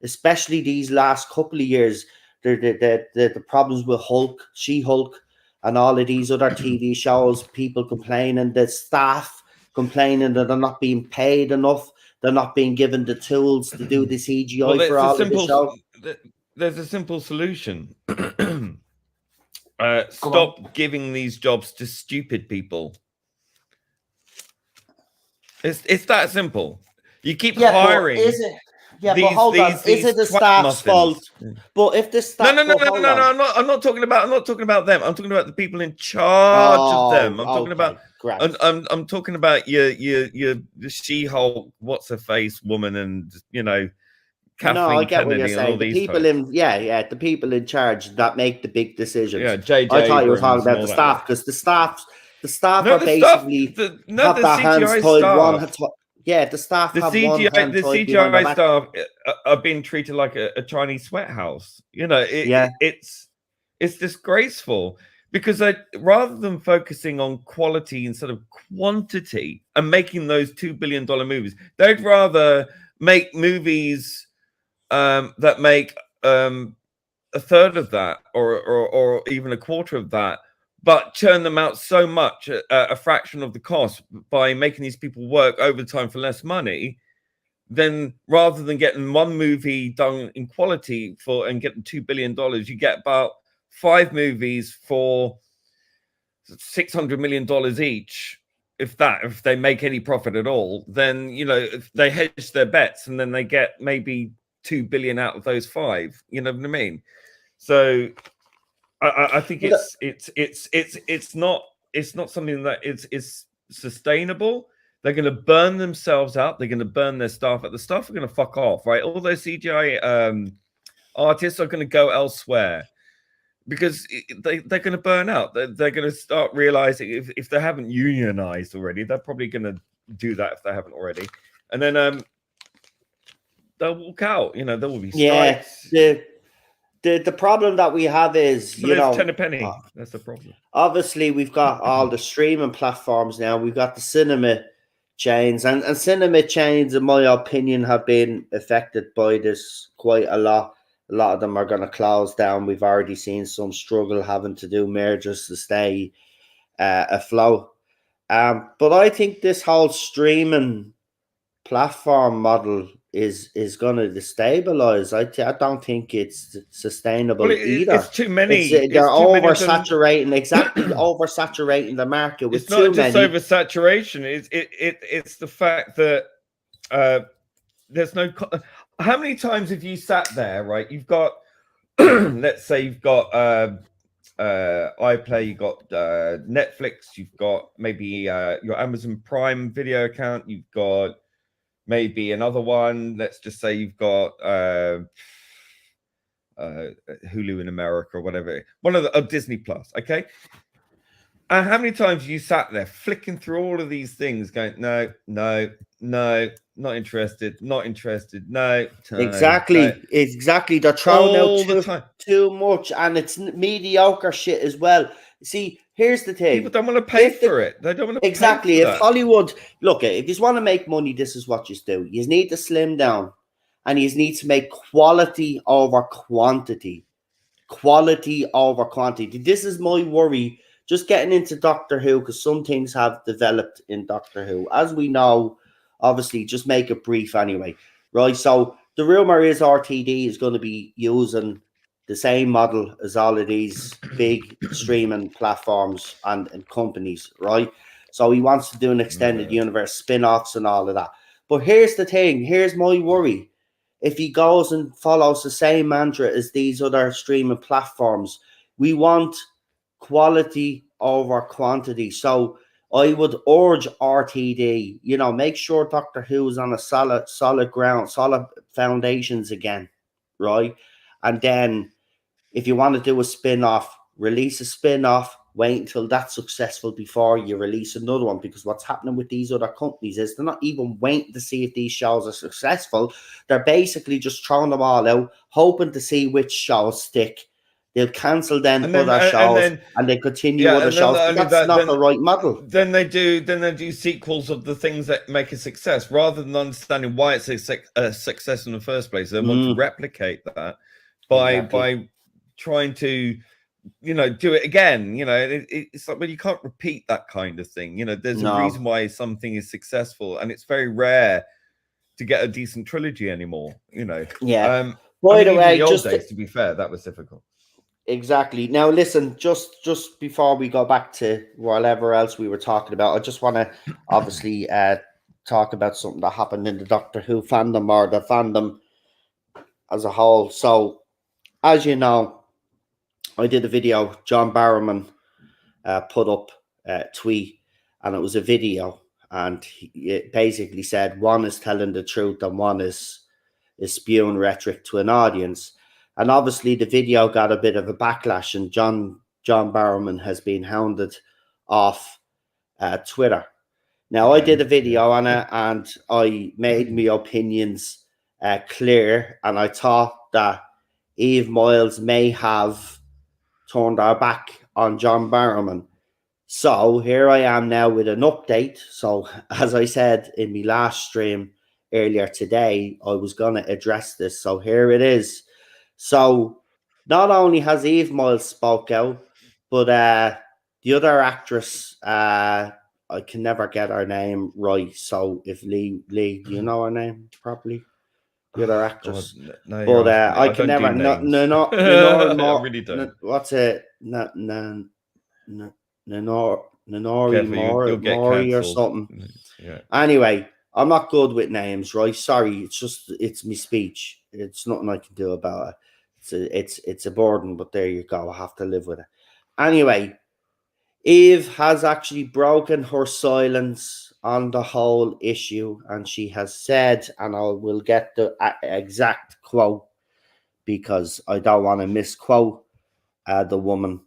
especially these last couple of years, the problems with Hulk, She-Hulk, and all of these other TV shows, people complaining, the staff complaining that they're not being paid enough, they're not being given the tools to do the CGI for all of the show. There's a simple solution. Stop giving these jobs to stupid people. It's that simple. You keep hiring. Is it? Yeah, but hold on. Is it the staff's fault? But if the staff, no. I'm not talking about them. I'm talking about the people in charge of them. I'm talking about. I'm talking about your She-Hulk, what's her face woman, and Kathleen I get what you're Kennedy and all saying. The these people types. the people in charge that make the big decisions. Yeah, J.J. I thought you were talking Abrams and about all the that staff lot. because the staff No, are the stuff. basically No, have the their hands CGI tied. staff. The staff The have one hand the tied behind their CGI back. staff are being treated like a Chinese sweat house. You know, it's disgraceful because rather than focusing on quality instead of quantity and making those $2 billion movies, they'd rather make movies that make a third of that or even a quarter of that, but churn them out so much at a fraction of the cost by making these people work overtime for less money. Then rather than getting one movie done in quality and getting $2 billion, you get about 5 movies for $600 million each. If they make any profit at all, then if they hedge their bets and then they get maybe 2 billion out of those 5. You know what I mean? So I think it's not something that is sustainable. They're going to burn themselves out. They're going to burn their staff out. The staff are going to fuck off, right? All those CGI artists are going to go elsewhere because they're going to burn out. They're going to start realizing if they haven't unionized already, they're probably going to do that if they haven't already. And then they'll walk out. There will be strikes. The problem that we have is, but it's 10 a penny. That's the problem. Obviously, we've got all the streaming platforms now. We've got the cinema chains, and cinema chains, in my opinion, have been affected by this quite a lot. A lot of them are going to close down. We've already seen some struggle having to do mergers to stay afloat. But I think this whole streaming platform model is going to destabilize. I don't think it's sustainable either. It's too many. They're oversaturating, oversaturating the market with too many. It's not just oversaturation. It's the fact that there's no. How many times have you sat there? Right, you've got. Let's say you've got iPlay, you've got Netflix, you've got maybe your Amazon Prime Video account, you've got maybe another one. Let's just say you've got Hulu in America or whatever. One of Disney Plus, okay? And how many times you sat there flicking through all of these things going, no, not interested, no. Exactly. They're throwing out too much, and it's mediocre shit as well. See, here's the thing. People don't want to pay for it. They don't want to exactly. pay for if Hollywood, look, if you want to make money, this is what you do. You need to slim down, and you need to make quality over quantity. Quality over quantity. This is my worry. Just getting into Doctor Who, because some things have developed in Doctor Who. As we know, obviously, just make it brief anyway. Right, so the rumor is RTD is going to be using the same model as all of these big streaming platforms and companies, right? So he wants to do an extended universe, spin-offs and all of that. But here's the thing. Here's my worry. If he goes and follows the same mantra as these other streaming platforms, we want quality over quantity. So I would urge RTD, make sure Doctor Who's on a solid ground, solid foundations again, right? And then if you want to do a spin-off, release a spin-off, wait until that's successful before you release another one, because what's happening with these other companies is they're not even waiting to see if these shows are successful. They're basically just throwing them all out, hoping to see which shows stick. They'll cancel other shows and they continue other shows. But that's not the right model. Then they do sequels of the things that make a success, rather than understanding why it's a success in the first place. They want to replicate that by trying to do it again. It's like, well, you can't repeat that kind of thing. There's a reason why something is successful, and it's very rare to get a decent trilogy anymore. By the way, in the old days, to be fair, that was difficult. Exactly. Now, listen, just before we go back to whatever else we were talking about, I just want to obviously talk about something that happened in the Doctor Who fandom, or the fandom as a whole. So, as you know, I did a video, John Barrowman put up a tweet, and it was a video, and it basically said one is telling the truth and one is is spewing rhetoric to an audience. And obviously the video got a bit of a backlash, and John Barrowman has been hounded off Twitter. Now, I did a video on it, and I made my opinions clear, and I thought that Eve Miles may have turned her back on John Barrowman. So here I am now with an update. So as I said in my last stream earlier today, I was going to address this. So here it is. So not only has Eve Miles spoke out, but the other actress, I can never get her name right. So if Lee, do you know her name properly? The other actress. God, no, But I can never. No, I really don't. What's it? Nanori You'll get Mori or cancelled. something. Yeah. Anyway, I'm not good with names, right? Sorry, it's my speech. It's nothing I can do about it. It's a burden, but there you go. I have to live with it. Anyway, Eve has actually broken her silence on the whole issue, and she has said, and I will get the exact quote because I don't want to misquote the woman.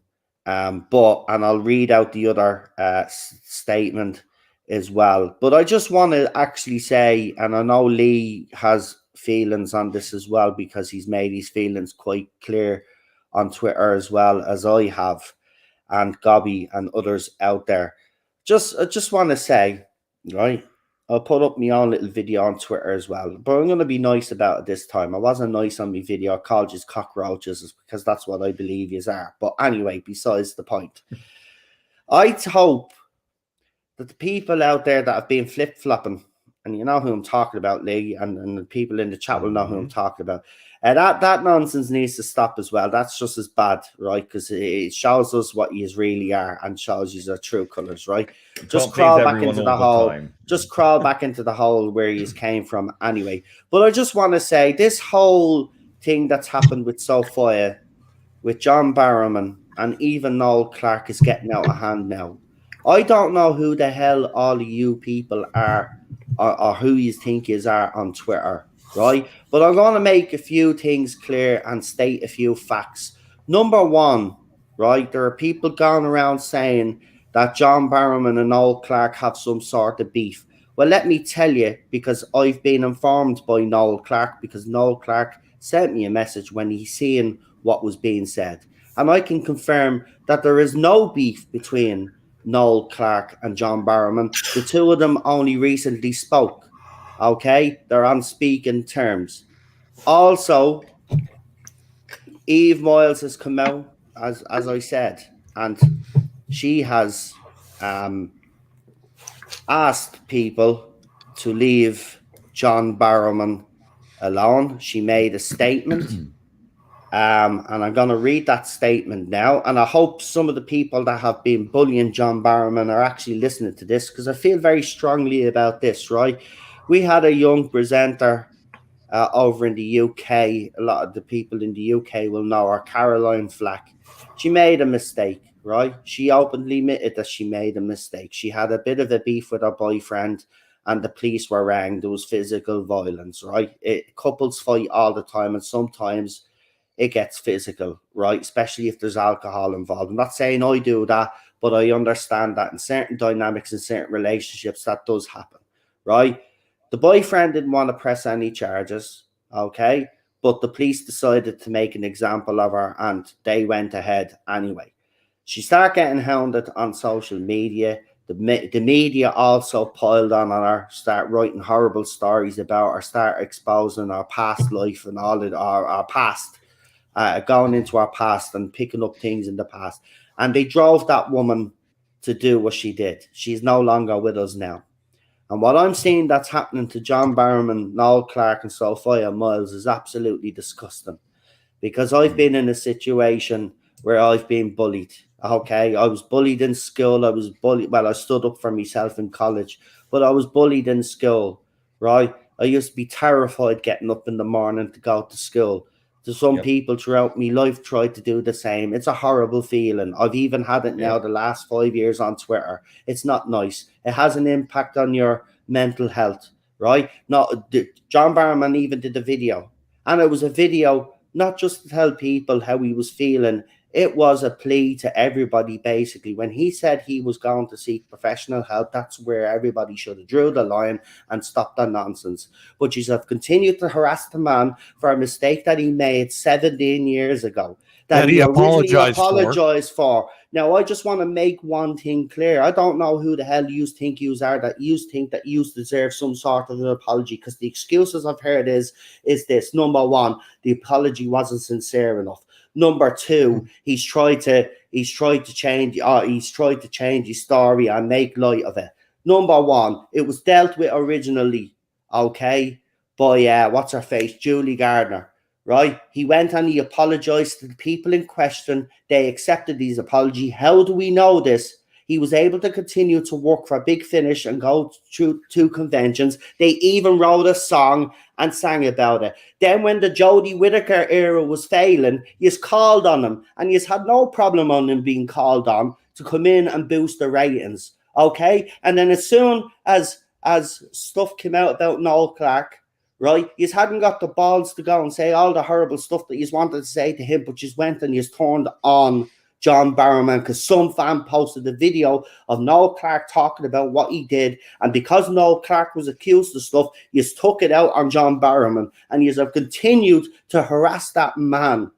And I'll read out the other statement as well. But I just want to actually say, and I know Lee has feelings on this as well, because he's made his feelings quite clear on Twitter as well as I have, and Gobby and others out there. I just want to say, right, I'll put up my own little video on Twitter as well, but I'm going to be nice about it this time. I wasn't nice on my video. I called you cockroaches because that's what I believe you are. But anyway, besides the point, I hope that the people out there that have been flip-flopping, and you know who I'm talking about, Lee, and the people in the chat will know who I'm talking about. That nonsense needs to stop as well. That's just as bad, right? Because it shows us what you really are and shows you their true colours, right? Just crawl back into the hole. Just crawl back into the hole where you came from anyway. But I just want to say, this whole thing that's happened with Sophia, with John Barrowman, and even Noel Clarke is getting out of hand now. I don't know who the hell all of you people are, or who you think is are on Twitter, right? But I'm going to make a few things clear and state a few facts. Number one, right, there are people going around saying that John Barrowman and Noel Clarke have some sort of beef. Well, let me tell you, because I've been informed by Noel Clarke, because Noel Clarke sent me a message when he's seeing what was being said. And I can confirm that there is no beef between Noel Clarke and John Barrowman. The two of them only recently spoke. Okay, they're on speaking terms. Also, Eve Miles has come out, as I said, and she has asked people to leave John Barrowman alone. She made a statement. And I'm going to read that statement now. And I hope some of the people that have been bullying John Barrowman are actually listening to this, because I feel very strongly about this, right? We had a young presenter over in the UK. A lot of the people in the UK will know her, Caroline Flack. She made a mistake, right? She openly admitted that she made a mistake. She had a bit of a beef with her boyfriend, and the police were rang. There was physical violence, right? Couples fight all the time, and sometimes it gets physical, right? Especially if there's alcohol involved. I'm not saying I do that, but I understand that in certain dynamics, in certain relationships, that does happen, right? The boyfriend didn't want to press any charges, okay? But the police decided to make an example of her, and they went ahead anyway. She started getting hounded on social media. The media also piled on her, start writing horrible stories about her, start exposing her past life and all of our past. Going into our past and picking up things in the past. And they drove that woman to do what she did. She's no longer with us now. And what I'm seeing that's happening to John Barrowman, Noel Clarke, and Sophia Miles is absolutely disgusting. Because I've been in a situation where I've been bullied. Okay, I was bullied in school. I was bullied. Well, I stood up for myself in college, but I was bullied in school, right? I used to be terrified getting up in the morning to go to school. To some people throughout my life tried to do the same. It's a horrible feeling. I've even had it now the last 5 years on Twitter. It's not nice. It has an impact on your mental health, right? John Barrowman even did the video, and it was a video not just to tell people how he was feeling. It was a plea to everybody, basically. When he said he was going to seek professional help, that's where everybody should have drew the line and stopped that nonsense. But you have continued to harass the man for a mistake that he made 17 years ago, that he originally apologized for. Now, I just want to make one thing clear. I don't know who the hell you think you are, that you think that you deserve some sort of an apology, because the excuses I've heard is this. Number one, the apology wasn't sincere enough. Number two, he's tried to change his story and make light of it. Number one, it was dealt with originally, okay, by what's her face, Julie Gardner, right? He went and he apologized to the people in question. They accepted his apology. How do we know this? He was able to continue to work for Big Finish and go through 2 conventions. They even wrote a song and sang about it. Then when the Jodie Whittaker era was failing, you called on him, and you had no problem on him being called on to come in and boost the ratings, okay? And then as soon as stuff came out about Noel Clarke, right, you hadn't got the balls to go and say all the horrible stuff that you wanted to say to him, but you went and you turned on John Barrowman, because some fan posted a video of Noel Clarke talking about what he did, and because Noel Clarke was accused of stuff, you took it out on John Barrowman, and you have continued to harass that man.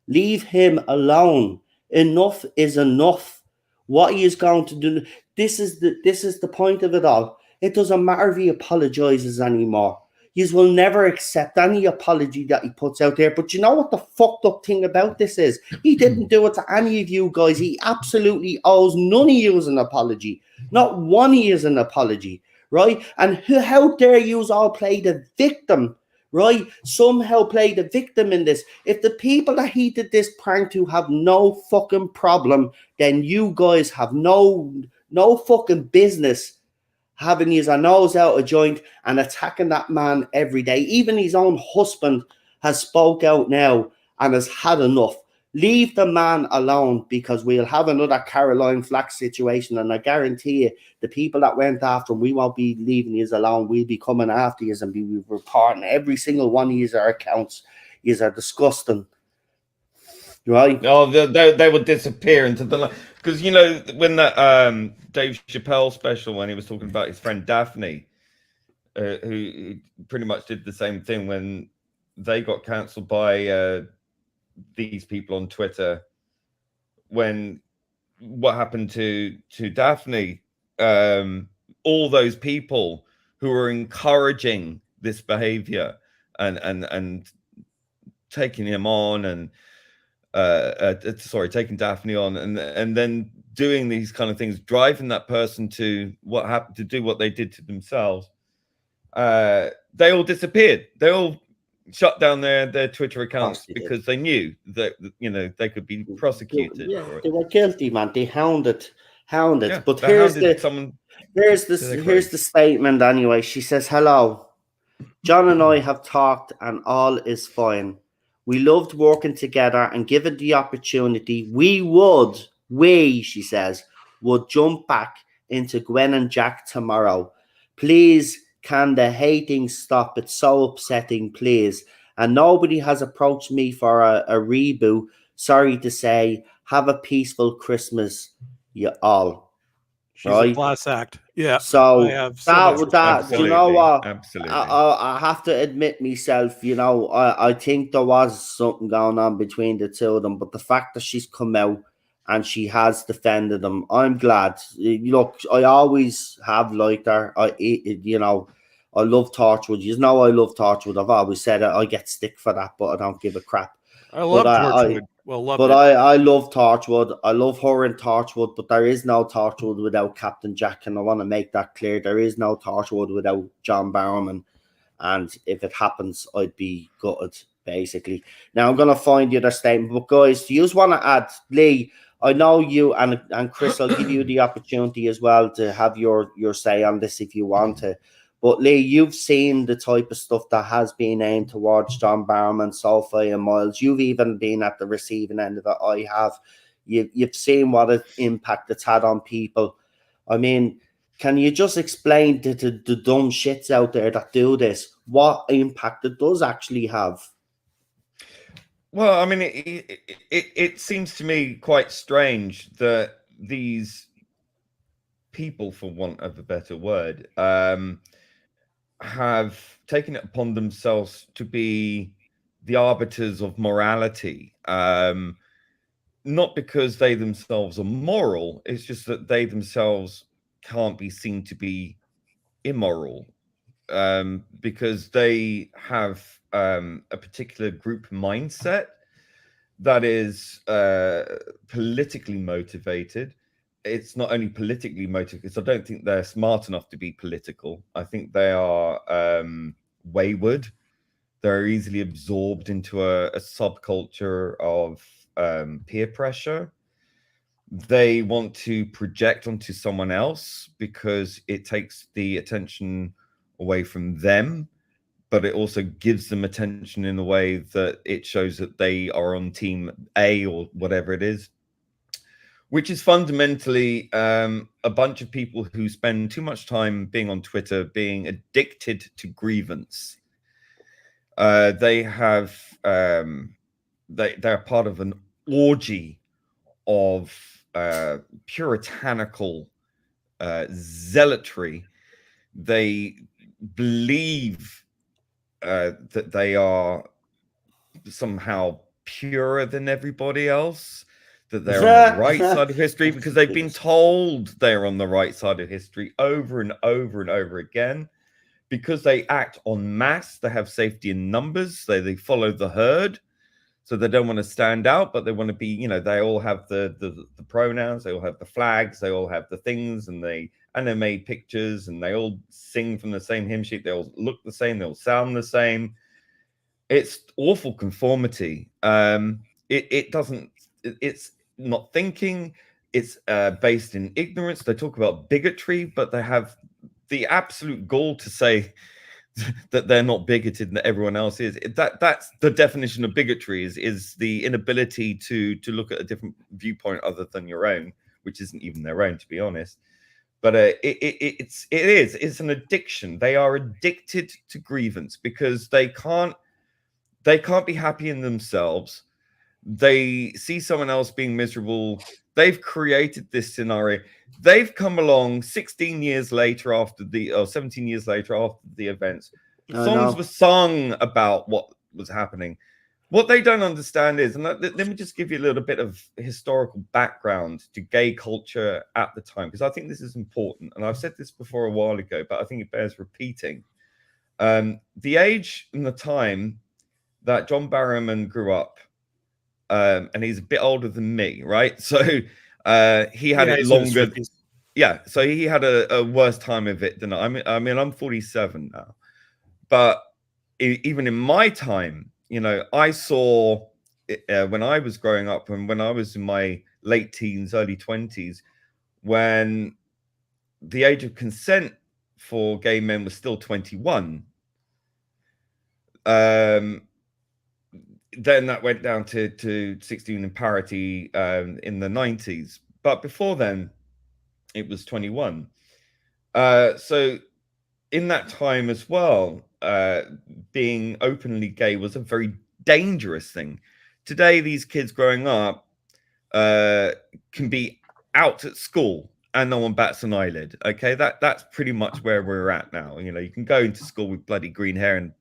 Leave him alone. Enough is enough. What he is going to do, this is the point of it all. It doesn't matter if he apologizes anymore. You will never accept any apology that he puts out there. But you know what the fucked up thing about this is? He didn't do it to any of you guys. He absolutely owes none of you an apology. Not one of you an apology, right? And how dare you all play the victim, right? Somehow play the victim in this. If the people that he did this prank to have no fucking problem, then you guys have no fucking business having his nose out of joint and attacking that man every day. Even his own husband has spoke out now and has had enough. Leave the man alone, because we'll have another Caroline Flack situation, and I guarantee you the people that went after him, we won't be leaving you alone. We'll be coming after you and be reporting every single one of you our accounts. You are disgusting. Right? Oh, they would disappear into the, because you know when that Dave Chappelle special, when he was talking about his friend Daphne, who pretty much did the same thing when they got cancelled by these people on Twitter. When what happened to Daphne, all those people who were encouraging this behavior and taking him on and taking Daphne on and then doing these kind of things, driving that person to what happened, to do what they did to themselves. They all disappeared. They all shut down their Twitter accounts because they knew that, you know, they could be prosecuted. Yeah, they were guilty, man. They hounded. Yeah, but here's the statement anyway. She says, "Hello, John and I have talked and all is fine. We loved working together, and given the opportunity, she says, would jump back into Gwen and Jack tomorrow. Please, can the hating stop? It's so upsetting, please. And nobody has approached me for a reboot. Sorry to say, have a peaceful Christmas, you all." She's a class act. Yeah. So that you know what? Absolutely. I have to admit myself, you know, I think there was something going on between the two of them, but the fact that she's come out and she has defended them, I'm glad. Look, I always have liked her. I love Torchwood. You know, I love Torchwood. I've always said it. I get stick for that, but I don't give a crap. I love Torchwood. I love Torchwood. I love her in Torchwood, but there is no Torchwood without Captain Jack, and I want to make that clear. There is no Torchwood without John Barrowman, and if it happens, I'd be gutted, basically. Now, I'm going to find the other statement, but guys, do you just want to add, Lee, I know you and Chris, I'll give you the opportunity as well to have your say on this if you want to. But Lee, you've seen the type of stuff that has been aimed towards John Barrowman, Sophie and Miles. You've even been at the receiving end of it. I have. You've seen what impact it's had on people. I mean, can you just explain to the dumb shits out there that do this what impact it does actually have? Well, I mean, it seems to me quite strange that these people, for want of a better word, have taken it upon themselves to be the arbiters of morality. Not because they themselves are moral, it's just that they themselves can't be seen to be immoral, because they have a particular group mindset that is politically motivated. It's not only politically motivated, because I don't think they're smart enough to be political. I think they are wayward. They're easily absorbed into a subculture of peer pressure. They want to project onto someone else because it takes the attention away from them, but it also gives them attention in a way that it shows that they are on team A or whatever it is, which is fundamentally a bunch of people who spend too much time being on Twitter, being addicted to grievance. They have they're part of an orgy of puritanical zealotry. They believe that they are somehow purer than everybody else, that they're on the right side of history because they've been told they're on the right side of history over and over and over again. Because they act en masse, they have safety in numbers, they follow the herd. So they don't want to stand out, but they want to be, you know, they all have the pronouns, they all have the flags, they all have the things, and they animate pictures, and they all sing from the same hymn sheet, they all look the same, they all sound the same. It's awful conformity. It doesn't, it's not thinking, it's based in ignorance. They talk about bigotry, but they have the absolute gall to say that they're not bigoted and that everyone else is. That's the definition of bigotry, is the inability to look at a different viewpoint other than your own, which isn't even their own, to be honest. But it's an addiction. They are addicted to grievance because they can't be happy in themselves. They see someone else being miserable. They've created this scenario. They've come along 16 years later after or 17 years later after the events. Songs were sung about what was happening. What they don't understand is, and let me just give you a little bit of historical background to gay culture at the time, because I think this is important. And I've said this before a while ago, but I think it bears repeating. The age and the time that John Barrowman grew up, and he's a bit older than me, right? So he had it longer. Yeah, so he had a worse time of it than I mean, I'm 47 now, but even in my time, you know, I saw when I was growing up and when I was in my late teens, early 20s, when the age of consent for gay men was still 21. Then that went down to 16 in parity in the 90s. But before then, it was 21. So in that time as well, being openly gay was a very dangerous thing. Today, these kids growing up can be out at school and no one bats an eyelid. Okay, that's pretty much where we're at now. You know, you can go into school with bloody green hair and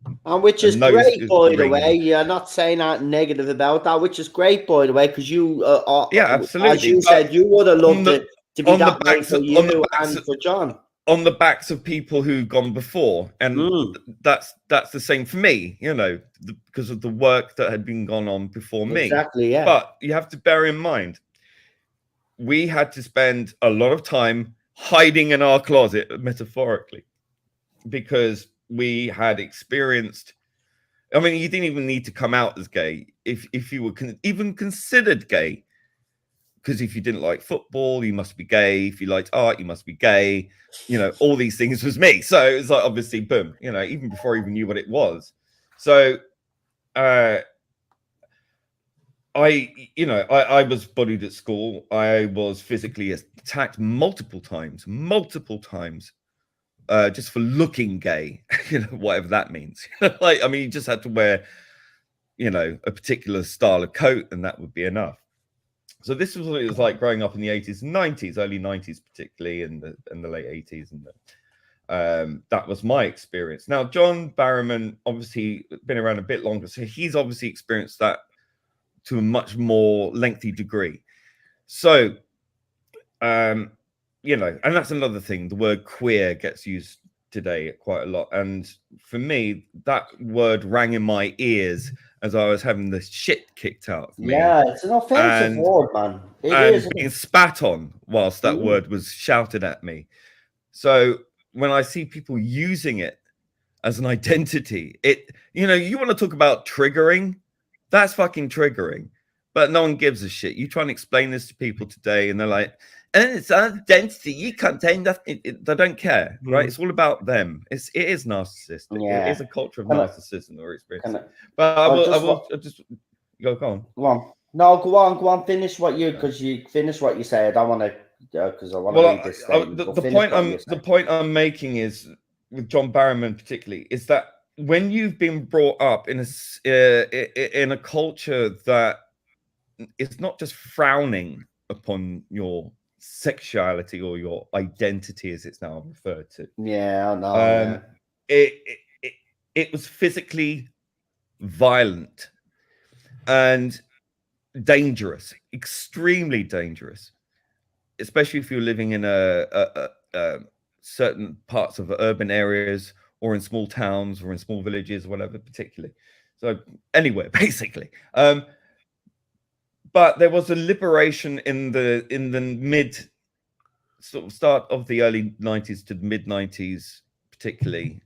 which is great, by the way. You're not saying that negative about that, which is great, by the way, because you, yeah, absolutely. as you said, you would have loved it to be that way for you and for John. On the backs of people who've gone before, and that's the same for me, you know, because of the work that had been gone on before me. Exactly, yeah. But you have to bear in mind, we had to spend a lot of time hiding in our closet, metaphorically, because we had experienced. I mean, you didn't even need to come out as gay if you were even considered gay. Because if you didn't like football, you must be gay. If you liked art, you must be gay. You know, all these things was me. So it was like, obviously, boom, you know, even before I even knew what it was. So I was bullied at school. I was physically attacked multiple times, just for looking gay, whatever that means. Like, I mean, you just had to wear, a particular style of coat, and that would be enough. So this was what it was like growing up in the 80s and 90s, early 90s, particularly in the late 80s, and that was my experience. Now, John Barrowman obviously been around a bit longer, so he's obviously experienced that to a much more lengthy degree. So, and that's another thing. The word queer gets used today quite a lot. And for me, that word rang in my ears as I was having the shit kicked out of me. Yeah, it's an offensive word, man. It is being spat on whilst that word was shouted at me. So when I see people using it as an identity, you want to talk about triggering, that's fucking triggering, but no one gives a shit. You try and explain this to people today and they're like, and it's an identity, you contain that. They don't care, right? It's all about them. It is narcissistic. Yeah. It is a culture of narcissism or experience. But I will just go on. Go on. No, go on. Finish what you say. I don't want to, because I want to read this statement. The point I'm making is, with John Barrowman particularly, is that when you've been brought up in a culture that is not just frowning upon your sexuality or your identity, as it's now referred to. Yeah, I know. It was physically violent and dangerous, extremely dangerous, especially if you're living in a certain parts of urban areas or in small towns or in small villages or whatever, particularly. So anywhere, basically. But there was a liberation in the mid sort of start of the early 90s to the mid 90s, particularly,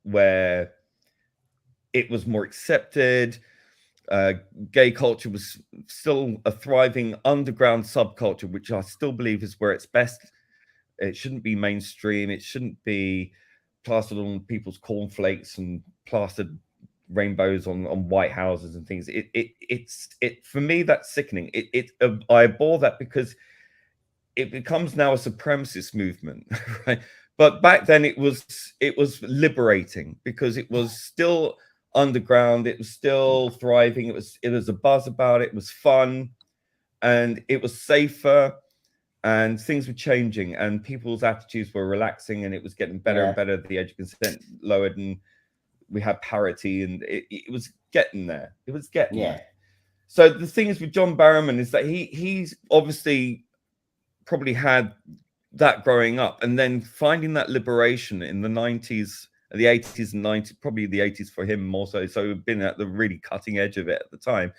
where it was more accepted. Gay culture was still a thriving underground subculture, which I still believe is where it's best. It shouldn't be mainstream. It shouldn't be plastered on people's cornflakes and plastered rainbows on white houses and things. It's for me, that's sickening. I abhor that because it becomes now a supremacist movement, right? But back then it was liberating because it was still underground, it was still thriving, it was a buzz about it, it was fun, and it was safer, and things were changing, and people's attitudes were relaxing, and it was getting better and better. The age of consent lowered, and we had parity, and it was getting there. It was getting there. So the thing is with John Barrowman is that he's obviously probably had that growing up, and then finding that liberation in the 90s, the 80s and 90s, probably the 80s for him more so. So we've been at the really cutting edge of it at the time,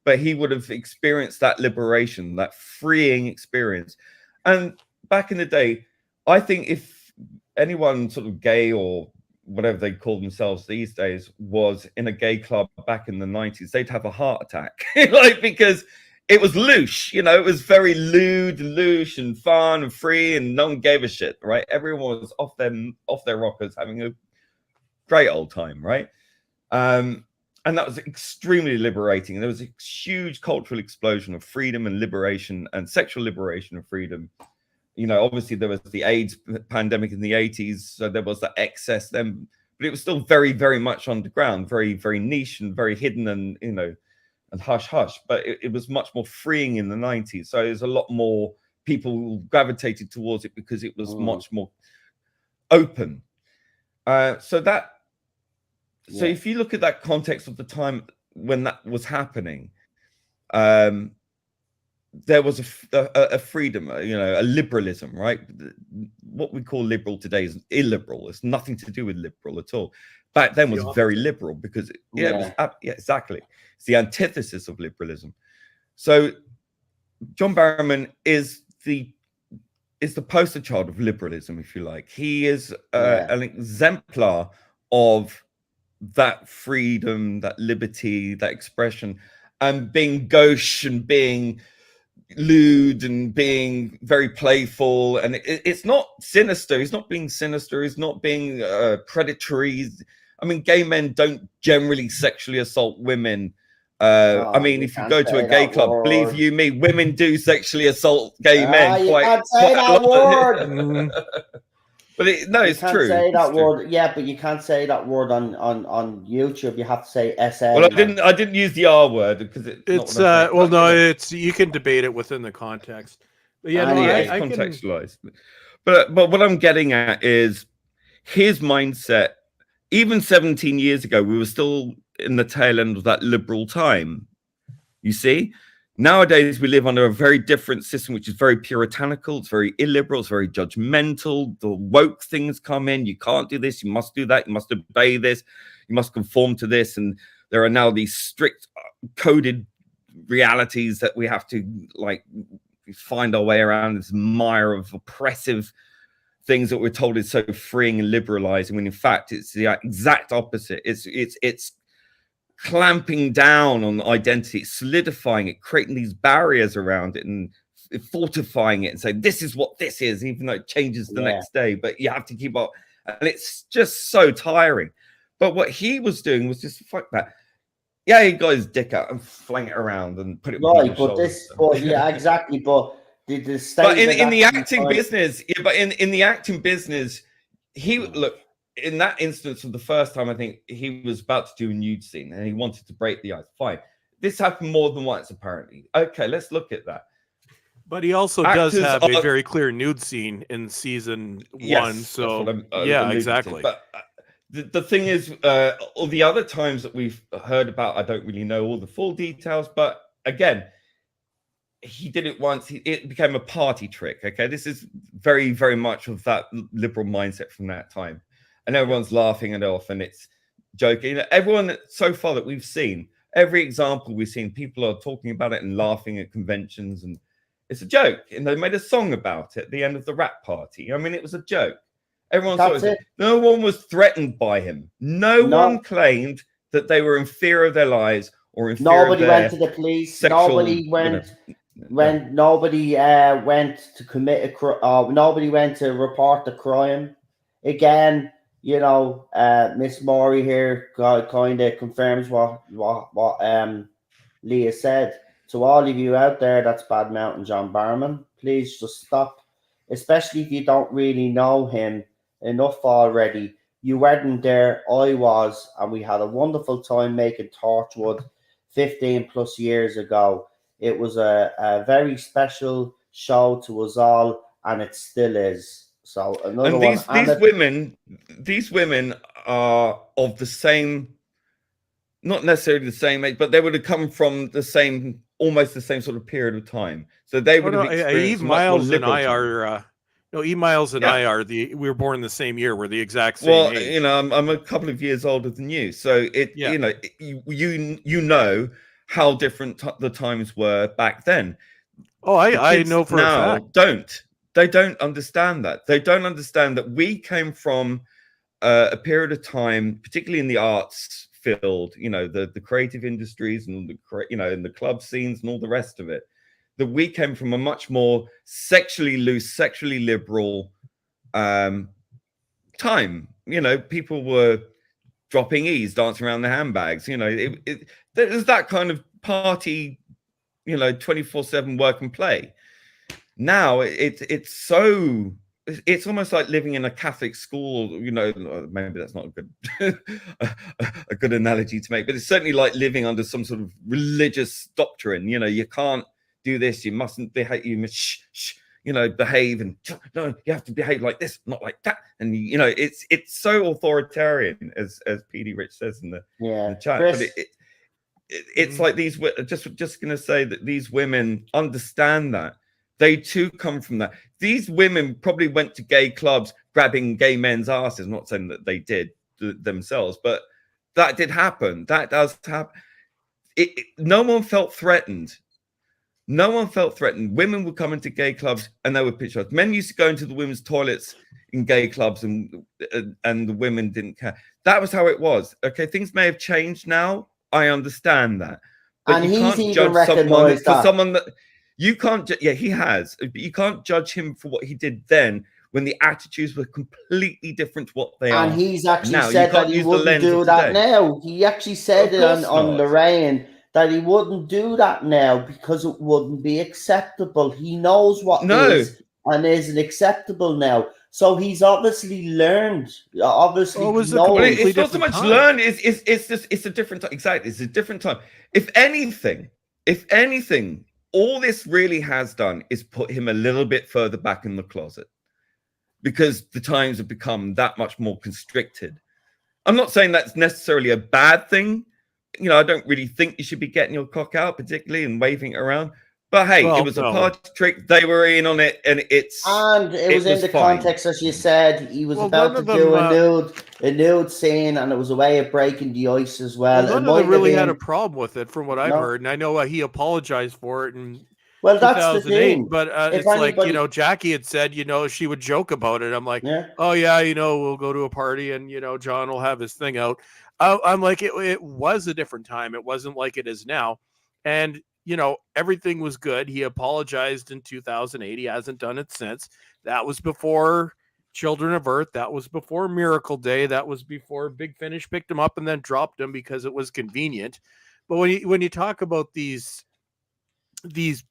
but he would have experienced that liberation, that freeing experience. And back in the day, I think if anyone sort of gay or whatever they call themselves these days was in a gay club back in the 90s, they'd have a heart attack, like, because it was louche, it was very lewd, louche and fun and free, and no one gave a shit, right? Everyone was off their rockers, having a great old time, right? And that was extremely liberating. There was a huge cultural explosion of freedom and liberation and sexual liberation and freedom. Obviously there was the AIDS pandemic in the 80s, so there was that excess then, but it was still very, very much underground, very, very niche and very hidden, and and hush hush. But it was much more freeing in the 90s. So there's a lot more people gravitated towards it because it was much more open. So if you look at that context of the time when that was happening, there was a freedom, a liberalism, right? What we call liberal today is illiberal. It's nothing to do with liberal at all. Back then was very liberal because it was, exactly. It's the antithesis of liberalism. So John Barrowman is the poster child of liberalism, if you like. He is an exemplar of that freedom, that liberty, that expression, and being gauche and being lewd and being very playful. And it's not sinister. He's not being sinister. He's not being predatory. I mean, gay men don't generally sexually assault women I mean, if you go to a gay club, believe you me, women do sexually assault gay men. You can't say that word. But it's can't true. Say that word. Yeah, but you can't say that word on YouTube. You have to say SA. Well, I didn't use the R word because it's well, no, it's you can debate it within the context. But yeah, no, it's contextualized. But what I'm getting at is his mindset. Even 17 years ago, we were still in the tail end of that liberal time. You see, nowadays we live under a very different system, which is very puritanical. It's very illiberal. It's very judgmental. The woke things come in. You can't do this. You must do that. You must obey this. You must conform to this. And there are now these strict coded realities that we have to like find our way around this mire of oppressive things that we're told is so freeing and liberalizing, when in fact it's the exact opposite. It's clamping down on identity, solidifying it, creating these barriers around it, and fortifying it, and saying this is what this is, even though it changes the next day. But you have to keep up, and it's just so tiring. But what he was doing was just fuck that. Yeah, he got his dick out and fling it around and put it right. But yeah, exactly. But in the acting business, in the acting business, he look in that instance of the first time. I think he was about to do a nude scene and he wanted to break the ice. Fine, this happened more than once apparently. Okay, let's look at that. But he also does have a very clear nude scene in season 1. So yeah, exactly. But the thing is, all the other times that we've heard about, I don't really know all the full details, but again, he did it once. It became a party trick. Okay, this is very, very much of that liberal mindset from that time, and everyone's laughing it off and it's joking. Everyone so far that we've seen, every example we've seen, people are talking about it and laughing at conventions, and it's a joke. And they made a song about it at the end of the rap party. I mean, it was a joke. Everyone thought it. No one was threatened by him. No one claimed that they were in fear of their lives or in fear nobody of their went to the police. Sexual, nobody went. Nobody went to commit a crime. Nobody went to report the crime. Again, you know, Miss Maury here kind of confirms what Leah said. To all of you out there that's bad mouthing John Barrowman, please just stop. Especially if you don't really know him enough already. You weren't there, I was, and we had a wonderful time making Torchwood 15 plus years ago. It was a very special show to us all, and it still is. So another these women are of the same, not necessarily the same age, but they would have come from the same, almost the same sort of period of time. So they would have experienced Eve Miles and I are. E. Miles and I are we were born the same year. We're the exact same age. You know, I'm a couple of years older than you, so you know, you know how different the times were back then. Oh, I know for a fact. They don't understand that. They don't understand that we came from a period of time, particularly in the arts field, you know, the creative industries and in the club scenes and all the rest of it, that we came from a much more sexually loose, sexually liberal time. You know, people were dropping E's, dancing around their handbags. You know, there's that kind of party, you know, 24/7 work and play. Now it's almost like living in a Catholic school. You know, maybe that's not a good a good analogy to make, but it's certainly like living under some sort of religious doctrine. You know, you can't do this, you mustn't behave, you must behave, and no, you have to behave like this, not like that. And you know, it's so authoritarian, as PD Rich says in the chat. Chris. But it's like these. Just going to say that these women understand that. They too come from that. These women probably went to gay clubs grabbing gay men's asses. I'm not saying that they did themselves, but that did happen. That does happen. No one felt threatened. No one felt threatened. Women would come into gay clubs and they would pitch us. Men used to go into the women's toilets in gay clubs, and the women didn't care. That was how it was. Okay, things may have changed now. I understand that, but and you can't judge someone for someone that you can't. Yeah, he has, but you can't judge him for what he did then, when the attitudes were completely different to what they are. And he's actually said that he wouldn't do that now. He actually said it on Lorraine, that he wouldn't do that now because it wouldn't be acceptable. He knows what No. is and isn't acceptable now. So he's obviously learned. Obviously, Oh, it was he a knows. But completely it's not so different much time. learn. It's a different time. Exactly, it's a different time. If anything, all this really has done is put him a little bit further back in the closet because the times have become that much more constricted. I'm not saying that's necessarily a bad thing. You know, I don't really think you should be getting your cock out, particularly and waving it around. But hey, Well, it was no. a party trick. They were in on it, and it was in the fine. context, as you said, he was Well, about none to of do them, a nude scene, and it was a way of breaking the ice as well. well, It none of might them have really had a been problem with it, from what I've no. heard. And I know he apologized for it in Well, that's the 2008. thing. But If it's like, anybody, you know, Jackie had said, you know, she would joke about it. I'm like, yeah, oh yeah, you know, we'll go to a party and, you know, John will have his thing out. I'm like, it was a different time. It wasn't like it is now. And, you know, everything was good. He apologized in 2008. He hasn't done it since. That was before Children of Earth. That was before Miracle Day. That was before Big Finish picked him up and then dropped him because it was convenient. But when you talk about these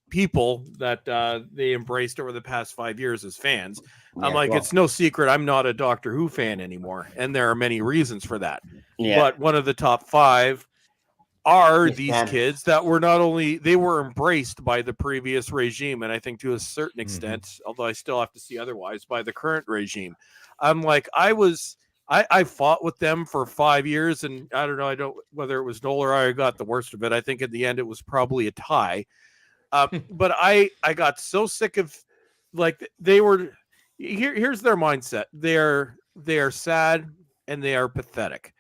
people that they embraced over the past 5 years as fans, I'm like, it's no secret I'm not a Doctor Who fan anymore, and there are many reasons for that. yeah. But one of the top 5 are Yes, these man. kids that were not only, they were embraced by the previous regime, and I think to a certain extent, although I still have to see otherwise, by the current regime. I'm like, I fought with them for 5 years, and I don't know, whether it was Noel or I got the worst of it. I think at the end it was probably a tie. But I got so sick of, like, they were here's their mindset. They are sad and they are pathetic.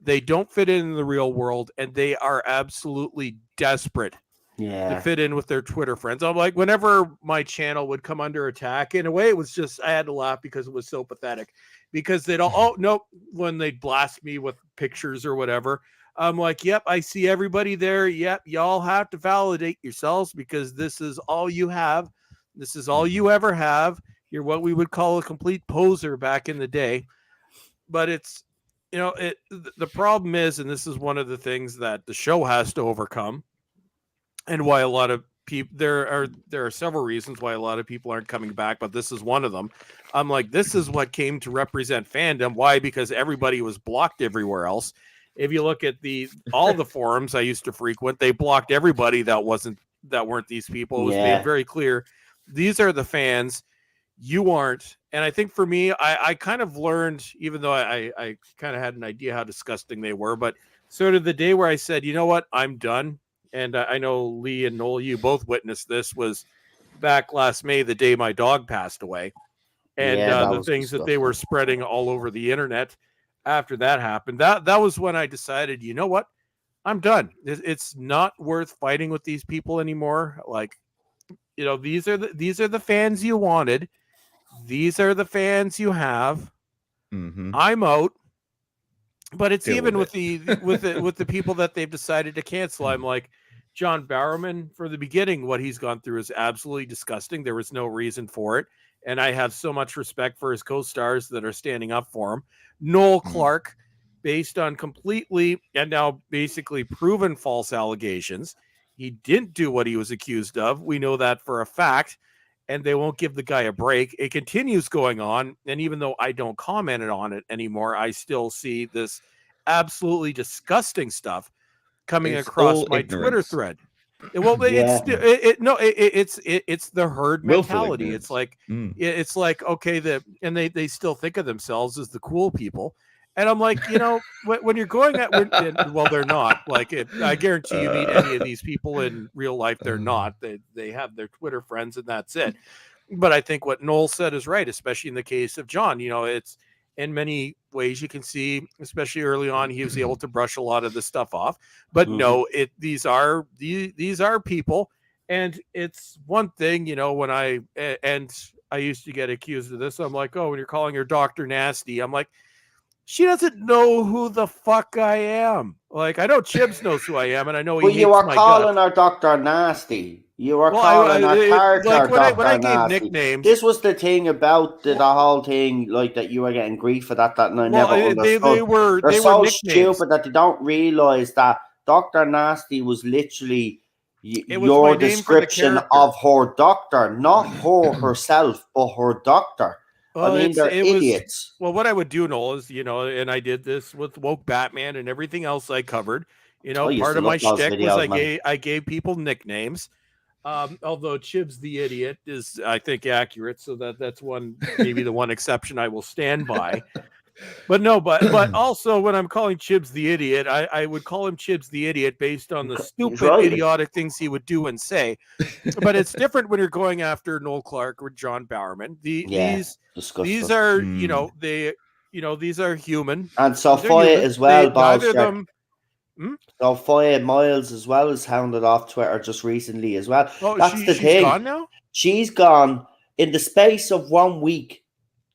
They don't fit in the real world, and they are absolutely desperate to fit in with their Twitter friends. I'm like, whenever my channel would come under attack, in a way, it was just, I had to laugh because it was so pathetic. Because they'd all, oh nope, when they'd blast me with pictures or whatever, I'm like, yep, I see everybody there. Yep, y'all have to validate yourselves because this is all you have. This is all you ever have. You're what we would call a complete poser back in the day. But it's, you know, the problem is, and this is one of the things that the show has to overcome, and why a lot of people, there are several reasons why a lot of people aren't coming back, but this is one of them. I'm like, this is what came to represent fandom. Why? Because everybody was blocked everywhere else. If you look at all the forums I used to frequent, they blocked everybody that weren't these people. It was made very clear, these are the fans, you aren't. And I think for me, I kind of learned, even though I kind of had an idea how disgusting they were, but sort of the day where I said, you know what, I'm done. And I know Lee and Noel, you both witnessed this, was back last May, the day my dog passed away. And the things that they were spreading all over the internet after that happened, that was when I decided, you know what, I'm done. It's not worth fighting with these people anymore. Like, you know, these are the fans you wanted. These are the fans you have. I'm out. But it's even with the people that they've decided to cancel. I'm like, John Barrowman, from the beginning, what he's gone through is absolutely disgusting. There was no reason for it. And I have so much respect for his co-stars that are standing up for him. Noel Clarke, based on completely and now basically proven false allegations, he didn't do what he was accused of. We know that for a fact. And they won't give the guy a break. It continues going on. And even though I don't comment on it anymore, I still see this absolutely disgusting stuff coming across my Twitter thread. Well, it's the herd mentality. It's like, okay, they still think of themselves as the cool people. And I'm like, you know, when you're going at, well, they're not. Like, I guarantee you meet any of these people in real life, they're not. They have their Twitter friends, and that's it. But I think what Noel said is right, especially in the case of John. You know, it's in many ways you can see, especially early on, he was able to brush a lot of the stuff off. But no, these are people, and it's one thing, you know, when I used to get accused of this. I'm like, oh, when you're calling her Dr. Nasty, I'm like, she doesn't know who the fuck I am. Like, I know Chibs knows who I am, and I know he hates my guts. But you were calling her Dr. Nasty. You were calling her character like when Dr. I gave Nasty. nicknames. This was the thing about the whole thing, like, that you were getting grief for that, and I never understood. They were so nicknames. stupid that they don't realize that Dr. Nasty was literally It was my your name for the description character. of her doctor, not her herself, but her doctor. Well, I mean, they're idiots. Well, what I would do, Noel, is and I did this with woke Batman and everything else I covered. I used Part to of my love those shtick was videos, man. I gave people nicknames. Although Chibs the idiot is, I think, accurate, so that's maybe the one exception I will stand by. But no, but also when I'm calling Chibs the idiot, I would call him Chibs the idiot based on the stupid, idiotic things he would do and say. But it's different when you're going after Noel Clark or John Bowerman. These are these are human, and Sophia as well. Neither of them. Sophia Miles as well is hounded off Twitter just recently as well. Oh, that's the thing. She's gone now. She's gone in the space of 1 week.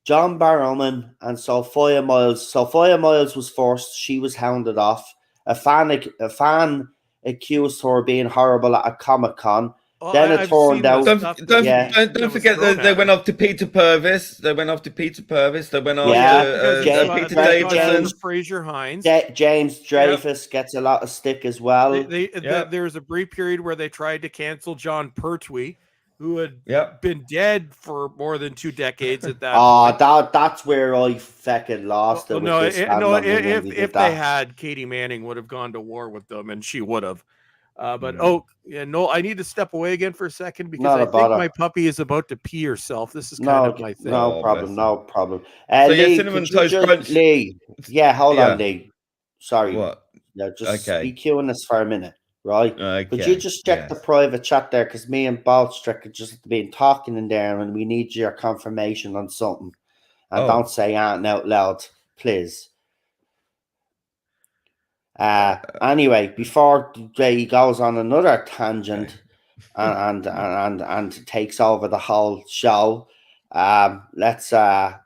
John Barrowman and Sophia Miles. Sophia Miles was first. She was hounded off. A fan accused her of being horrible at a Comic-Con. Then it turned out. Don't forget that they went off to Peter Purvis. They went off to Peter Purvis. They went off to Peter Davison. Fraser Hines. James Dreyfus gets a lot of stick as well. There was a brief period where they tried to cancel John Pertwee, who had been dead for more than 2 decades at that point. That's where I fucking lost it. If they had, Katie Manning would have gone to war with them, and she would have. I need to step away again for a second because I think my puppy is about to pee herself. This is kind of my thing. No problem. So Lee, Cinnamon Toast Crunch. Lee. Yeah, hold on, Lee. Sorry. What? No, just be queuing this for a minute, right? Okay. Could you just check the private chat there? Because me and bowlestrek have just been talking in there and we need your confirmation on something. And don't say out loud, please. Anyway, before he goes on another tangent and takes over the whole show, let's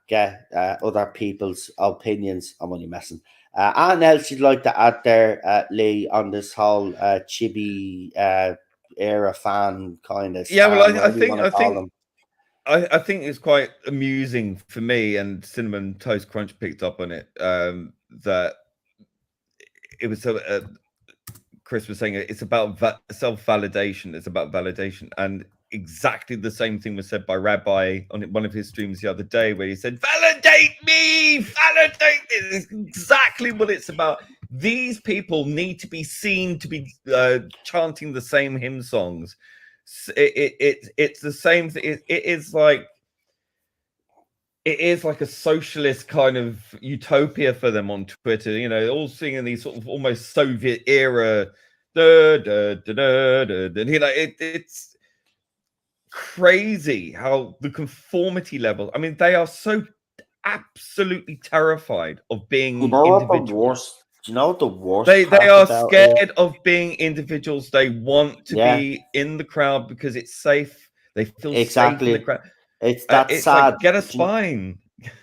get other people's opinions. I'm only messing. Anything else you'd like to add there, Lee, on this whole chibi era fan kind of? Yeah, well, I think it's quite amusing for me, and Cinnamon Toast Crunch picked up on it. That it was Chris was saying it's about self-validation. It's about validation, and exactly the same thing was said by Rabbi on one of his streams the other day, where he said, "Validate me, validate." It's exactly what it's about. These people need to be seen to be chanting the same hymn songs. It's the same thing. It is like a socialist kind of utopia for them on Twitter, all singing these sort of almost Soviet era. It's crazy how the conformity level. I mean, they are so absolutely terrified of being individuals. Do you know what the worst? They are scared of being individuals. They want to be in the crowd because it's safe. They feel safe in the crowd. It's sad. Like, get a spine.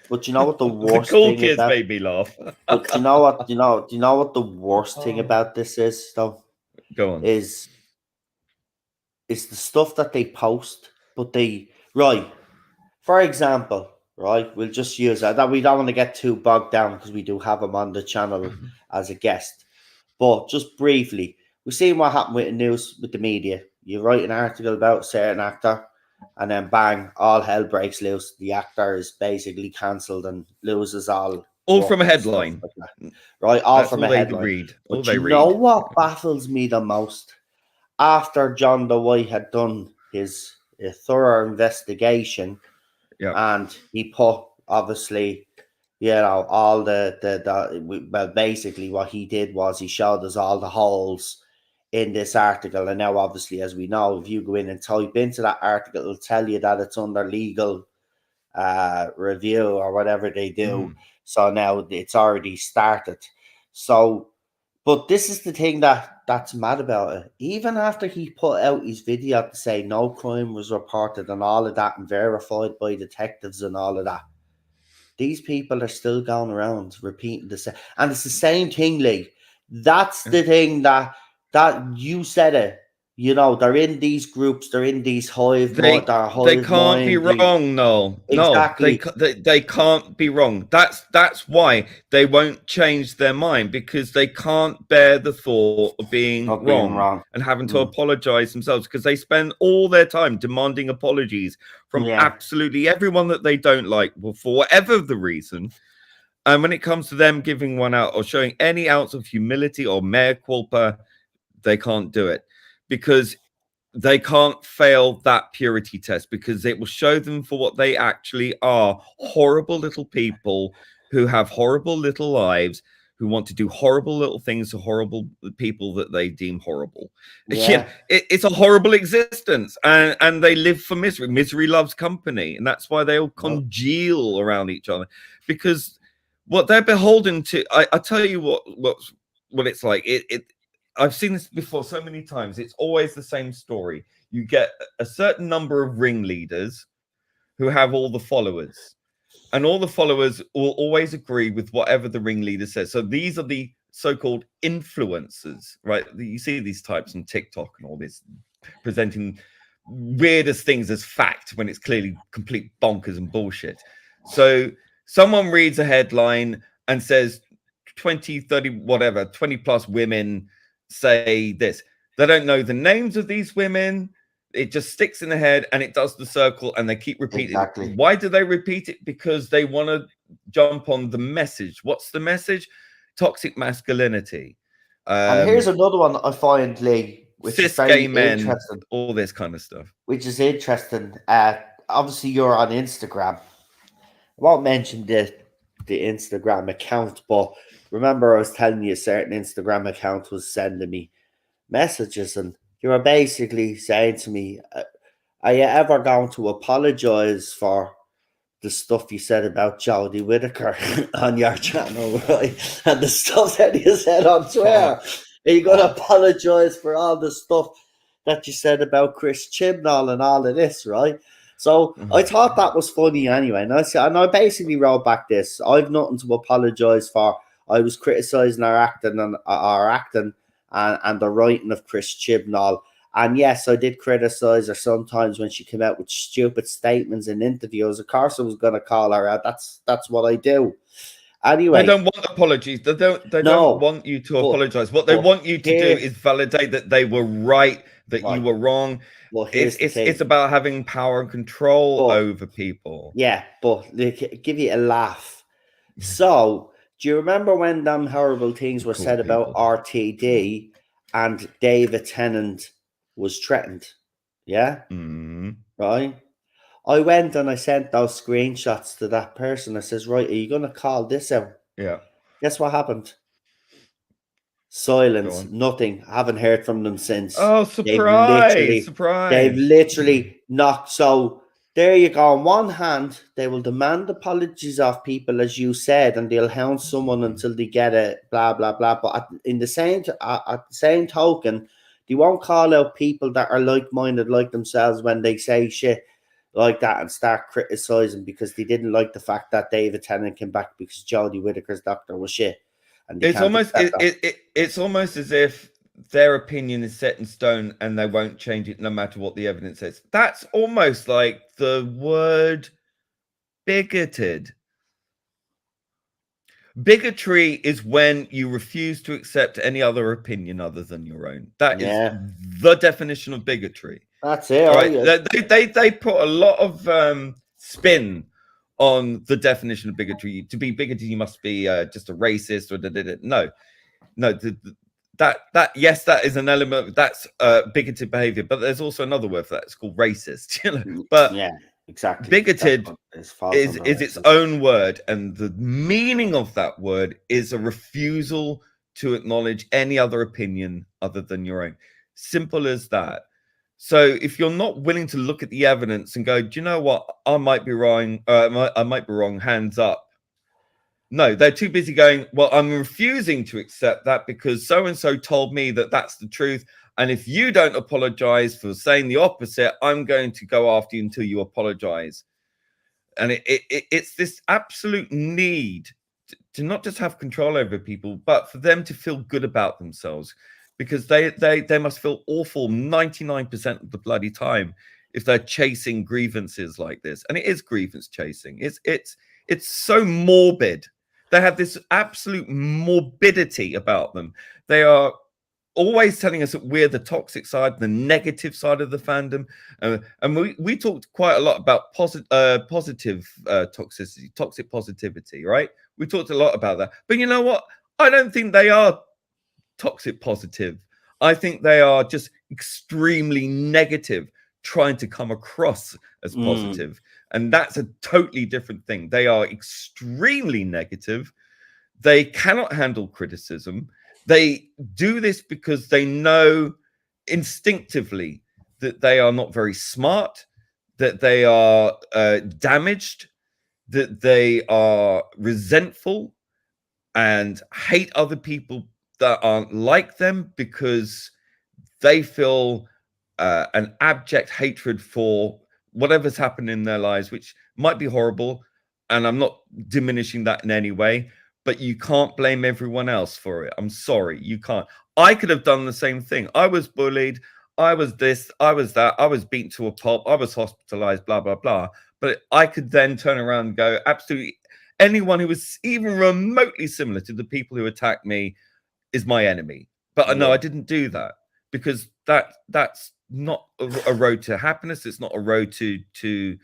But you know what the worst the cool thing kids about, made me laugh. But you know what? Do you know what the worst thing about this is, though? Go on. Is the stuff that they post, but for example, we'll just use that we don't want to get too bogged down because we do have him on the channel as a guest. But just briefly, we've seen what happened with the news, with the media. You write an article about a certain actor, and then bang, all hell breaks loose. The actor is basically cancelled and loses all from a headline. Like all from a headline. But you know what baffles me the most? After John DeWhite had done his thorough investigation, and he put obviously, all basically what he did was he showed us all the holes in this article. And now obviously, as we know, if you go in and type into that article, it'll tell you that it's under legal review or whatever they do. So now it's already started. So, but this is the thing that's mad about it. Even after he put out his video to say no crime was reported and all of that and verified by detectives and all of that, these people are still going around repeating the same. And it's the same thing, Lee. That's the thing that you said it. you know, they're in these groups, they're in these They hive can't be minding. wrong, Noel. No, Exactly. they can't be wrong. That's why they won't change their mind, because they can't bear the thought of being Not being wrong wrong. and having to apologize themselves, because they spend all their time demanding apologies from Yeah. absolutely everyone that they don't like, well, for whatever the reason. And when it comes to them giving one out or showing any ounce of humility or mea culpa, they can't do it, because they can't fail that purity test, because it will show them for what they actually are: horrible little people who have horrible little lives, who want to do horrible little things to horrible people that they deem horrible. Yeah. It's a horrible existence, and they live for misery. Misery loves company, and that's why they all congeal around each other, because what they're beholden to. I tell you what it's like. I've seen this before so many times. It's always the same story. You get a certain number of ringleaders who have all the followers, and all the followers will always agree with whatever the ringleader says. So these are the so-called influencers, right? You see these types on TikTok and all this, presenting weirdest things as fact when it's clearly complete bonkers and bullshit. So someone reads a headline and says 20, 30, whatever, 20 plus women say this. They don't know the names of these women. It just sticks in the head and it does the circle, and they keep repeating. Exactly. Why do they repeat it? Because they want to jump on the message. What's the message? Toxic masculinity. And here's another one I find, Lee, which is Cis very gay men, interesting. all this kind of stuff. Which is interesting. Obviously, you're on Instagram. I won't mention the Instagram account, but remember I was telling you a certain Instagram account was sending me messages, and you were basically saying to me, are you ever going to apologize for the stuff you said about Jodie Whittaker on your channel, right? And the stuff that you said on Twitter. Are you going to apologize for all the stuff that you said about Chris Chibnall and all of this, right? So I thought that was funny anyway. And I basically wrote back this: I've nothing to apologize for. I was criticizing our acting and the writing of Chris Chibnall. And yes, I did criticize her sometimes when she came out with stupid statements in interviews. Of course, I was going to call her out. That's what I do. Anyway, they don't want apologies. They don't want you to apologize. What they want you to do is validate that they were right, that you were wrong. Well, it's about having power and control over people. Yeah, but give you a laugh. So, do you remember when them horrible things were said about RTD and David Tennant was threatened? Yeah? Right? I went and I sent those screenshots to that person. I says, right, are you going to call this out? Yeah. Guess what happened? Silence. Nothing. I haven't heard from them since. Oh, surprise! They've literally knocked. So there you go. On one hand, they will demand apologies of people, as you said, and they'll hound someone until they get it. Blah blah blah. But at the same token, they won't call out people that are like-minded like themselves when they say shit like that and start criticizing because they didn't like the fact that David Tennant came back because Jodie Whittaker's doctor was shit. And it's almost as if their opinion is set in stone and they won't change it no matter what the evidence says. That's almost like the word bigoted. Bigotry is when you refuse to accept any other opinion other than your own. That is the definition of bigotry. That's it. Right? They put a lot of spin on the definition of bigotry. To be bigoted, you must be just a racist or no. That yes, that is an element. That's bigoted behavior, but there's also another word for that. It's called racist. But yeah, exactly. Bigoted is its own word, and the meaning of that word is a refusal to acknowledge any other opinion other than your own. Simple as that. So if you're not willing to look at the evidence and go, do you know what? I might be wrong. I might be wrong. Hands up. No, they're too busy going, well, I'm refusing to accept that because so-and-so told me that that's the truth. And if you don't apologize for saying the opposite, I'm going to go after you until you apologize. And it's this absolute need to not just have control over people, but for them to feel good about themselves. because they must feel awful 99% of the bloody time if they're chasing grievances like this. And it is grievance chasing. It's so morbid. They have this absolute morbidity about them. They are always telling us that we're the toxic side, the negative side of the fandom. And we talked quite a lot about positive toxicity, toxic positivity, right? We talked a lot about that. But you know what? I don't think they are toxic positive. I think they are just extremely negative, trying to come across as positive. And that's a totally different thing. They are extremely negative. They cannot handle criticism. They do this because they know instinctively that they are not very smart, that they are damaged, that they are resentful and hate other people that aren't like them, because they feel an abject hatred for whatever's happened in their lives, which might be horrible. And I'm not diminishing that in any way, but you can't blame everyone else for it. I'm sorry, you can't. I could have done the same thing. I was bullied. I was this, I was that. I was beaten to a pulp. I was hospitalized, blah, blah, blah. But I could then turn around and go, absolutely, anyone who was even remotely similar to the people who attacked me is my enemy. But no, I didn't do that, because that's not a road to happiness. It's not a road to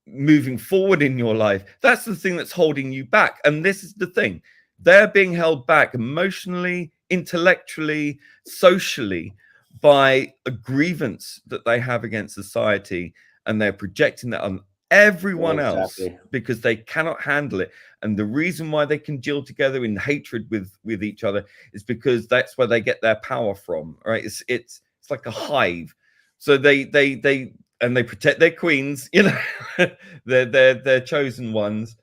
moving forward in your life. That's the thing that's holding you back. And this is the thing. They're being held back emotionally, intellectually, socially by a grievance that they have against society, and they're projecting that on everyone else because they cannot handle it. And the reason why they congeal together in hatred with each other is because that's where they get their power from, right? It's like a hive. So they protect their queens, you know, their chosen ones,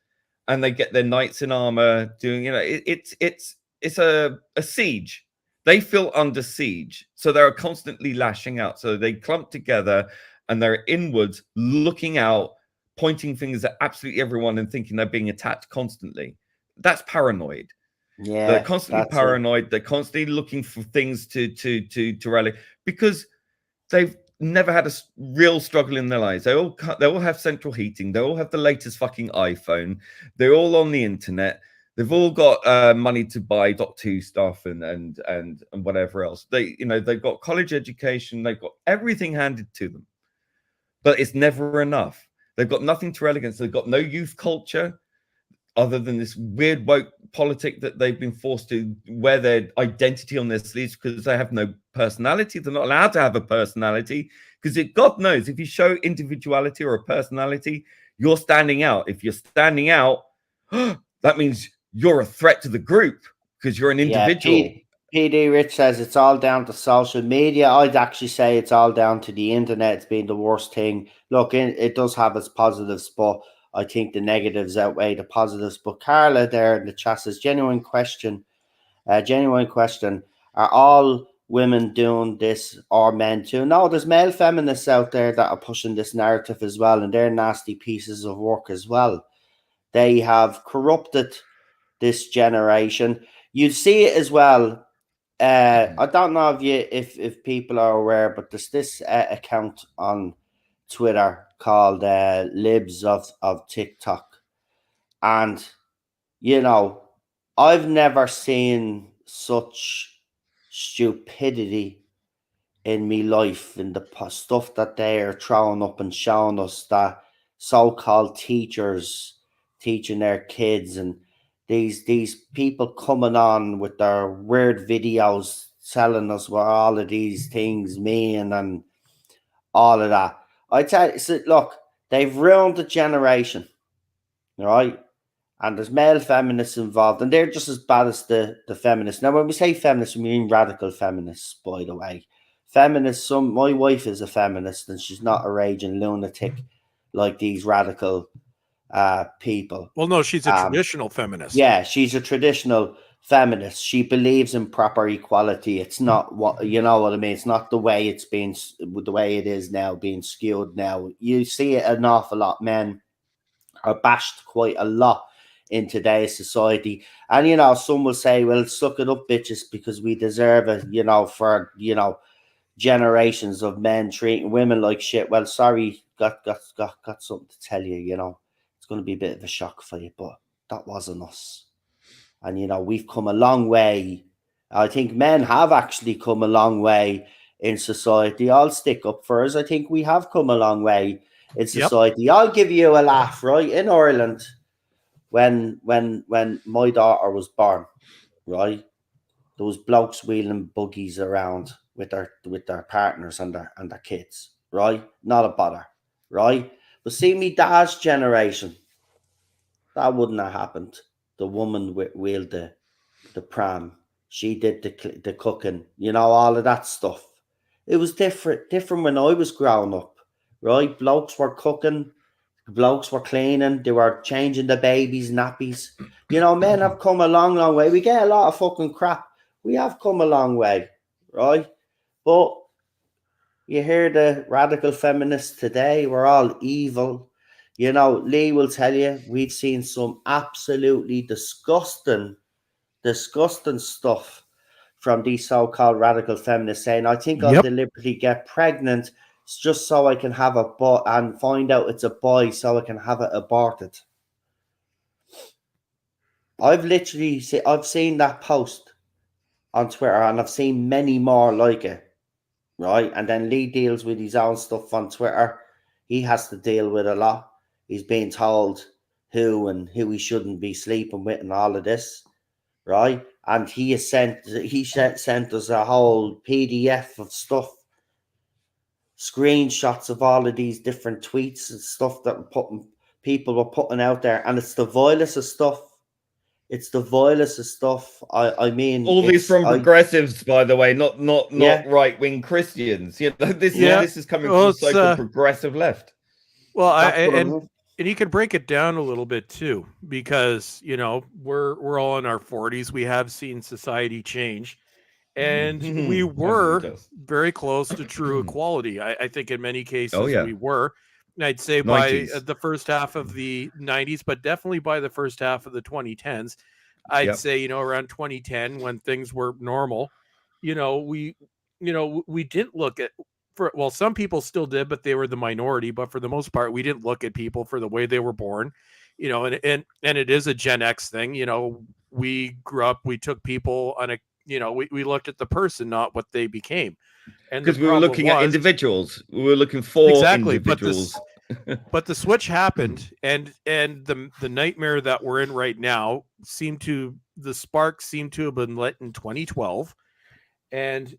and they get their knights in armor doing, you know, it's a siege. They feel under siege, so they're constantly lashing out. So they clump together and they're inwards, looking out, pointing fingers at absolutely everyone and thinking they're being attacked constantly. That's paranoid. Yeah, they're constantly paranoid. They're constantly looking for things to rally, because they've never had a real struggle in their lives. They all have central heating. They all have the latest fucking iPhone. They're all on the internet. They've all got money to buy Doctor Who stuff and whatever else. They've got college education. They've got everything handed to them, but it's never enough. They've got nothing to rally against. They've got no youth culture other than this weird woke politic that they've been forced to wear their identity on their sleeves because they have no personality. They're not allowed to have a personality because God knows, if you show individuality or a personality, you're standing out. If you're standing out, that means you're a threat to the group because you're an individual. PD Rich says it's all down to social media. I'd actually say it's all down to the internet. It's been the worst thing. Look, it does have its positives, but I think the negatives outweigh the positives. But Carla there in the chat says, genuine question. Are all women doing this or men too? No, there's male feminists out there that are pushing this narrative as well, and they're nasty pieces of work as well. They have corrupted this generation. You see it as well. I don't know if people are aware, but there's this account on Twitter called Libs of TikTok, and you know, I've never seen such stupidity in me life, in the stuff that they are throwing up and showing us, that so-called teachers teaching their kids, and these people coming on with their weird videos telling us what all of these things mean and all of that. I tell you, so look, they've ruined the generation, right? And there's male feminists involved, and they're just as bad as the feminists. Now, when we say feminists, we mean radical feminists, by the way. Feminists, my wife is a feminist, and she's not a raging lunatic like these radical people. Well, no, she's a traditional feminist. Yeah, she's a traditional feminist. She believes in proper equality. It's not what, you know what I mean? It's not the way it's been, the way it is now, being skewed now. You see it an awful lot. Men are bashed quite a lot in today's society. And, you know, some will say, well, suck it up, bitches, because we deserve it, you know, for, you know, generations of men treating women like shit. Well, sorry, got something to tell you, you know. It's going to be a bit of a shock for you, but that wasn't us. And, you know, we've come a long way. I think men have actually come a long way in society. I'll stick up for us. I think we have come a long way in society. Yep. I'll give you a laugh, right? In Ireland, when my daughter was born, right, there was blokes wheeling buggies around with their partners and their kids, right? Not a bother, right? But see, me dad's generation, that wouldn't have happened. The woman wheeled the pram. She did the cooking, you know, all of that stuff. It was different when I was growing up, right? Blokes were cooking, blokes were cleaning, they were changing the babies' nappies. You know, men have come a long, long way. We get a lot of fucking crap. We have come a long way, right? But you hear the radical feminists today, we're all evil. You know, Lee will tell you, we've seen some absolutely disgusting stuff from these so-called radical feminists saying, I think I'll deliberately get pregnant just so I can have a boy and find out it's a boy so I can have it aborted. I've seen that post on Twitter, and I've seen many more like it, right? And then Lee deals with his own stuff on Twitter. He has to deal with a lot. He's being told who he shouldn't be sleeping with and all of this, right? And he sent us a whole PDF of stuff, screenshots of all of these different tweets and stuff that people were putting out there, and it's the vilest of stuff. It's the vilest of stuff. I mean, all these from progressives, by the way, not right wing Christians. You know, this is coming from the so-called progressive left. Well, and you can break it down a little bit too, because you know we're all in our 40s. We have seen society change, and we were very close to true equality. I think in many cases we were. I'd say 90s. By the first half of the 90s, but definitely by the first half of the 2010s. I'd say, you know, around 2010 when things were normal, you know, we didn't look at some people still did, but they were the minority. But for the most part, we didn't look at people for the way they were born, you know, and it is a Gen X thing. You know, we grew up, we took people on a, you know, we looked at the person, not what they became. And because we were looking at individuals, we were looking for individuals. But the switch happened, and the nightmare that we're in right now the spark seemed to have been lit in 2012, and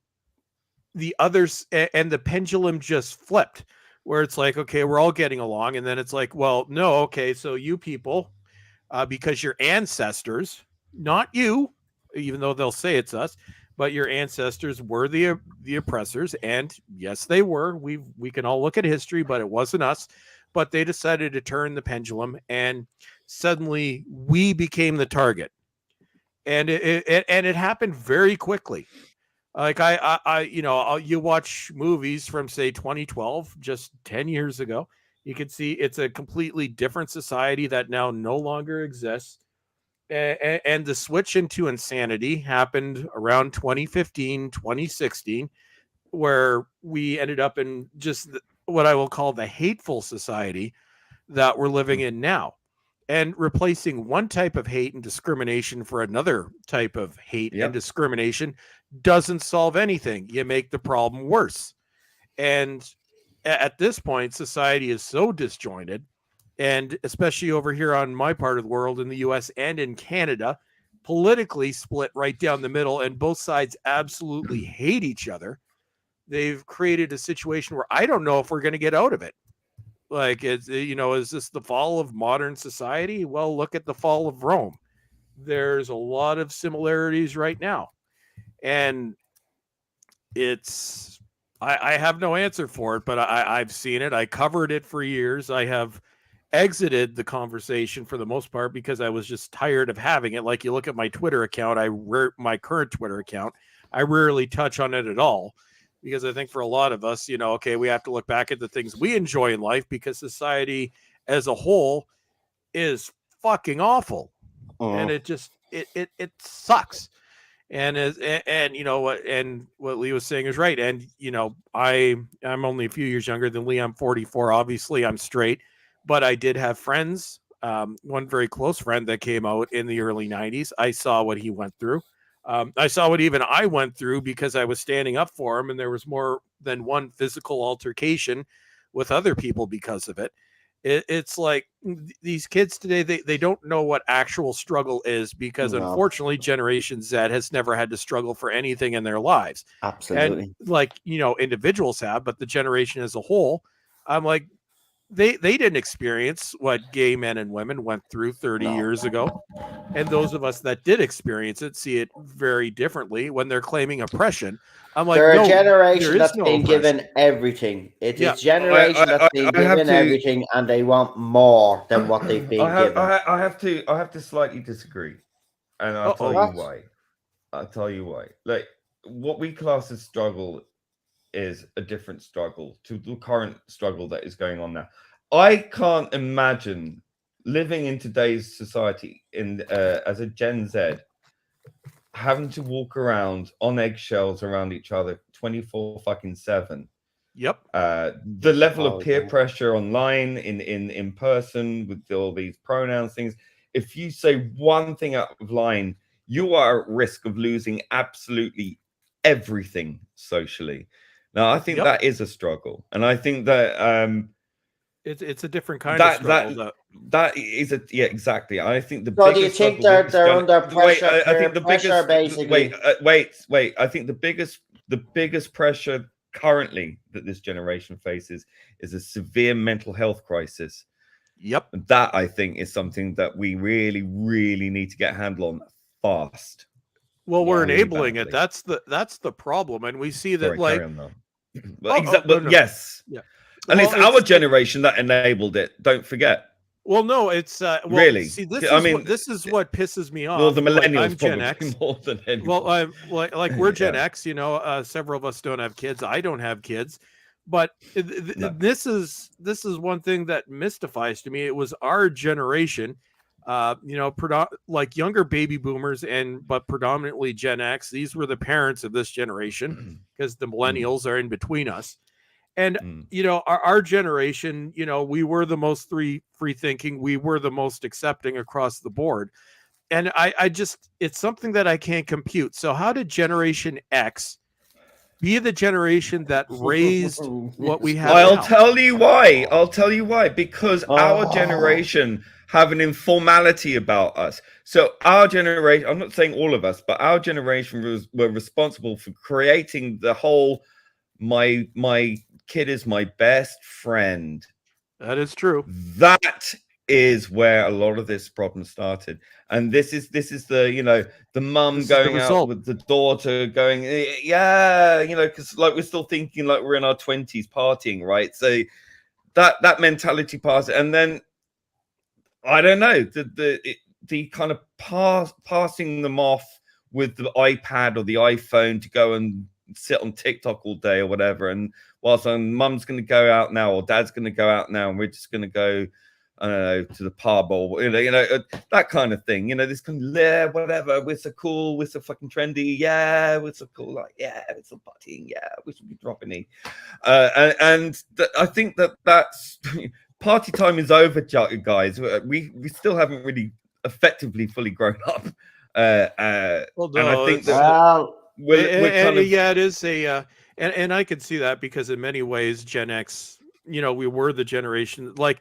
the others and the pendulum just flipped, where it's like, okay, we're all getting along, and then it's like, well, no, okay, so you people, because your ancestors, not you, even though they'll say it's us, but your ancestors were the oppressors, and yes, they were. We can all look at history, but it wasn't us. But they decided to turn the pendulum, and suddenly we became the target, and it happened very quickly. Like you watch movies from say 2012, just 10 years ago, you can see it's a completely different society that now no longer exists. And the switch into insanity happened around 2015, 2016, where we ended up in just what I will call the hateful society that we're living in now. And replacing one type of hate and discrimination for another type of hate and discrimination doesn't solve anything. You make the problem worse. And at this point, society is so disjointed, and especially over here on my part of the world in the US and in Canada, politically split right down the middle, and both sides absolutely hate each other. They've created a situation where I don't know if we're going to get out of it. Like, is this the fall of modern society? Well, look at the fall of Rome. There's a lot of similarities right now. And I have no answer for it, but I've seen it. I covered it for years. I have exited the conversation for the most part because I was just tired of having it. Like, you look at my Twitter account, my current Twitter account, I rarely touch on it at all, because I think for a lot of us, okay, we have to look back at the things we enjoy in life, because society as a whole is fucking awful. and it just it sucks. And what Lee was saying is right. And I'm only a few years younger than Lee. I'm 44. Obviously, I'm straight, but I did have friends. One very close friend that came out in the early 90s. I saw what he went through. I saw what even I went through because I was standing up for him, and there was more than one physical altercation with other people because of it. It's like these kids today, they don't know what actual struggle is because unfortunately Generation Z has never had to struggle for anything in their lives. Absolutely. And individuals have, but the generation as a whole, I'm like, they didn't experience what gay men and women went through 30 years ago. And those of us that did experience it see it very differently when they're claiming oppression. I'm like, they're no, a generation that's no been given everything. It's a generation that's been given everything, and they want more than what they've been given. I have to slightly disagree, and I'll tell you why. I'll tell you why. Like, what we class as struggle is a different struggle to the current struggle that is going on now. I can't imagine living in today's society as a Gen Z, having to walk around on eggshells around each other 24/7. Yep. The level of peer pressure online, in person, with all these pronouns things. If you say one thing out of line, you are at risk of losing absolutely everything socially. Now, I think that is a struggle, and I think that it's a different kind of struggle. That is exactly. I think the biggest. Do you think they're under pressure? I think the pressure, biggest. Basically. Wait. I think the biggest pressure currently that this generation faces is a severe mental health crisis. Yep. That, I think, is something that we really, really need to get a handle on fast. Well, we're enabling it. That's the problem, and we see that yes. Yeah. And it's our generation that enabled it. Don't forget. Well, no, it's really. See, this is what pisses me off. Well, the millennials I'm Gen X. More than anyone. Well, I'm we're Gen X. Several of us don't have kids. I don't have kids, but this is one thing that mystifies to me. It was our generation, like younger baby boomers, but predominantly Gen X. These were the parents of this generation because the millennials are in between us. And, our generation, we were the most free thinking. We were the most accepting across the board. And I just, it's something that I can't compute. So how did Generation X be the generation that raised what we have? I'll tell you why. Because our generation have an informality about us. So our generation, I'm not saying all of us, but our generation were responsible for creating the whole, my kid is my best friend. That is true. That is where a lot of this problem started. And this is the mum going out with the daughter going, because like we're still thinking like we're in our 20s partying, right? So that mentality passed. And then I don't know, the kind of passing them off with the iPad or the iPhone to go and sit on TikTok all day or whatever, and whilst mum's going to go out now or dad's going to go out now and we're just going to go, I don't know, to the pub or that kind of thing. This kind of whatever. We're so cool. We're so fucking trendy. Yeah, we're so cool. Like, yeah, we're so partying. Yeah, we should be dropping it. I think that's party time is over, guys. We still haven't really effectively fully grown up. And I think that. It is and I could see that because in many ways Gen X, we were the generation, like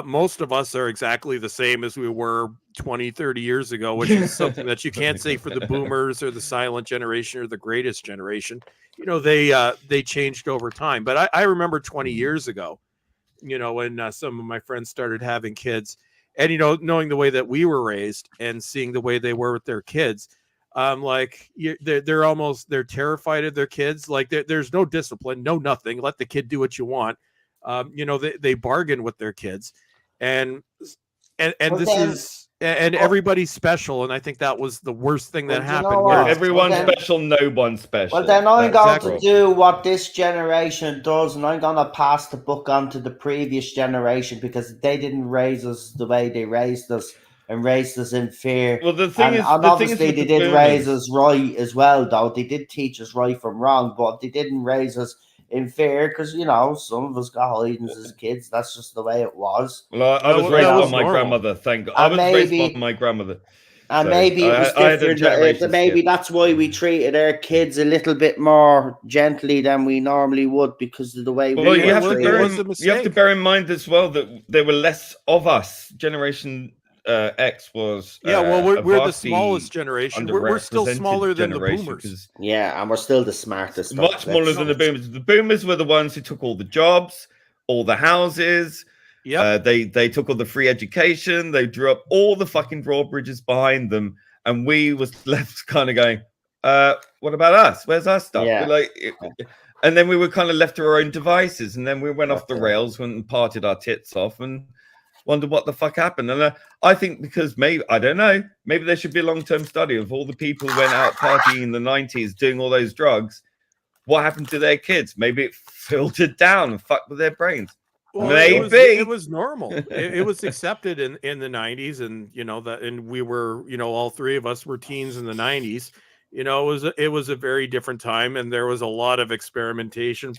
most of us are exactly the same as we were 20, 30 years ago, which is something that you can't say for the boomers or the silent generation or the greatest generation. They changed over time. But I remember 20 years ago, when some of my friends started having kids and, knowing the way that we were raised and seeing the way they were with their kids. They're terrified of their kids. Like there's no discipline, no nothing. Let the kid do what you want. They bargain with their kids, and everybody's special. And I think that was the worst thing that happened. Everyone's special, no one's special. Well, then I'm going to do what this generation does, and I'm going to pass the book on to the previous generation because they didn't raise us the way they raised us. and raised us in fear. Well, the thing And is obviously with they the did raise boomers. us right as well, though. They did teach us right from wrong, but they didn't raise us in fear because, you know, some of us got hidings as kids. That's just the way it was. Well, I was That raised by was my normal. grandmother. Thank God. I And was raised by maybe my grandmother. And So, maybe it was I had a different. generation Maybe skip. that's why we treated our kids a little bit more gently than we normally would because of the way Well, we you were have to treated. bear in mind as well that there were less of us. Generation X was well, a we're the vastly smallest generation. We're still underrepresented smaller than the generation boomers. because Yeah, and we're still the smartest. much smaller than the boomers. The boomers were the ones who took all the jobs, all the houses. Yep. They took all the free education. They drew up all the fucking drawbridges behind them, and we was left kind of going, "What about us? Where's our stuff?" Yeah. And then we were kind of left to our own devices, and then we went off the rails, went and parted our tits off, and wondered what the fuck happened. And I think because maybe, I don't know, maybe there should be a long-term study of all the people who went out partying in the 90s doing all those drugs. What happened to their kids? Maybe it filtered down and fucked with their brains. Well, maybe it was normal. It was accepted in the 90s, and you know that, and we were, you know, all three of us were teens in the 90s. You know, it was a very different time, and there was a lot of experimentation.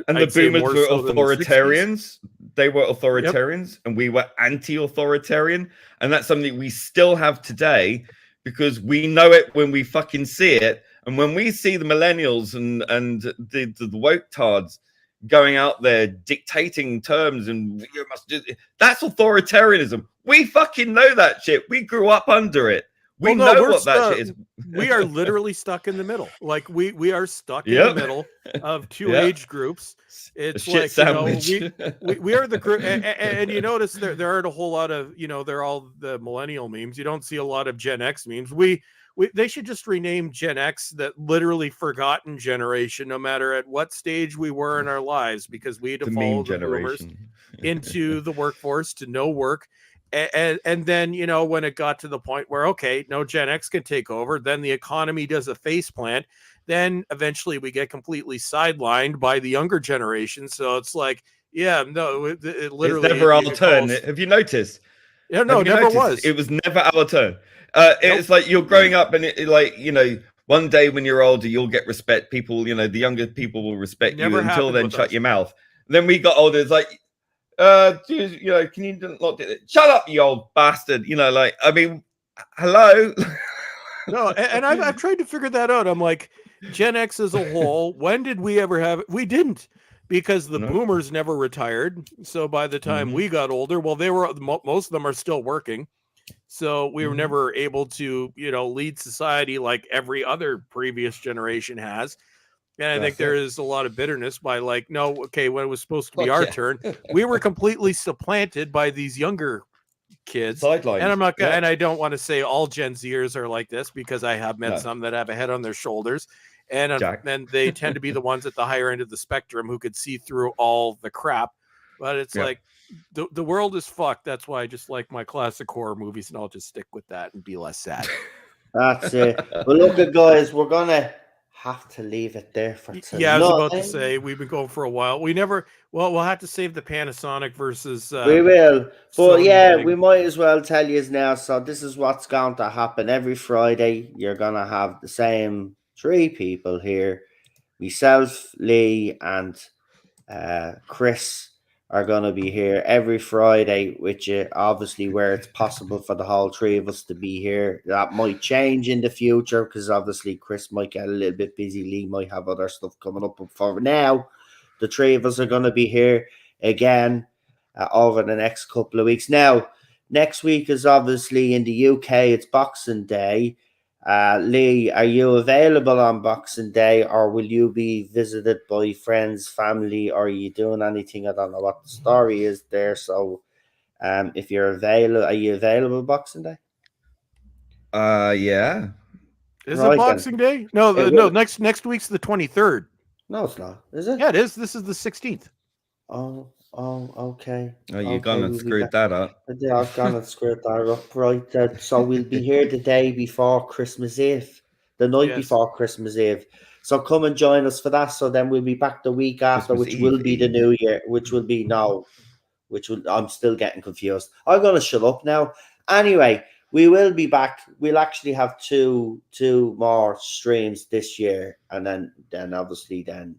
And the boomers were authoritarians. They were authoritarians, and we were anti-authoritarian, and that's something we still have today because we know it when we fucking see it, and when we see the millennials and the woke tards going out there dictating terms and you must do, that's authoritarianism. We fucking know that shit. We grew up under it. We know what that shit is. We are literally stuck in the middle. Like we are stuck in the middle of two age groups. It's like sandwich. You know, we are the group, and you notice there aren't a whole lot of, you know, they're all the millennial memes. You don't see a lot of Gen X memes. They should just rename Gen X the literally forgotten generation, no matter at what stage we were in our lives, because we had to follow the boomers into the workforce to no work. And then, you know, when it got to the point where, okay, no, Gen X can take over, then the economy does a face plant. Then eventually we get completely sidelined by the younger generation. So it's like, yeah, no, it literally. It's never our turn. Have you noticed? Yeah, no, it never was. It was never our turn. It's like you're growing up and like, you know, one day when you're older, you'll get respect. People, you know, the younger people will respect you. Until then, shut your mouth. Then we got older. It's like, you know, can you not do it? Shut up, you old bastard. You know, like, I mean, hello. No, and I've tried to figure that out. I'm like, Gen X as a whole, when did we ever have it? We didn't, because the boomers never retired. So by the time we got older, well, they were, most of them are still working. So we were never able to, you know, lead society like every other previous generation has. And I think there is a lot of bitterness by like, no, okay, when it was supposed to be our turn, we were completely supplanted by these younger kids. Sidelines. And I'm not gonna, and I don't want to say all Gen Zers are like this, because I have met some that have a head on their shoulders, and they tend to be the ones at the higher end of the spectrum who could see through all the crap. But it's like the world is fucked. That's why I just like my classic horror movies, and I'll just stick with that and be less sad. That's it. Well, look, guys, we're gonna have to leave it there for tonight. Yeah, I was about to say we've been going for a while. We'll have to save the Panasonic versus we will, but Sony thing. we might as well tell you now. So this is what's going to happen every Friday. You're gonna have the same three people here. Myself, Lee, and Chris are going to be here every Friday, which obviously where it's possible for the whole three of us to be here. That might change in the future because obviously Chris might get a little bit busy. Lee might have other stuff coming up. But for now, the three of us are going to be here again over the next couple of weeks. Now, next week is obviously in the UK, it's Boxing Day. Lee, are you available on Boxing Day, or will you be visited by friends, family, or are you doing anything? I don't know what the story is there. So, if you're available, are you available Boxing Day? Yeah. Is it Boxing Day? No, no. Next week's the 23rd. No, it's not. Is it? Yeah, it is. This is the 16th. Oh, okay. Oh, you're gonna screw that up. Yeah, I've gonna screw that up, right? So we'll be here the day before Christmas Eve, the night before Christmas Eve. So come and join us for that. So then we'll be back the week after, which will be the New Year, which will I'm still getting confused. I'm gonna shut up now. Anyway, we will be back. We'll actually have two more streams this year, and then obviously then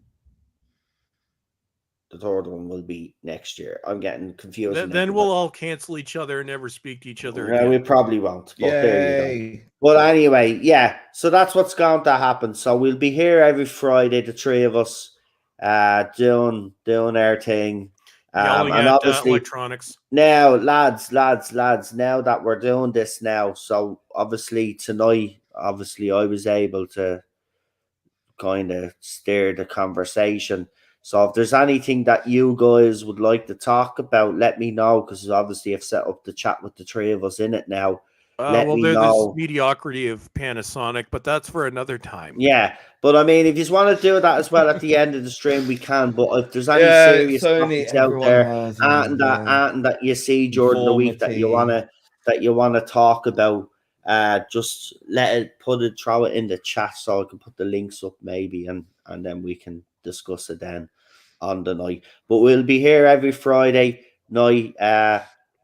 the third one will be next year. I'm getting confused. Then we'll all cancel each other and never speak to each other No, again. we probably won't. But there you go. Yay. But anyway, yeah. So that's what's going to happen. So we'll be here every Friday, the three of us, doing our thing. Yelling and at obviously electronics. now, lads, now that we're doing this now, so obviously tonight, obviously I was able to kind of steer the conversation. So if there's anything that you guys would like to talk about, let me know, because obviously I've set up the chat with the three of us in it now. Let me There's know. mediocrity of Panasonic, but that's for another time. Yeah, but I mean, if you want to do that as well at the end of the stream, we can. But if there's any Yeah, serious Sony, topics out everyone there, has, and that you see during the week that you wanna talk about, just throw it in the chat so I can put the links up maybe, and then we can discuss it then on the night. But we'll be here every Friday night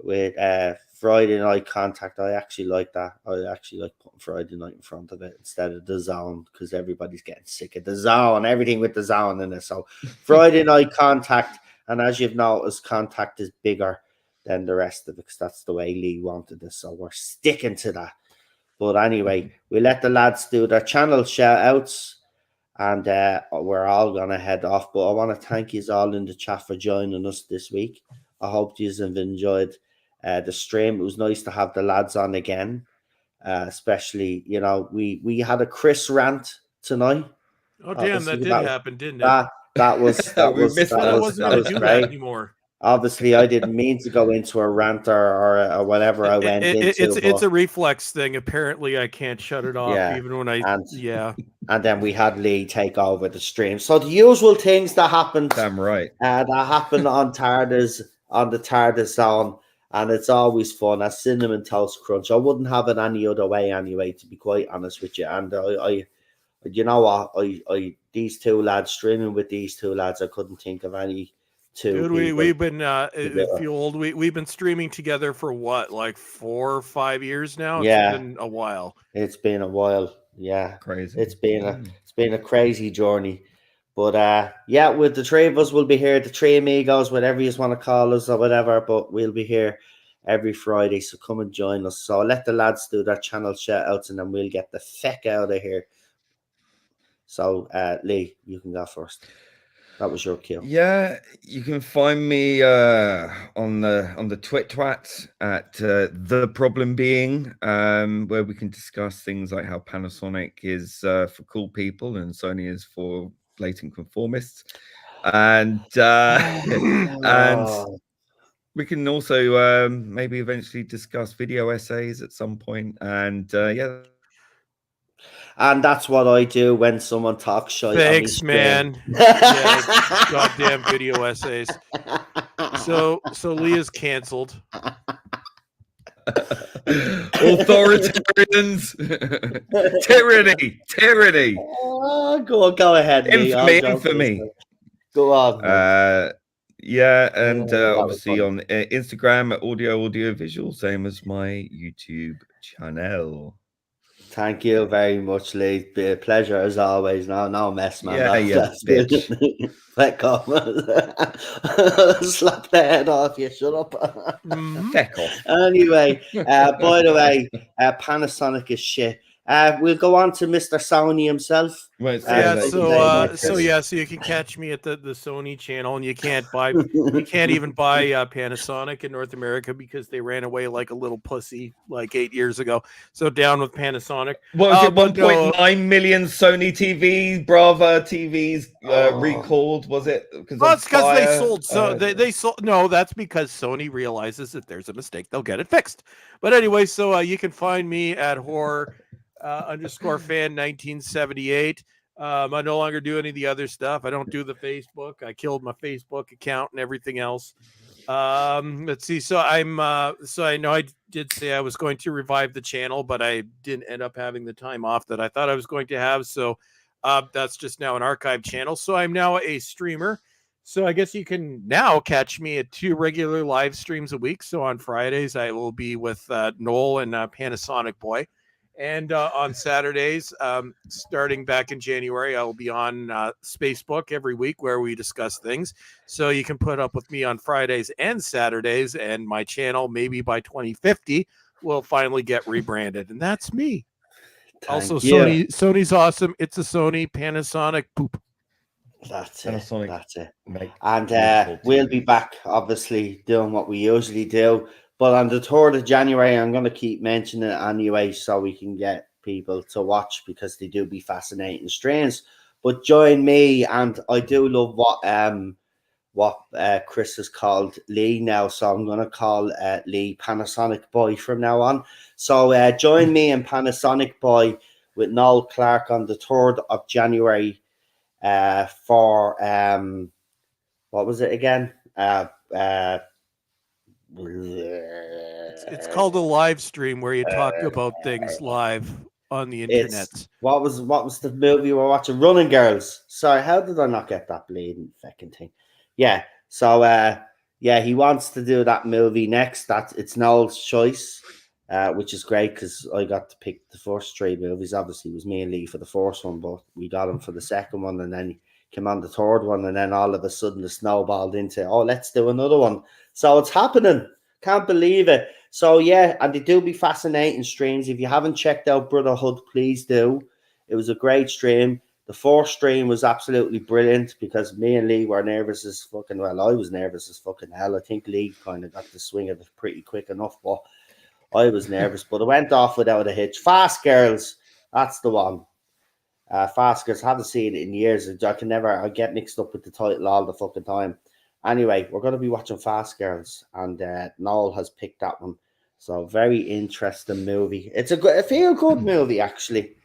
with Friday night contact. I actually like that. I actually like putting Friday night in front of it instead of the zone, because everybody's getting sick of the zone, everything with the zone in it. So Friday night contact, and as you've noticed, contact is bigger than the rest of it, because that's the way Lee wanted it. So we're sticking to that. But anyway, we let the lads do their channel shout outs, and we're all going to head off. But I want to thank you all in the chat for joining us this week. I hope you have enjoyed the stream. It was nice to have the lads on again, especially, we had a Chris rant tonight. Oh damn, that did happen, didn't it? That was great anymore. Obviously, I didn't mean to go into a rant or whatever I went into. It's a reflex thing. Apparently, I can't shut it off even when And then we had Lee take over the stream. So the usual things that happened. Damn right. That happened on the TARDIS zone, and it's always fun. A cinnamon toast crunch. I wouldn't have it any other way anyway, to be quite honest with you. And I you know what? I these two lads, streaming with these two lads, I couldn't think of any two. Dude, we've been we've been streaming together for what, like 4 or 5 years now? Yeah, it's been a while. It's been a while. Yeah, crazy. It's been a crazy journey. But with the three of us, we'll be here, the three amigos, whatever you want to call us or whatever. But we'll be here every Friday, so come and join us. So I'll let the lads do their channel shout outs, and then we'll get the feck out of here. So Lee, you can go first. That was your cue. Yeah, you can find me on the twat at the Problembeing, where we can discuss things like how Panasonic is for cool people and Sony is for blatant conformists, and and we can also maybe eventually discuss video essays at some point, and And that's what I do when someone talks shit. Thanks, man. Yeah, goddamn video essays. So Leah's canceled. Authoritarians, tyranny. Go ahead. Infamy. Go on. And obviously on Instagram at audio visual, same as my YouTube channel. Thank you very much, Lee. Be a pleasure as always. No mess, man. That's bitch. Feck off. Slap the head off you. Shut up. Feck off. Anyway, by the way, Panasonic is shit. We'll go on to Mr. Sony himself. So you can catch me at the Sony channel, and you can't even buy Panasonic in North America because they ran away like a little pussy like 8 years ago. So down with Panasonic. What was it? 1.9 million Sony TV, Brava TVs recalled? Was it? That's because they sold. So they sold. No, that's because Sony realizes that there's a mistake, they'll get it fixed. But anyway, so you can find me at horror _fan 1978. I no longer do any of the other stuff. I don't do the Facebook. I killed my Facebook account and everything else. Let's see. So I know I did say I was going to revive the channel, but I didn't end up having the time off that I thought I was going to have. So that's just now an archive channel. So I'm now a streamer. So I guess you can now catch me at 2 regular live streams a week. So on Fridays, I will be with Noel and Panasonic Boy. And on Saturdays, starting back in January, I will be on Spacebook every week where we discuss things. So you can put up with me on Fridays and Saturdays. And my channel, maybe by 2050, will finally get rebranded. And that's me. Thank Also, you. Sony's awesome. It's a Sony, Panasonic, poop. That's Panasonic it. That's it. make And beautiful we'll be TVs. back, obviously, doing what we usually do. But on the 3rd of January, I'm going to keep mentioning it anyway so we can get people to watch because they do be fascinating streams. But join me, and I do love what Chris has called Lee now. So I'm going to call Lee Panasonic Boy from now on. So join me and Panasonic Boy with Noel Clark on the 3rd of January for what was it again? It's called a live stream where you talk about things live on the internet. It's what was the movie we were watching? Running Girls. Sorry, how did I not get that bleeding fucking thing? Yeah. So yeah, he wants to do that movie next. It's Noel's choice, which is great because I got to pick the first 3 movies. Obviously, it was me and Lee for the first one, but we got him for the second one, and then he came on the 3rd one, and then all of a sudden it snowballed into, oh, let's do another one. So it's happening. Can't believe it. So yeah, and they do be fascinating streams. If you haven't checked out Brotherhood, please do. It was a great stream. The 4th stream was absolutely brilliant because me and Lee were nervous as fucking, well, I was nervous as fucking hell. I think Lee kind of got the swing of it pretty quick enough, but I was nervous. But it went off without a hitch. Fast Girls, that's the one. Fast Girls, haven't seen it in years. I get mixed up with the title all the fucking time. Anyway, we're going to be watching Fast Girls, and Noel has picked that one. So very interesting movie. It's a feel good movie actually.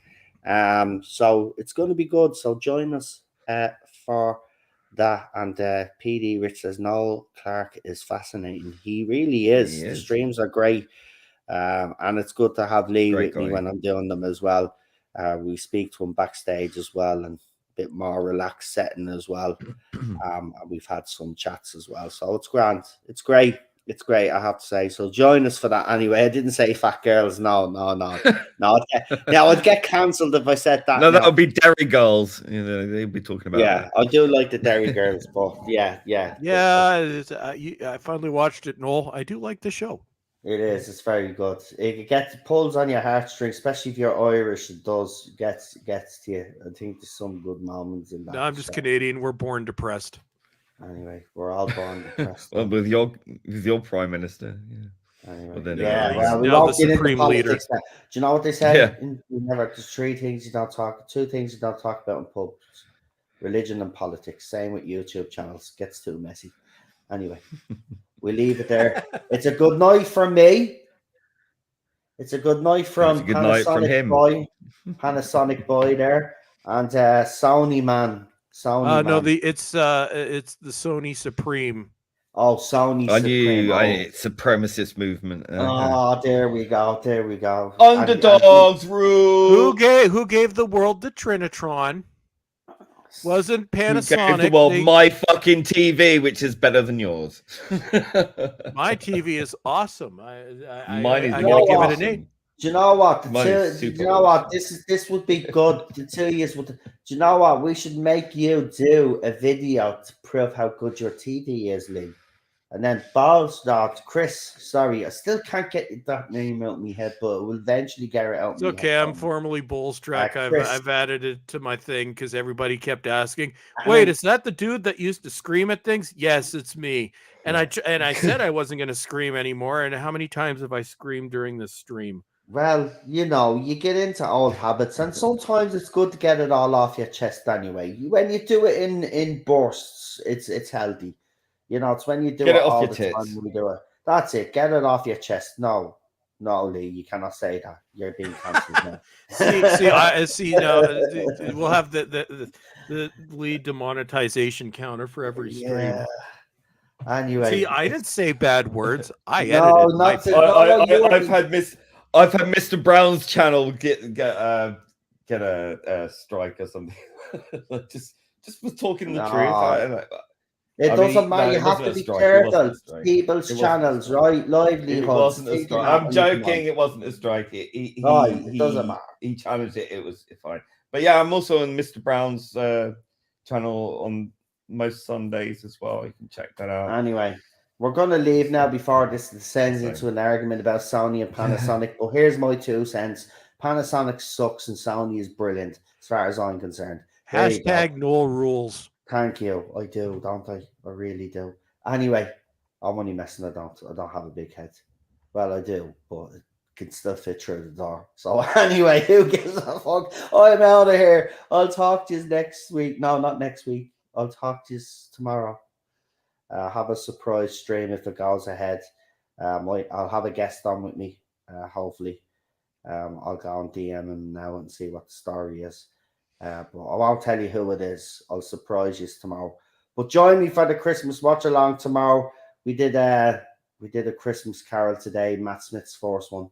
So it's going to be good. So join us for that. And PD Rich says Noel Clark is fascinating. He really is. He The is. streams are great, and it's good to have Lee Great with me guy. when I'm doing them as well. We speak to him backstage as well, and a bit more relaxed setting as well. And we've had some chats as well, so it's grand. It's great. It's great, I have to say. So join us for that anyway. I didn't say fat girls. No. I'd get cancelled if I said that. No, that would be Derry Girls. You know, they'd be talking about Yeah, I do like the Derry Girls, but yeah. I finally watched it, Noel. I do like the show. It is. It's very good. It pulls on your heartstrings, especially if you're Irish. It does gets to you. I think there's some good moments in that. No, I'm just Canadian. We're born depressed. Anyway, we're all born depressed. Well, with your prime minister. Yeah. Anyway, Well, then well, we now won't the get into supreme politics now. Do you know what they say? Yeah. There's 3 things you don't talk. 2 things you don't talk about in pubs: religion and politics. Same with YouTube channels. Gets too messy. Anyway, we leave it there. It's a good night from me. It's a good night from It's a good night from him. Panasonic Boy there, and Sony man. Sony No, man. it's the Sony Supreme. Oh, Sony I Supreme. knew it's supremacist movement. Oh, there we go. Underdogs rule. Who gave the world the Trinitron? Wasn't Panasonic. Who gave the world my fucking TV, which is better than yours. My TV is awesome. Mine is I more give awesome. it a name. Do you know what? Mine is Do you super know what? awesome. This would be good. The 2 years would. Do you know what? We should make you do a video to prove how good your TV is, Lee. And then Chris. Sorry, I still can't get that name out of my head, but we'll eventually get it out. It's okay. I'm formally bowlestrek. I've added it to my thing because everybody kept asking. Wait, is that the dude that used to scream at things? Yes, it's me. And I said I wasn't going to scream anymore. And how many times have I screamed during this stream? Well, you get into old habits, and sometimes it's good to get it all off your chest anyway. When you do it in bursts, it's healthy. It's when you do it all the time you do it. That's it. Get it off your chest. No, Lee, you cannot say that. You're being cancelled now. see. No, we'll have the lead demonetization counter for every stream. Yeah. Anyway, see, I didn't say bad words. I edited. I've had Mr. Brown's channel get a strike or something. just was talking the truth. It I doesn't mean, matter. no, You it have wasn't to a be strike. It wasn't careful. a strike. People's It wasn't a channels, strike. right? It Livelihoods. wasn't a Thinking strike. that I'm when you come joking. on. It wasn't a strike. Right, it doesn't matter. He challenged it. It was fine. But yeah, I'm also on Mr. Brown's channel on most Sundays as well. You can check that out. Anyway, we're going to leave now before this descends into an argument about Sony and Panasonic. But here's my 2 cents. Panasonic sucks and Sony is brilliant as far as I'm concerned. There you go. Hashtag no rules. Thank you. I do, don't I? I really do. Anyway, I'm only messing. I don't have a big head. Well, I do, but it can still fit through the door. So anyway, who gives a fuck? I'm out of here. I'll talk to you next week. No, not next week. I'll talk to you tomorrow. Have a surprise stream if it goes ahead. I'll have a guest on with me, hopefully. I'll go on DM him now and see what the story is. But I won't tell you who it is. I'll surprise you tomorrow. But join me for the Christmas watch along tomorrow. We did a Christmas Carol today. Matt Smith's first one.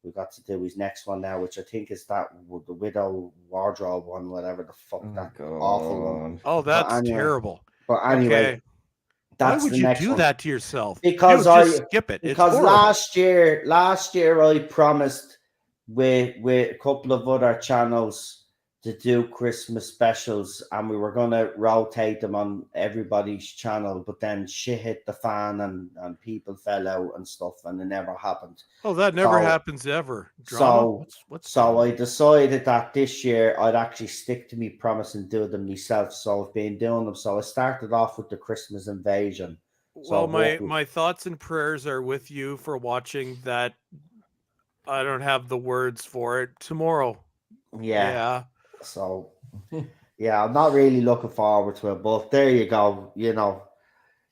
We got to do his next one now, which I think is the Widow Wardrobe one, whatever the fuck awful one. Oh, that's terrible. But anyway. Okay. Why would you do that to yourself? Because just skip it. Because last year I promised with a couple of other channels to do Christmas specials, and we were going to rotate them on everybody's channel, but then shit hit the fan and people fell out and stuff, and it never happened. Oh, that never happens ever. Drama? So I decided that this year I'd actually stick to me promise and do them myself. So I've been doing them. So I started off with the Christmas Invasion. Well, my thoughts and prayers are with you for watching that. I don't have the words for it tomorrow. Yeah. So, yeah, I'm not really looking forward to it, but there you go. You know,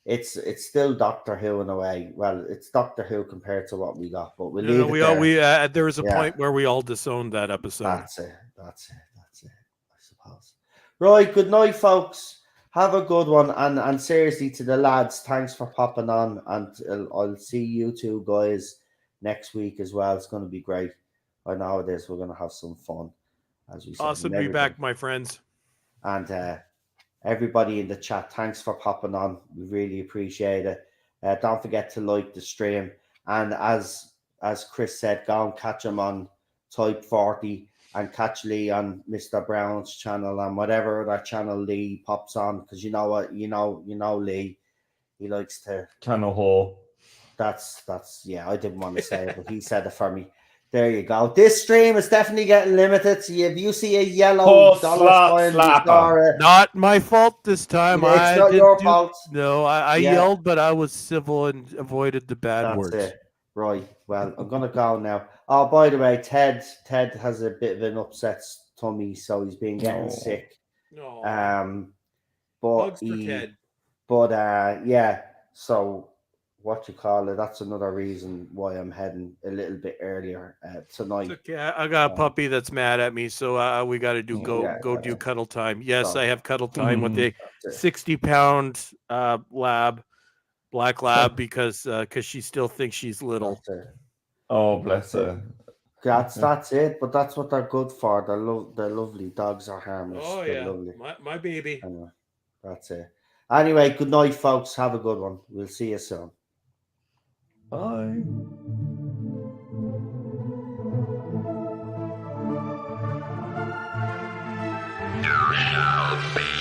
it's still Doctor Who in a way. Well, it's Doctor Who compared to what we got, but we'll leave it there. There was a point where we all disowned that episode. That's it. I suppose. Right, good night, folks. Have a good one, and seriously to the lads, thanks for popping on, and I'll see you two guys next week as well. It's going to be great. I know it is. We're going to have some fun. As we said, awesome to be back, my friends. And everybody in the chat, thanks for popping on. We really appreciate it. Don't forget to like the stream. And as Chris said, go and catch him on Type 40 and catch Lee on Mr. Brown's channel and whatever other channel Lee pops on. Because you know what, you know Lee, he likes to channel whore. That's I didn't want to say it, but he said it for me. There you go. This stream is definitely getting limited. So if you see a yellow dollar sign, not my fault this time. It's not your fault. No, I yelled, but I was civil and avoided the bad words. It. Right. Well, I'm gonna go now. Oh, by the way, Ted has a bit of an upset tummy, so he's been getting sick. No. But Hugs for Ted. But yeah. So what you call it? That's another reason why I'm heading a little bit earlier tonight. It's okay. I got a puppy that's mad at me, so we got to do do cuddle time. Yes, I have cuddle time with a 60-pound black lab because she still thinks she's little. Oh, bless her. That's it. But that's what they're good for. They're lovely. Dogs are harmless. Oh they're yeah, lovely. my baby. Anyway, that's it. Anyway, good night, folks. Have a good one. We'll see you soon. Bye. There shall be